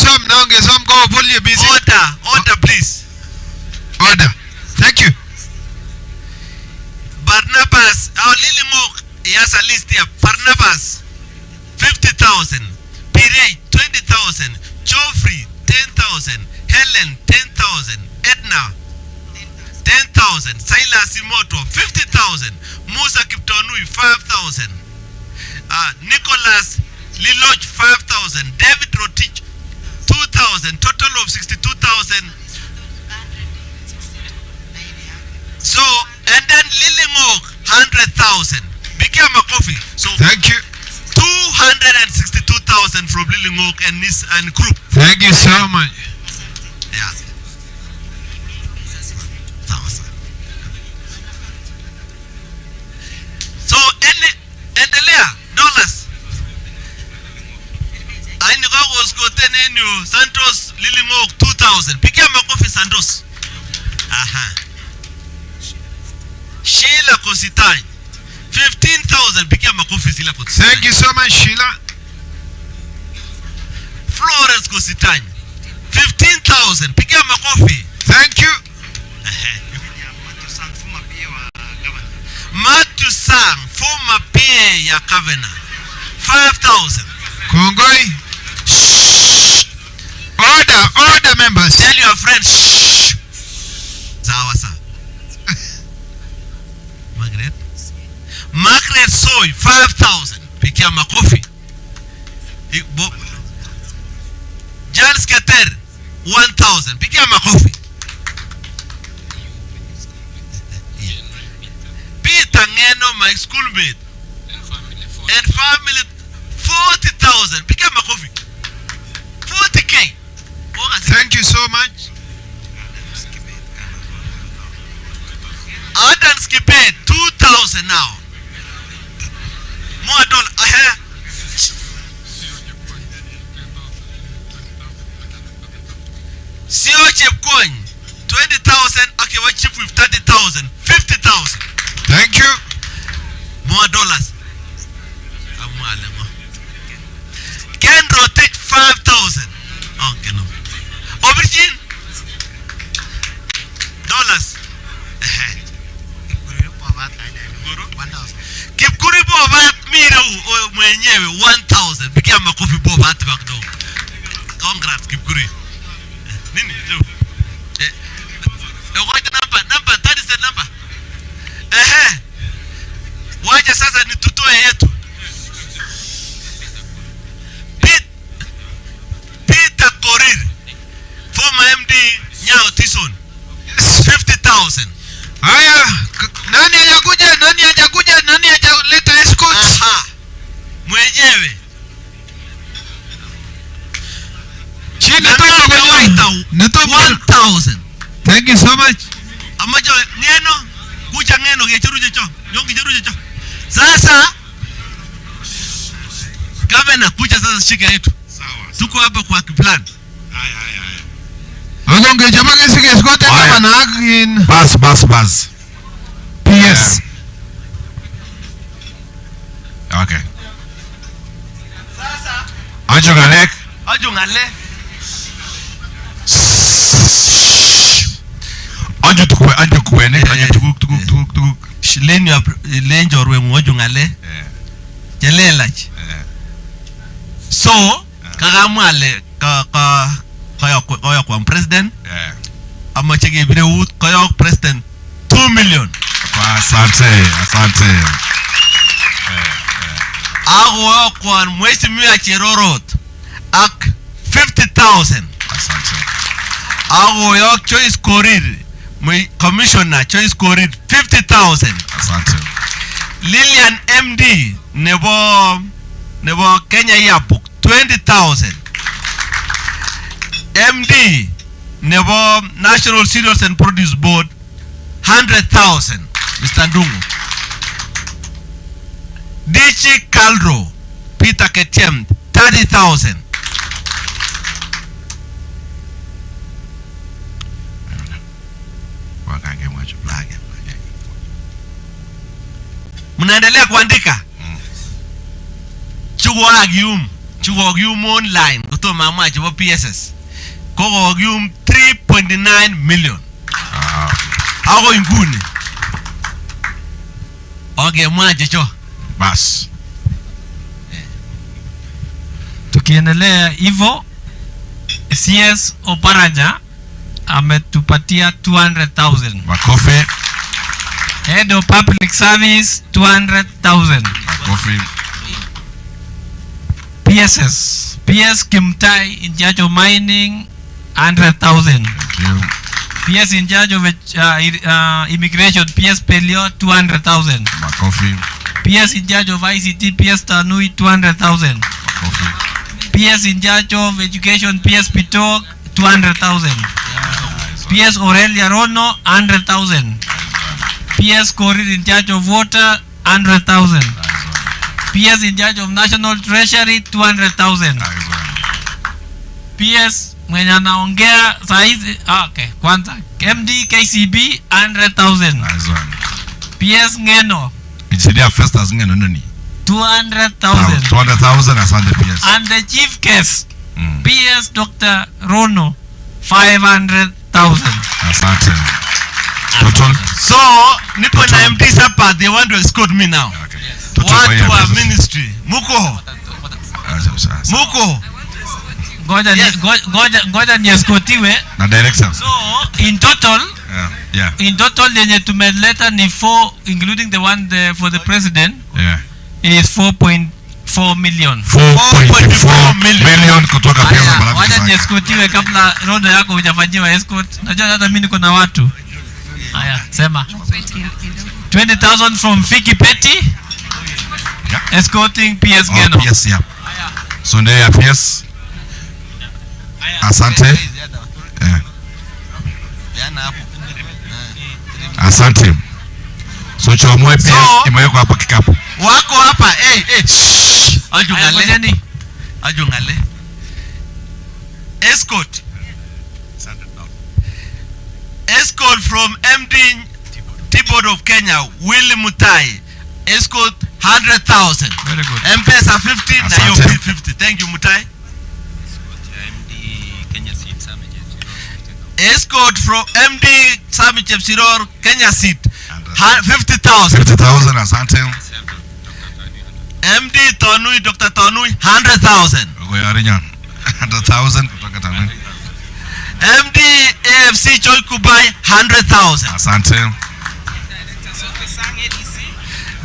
som go bulia busy. Order please. Order. Thank you. Barnabas, Lili Ngog, he has a list here. Barnabas 50,000. Pirei 20,000. Joffrey 10,000. Helen 10,000. Edna 10,000. Silas Imoto 50,000. Musa Kiptonui 5,000. Nicholas Liloch 5,000. David Rotich 2,000. Total of 62,000. So, and then Lily Ngog 100,000. Became a coffee. So thank you. 262,000 from Lily Ngog and his and group. Thank you so much. Yeah. you. Santos Lilingok 2,000. Pigia makofi Santos. Aha. Sheila Kositany 15,000. Pigia makofi Sheila Kositany. Thank you so much, Sheila. Florence Kositany 15,000. Pigia makofi. Thank you. Matthew Sang, former PA ya Kavena 5,000. Kongoi. Order members. Tell your friends. Sawa sawa. Margaret Soy 5,000. Pigia makofi. Jans Keter 1,000. Pigia makofi. Peter Ngeno, my schoolmate, and family 40,000. Pigia makofi. 40K. Thank you so much. Adam Skipet 2,000 now. More dollar. Sio Chepkwony 20,000. Akiwa cheap with 30,000. 50,000. Thank you. More dollars. Ken rotate 5,000. Okay, no. Origin dollars. Kipkuri Bobat Mira mwenyewe 1,000. Pigia makofi Bobat back down. Congrats Kipkuri. Nini? Number 30 is the number. Wacha sasa ni tutoe yetu. Peter Korir, former MD Nyao Tison 50,000. Haya, nani hajakuja? Nani hajaleta escort? Aha. Mwenyewe. Chini to 1,000. Thank you so much. Amajo Ngeno, kuja Ngeno gecheruje cho. Nyongi cheruje cho. Sasa Gavana kuja sasa shika yetu. Sawa. Tuko hapa kwa plan. Agonge chama kesike escort kama na agin. Bas. PS. Okay. Anjo Galek. Anjo kuene. Tuguk. Lenjo rwengu ojo ngale. Jelelach. So, kagamwale kaya kwa president. Ama chege bire ut kaya president 2 million. Asante. Ago kwa mwezi mwa Cherorot ak 50,000. Asante. Ago yo choice Korir, my commissioner choice Korir 50,000. Asante. Lilian MD nebo Kenya Yearbook 20,000. MD nebo National Cereals and Produce Board 100,000. Mr. Ndungu. DC Kaldro Peter Ketiem 30,000. Mnaendelea kuandika? Chugo agium online kutoa mama chabo PSS. Kogo agium 3.9 million. Hago inguni. Oge mwaje cho. Bas. Tukiendelea hivyo, CS Oparanya ametupatia 200,000. Makofi. Head of Public Service 200,000. Makofi. PS Kimtai in charge of mining 100,000. Thank you. PS in charge of immigration PS Pelio 200,000. Makofi. PS in charge of ICT PS Tanui 200,000. Makofi. PS in charge of education PS Pitok 200,000. PS Aurelia Rono 100,000. PS Korir in charge of water 100,000. PS in charge of national treasury 200,000. PS mwenye anaongea saizi. Okay, kwanza MD KCB 100,000. Nice one. PS Ngeno Engineer Festus Ngeno nani? 200,000. 200,000 asante PS. And the chief guest PS Dr. Rono 500,000. Asante. Total. So niko na MDs hapa, they want to escort me now. Watu wa ministry muko ngoja ni escortiwe na direction. So in total in total yenye tumeleta ni 4 including the one for the president is 4.4 million. 4.4 million kutoka pesa baraka. Wacha ni escortiwe kabla rondo yako hujafanyiwa escort. Najua hata mimi niko na watu. Haya, sema 20,000 from Fiki Petty. Escorting PS Ngeno. PS yeah. So ndio ya PS. Asante. Asante. So chomwe PS imewekwa hapa kikapu. Wako hapa ajungale. Ajungale. Escort. Escort from MD T-Board of Kenya, Willie Mutai. Escort 100,000. Very good. M-Pesa 50 na yo 50. Thank you Mutai. Escort from MD Sami Chepsiror Kenya seat 50,000. 50,000 asante. MD Tonui Dr. Tonui 100,000. Goyarinya 100,000 kutoka Tanzania. MD AFC Joy Kubai 100,000. Asante.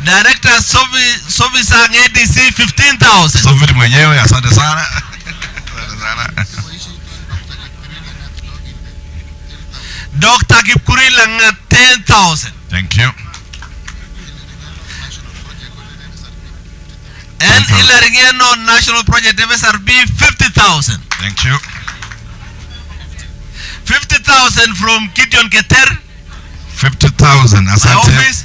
Director Sovi Sang ADC 15,000. Sovi mwenyewe asante sana. Asante sana. Dr. Kipkuri Langa 10,000. Thank you. And Ilarigeno National Project FSRB 50,000. Thank you. 50,000 from Gideon Keter. 50,000 asante. Office.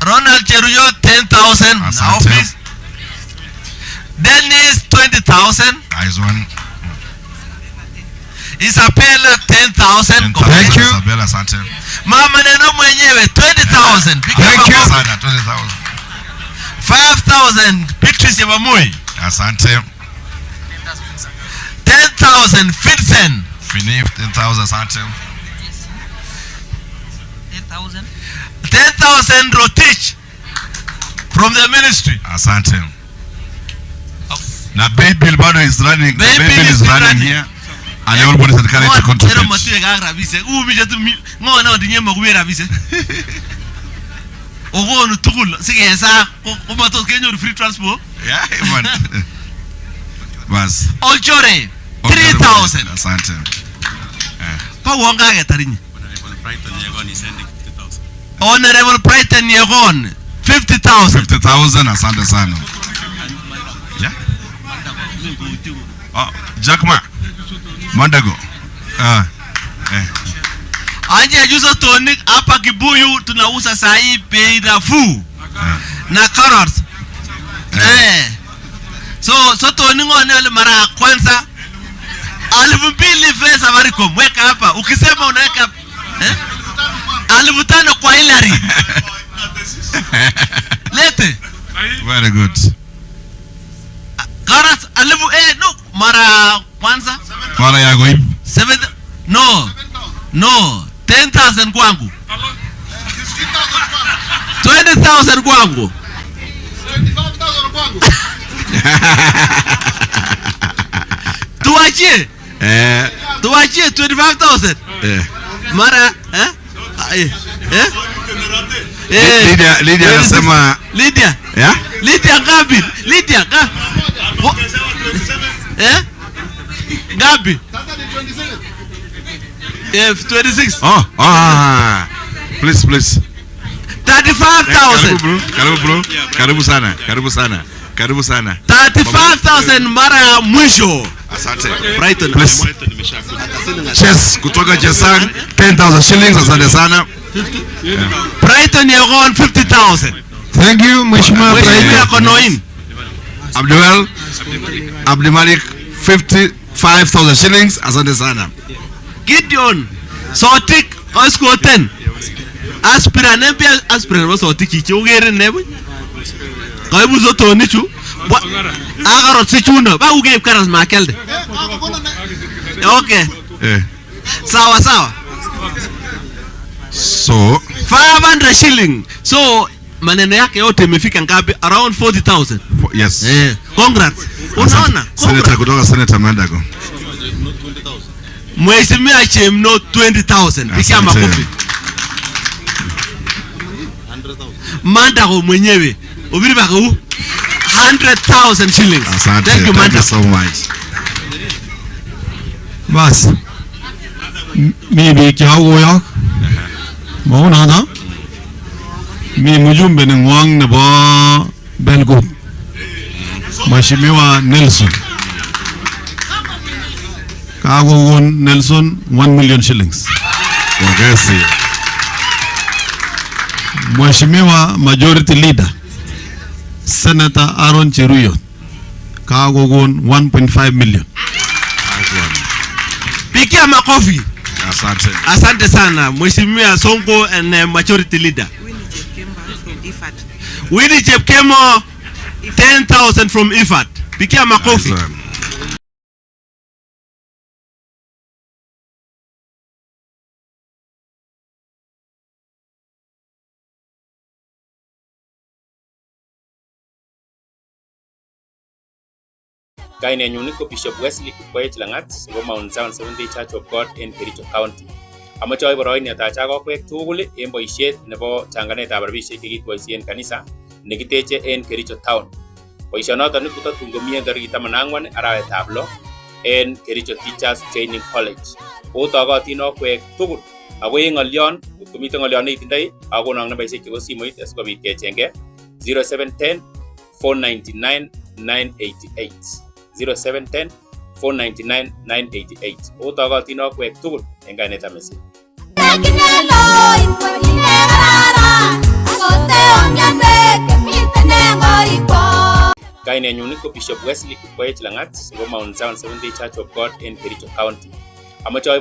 Ronald Cheruyo 10,000. Office. Dennis 20,000. Nice one. Isabella 10,000. Thank you. Isabella asante. Mama Neno mwenyewe 20,000. Thank you. Sana 20,000. 5,000 Patricia Wamui. Asante. 10,000 Fitsen. Finif 10,000 asante. 10,000 Rotich from the ministry. Asante. Na Bill bado is running. Bill is running here. And everybody is encouraged to contribute. Ogonu tukul sigesa kumato kenyo free transport. Yeah, man. Bas. Olchore 3,000. Asante. Pa wonga getarinyi. Honorable Brighton Yegon 50,000. 50,000 asante sana. Yeah. Oh, Jackma. Mandago. Anje juzo tonik hapa Kibuyu tunauza sahi bei nafuu. Na carrots. So tonik ngone mara kwanza 2,000 fare Safaricom weka hapa. Ukisema unaweka 5,000 kwa Hillary. Lete. Very good. Carrots no mara kwanza. Mara yako hivi. 7 No 10,000 kwangu. 20,000 kwangu. 25,000 kwangu. Tuachie. Tuachie 25,000. Mara Lydia anasema Lydia. Yeah? Lydia ngapi? Lydia ngapi? 26. Oh. Please. 35,000. Karibu sana. 35,000 mara ya mwisho. Asante. Brighton. Please. Chess kutoka Chesang 10,000 shillings asante sana. Brighton Yegon 50,000. Thank you Mheshimiwa Brighton. Abdul Malik 50 5,000 shillings. Asante sana. Gideon, Sotik, Osco 10. Aspirant, MP aspirant was Sotik, you get in never. I was a Tonichu. What? I got Sichuno, but who gave Karas Makelde? Okay. Sawa. So 500 shilling. So maneno yake yote imefika ngapi? Around 40,000. Yes. Congrats. Unaona? Senator kutoka Senator Mandago. Mheshimiwa Chemno 20,000. Pikia makofi. Mandago mwenyewe. Ubiri baka 100,000 shillings. Asante. Thank you, Thank you Mandago. so much. Bas. Mi biik yok. Mauna mi mjumbe ni ngwang nebo Belgo. Mheshimiwa Nelson. Kagogon Nelson 1 million shillings. Pongezi. Mheshimiwa Majority Leader Senator Aaron Cheruiyot. Kagogon 1.5 million. Pikia makofi. Asante. Asante sana Mheshimiwa Sonko and Majority Leader. Winnie Chepkemo 10,000 from IFAT. Pikia makofi. Kainenyu ko Bishop Wesley Kikwech Langat nebo Mount Zion Seventh-day Church of God in Kericho County. Amache oi boroin yatacha kokwek tugul en boisiet nebo changanetab rabisiek chekiboisien kanisa nekiteche en Kericho Town. Boisionoton kotatun komii en tarikit 14 arawetab 6 en Kericho Teachers Training College. Otokotin okwek tugul ako en ng'olyon komiten ng'olyon neitindoi akonon nambaisiek chebo simoit asikobit kecheng'e 0710 499 988 0710 499 988. Otokotin okwek tugul en kainetab Mesia. Kainenyu ko Bishop Wesley Kikwech Langat nebo Mount Zion Seventh-day Church of God in Kericho County. Amache oi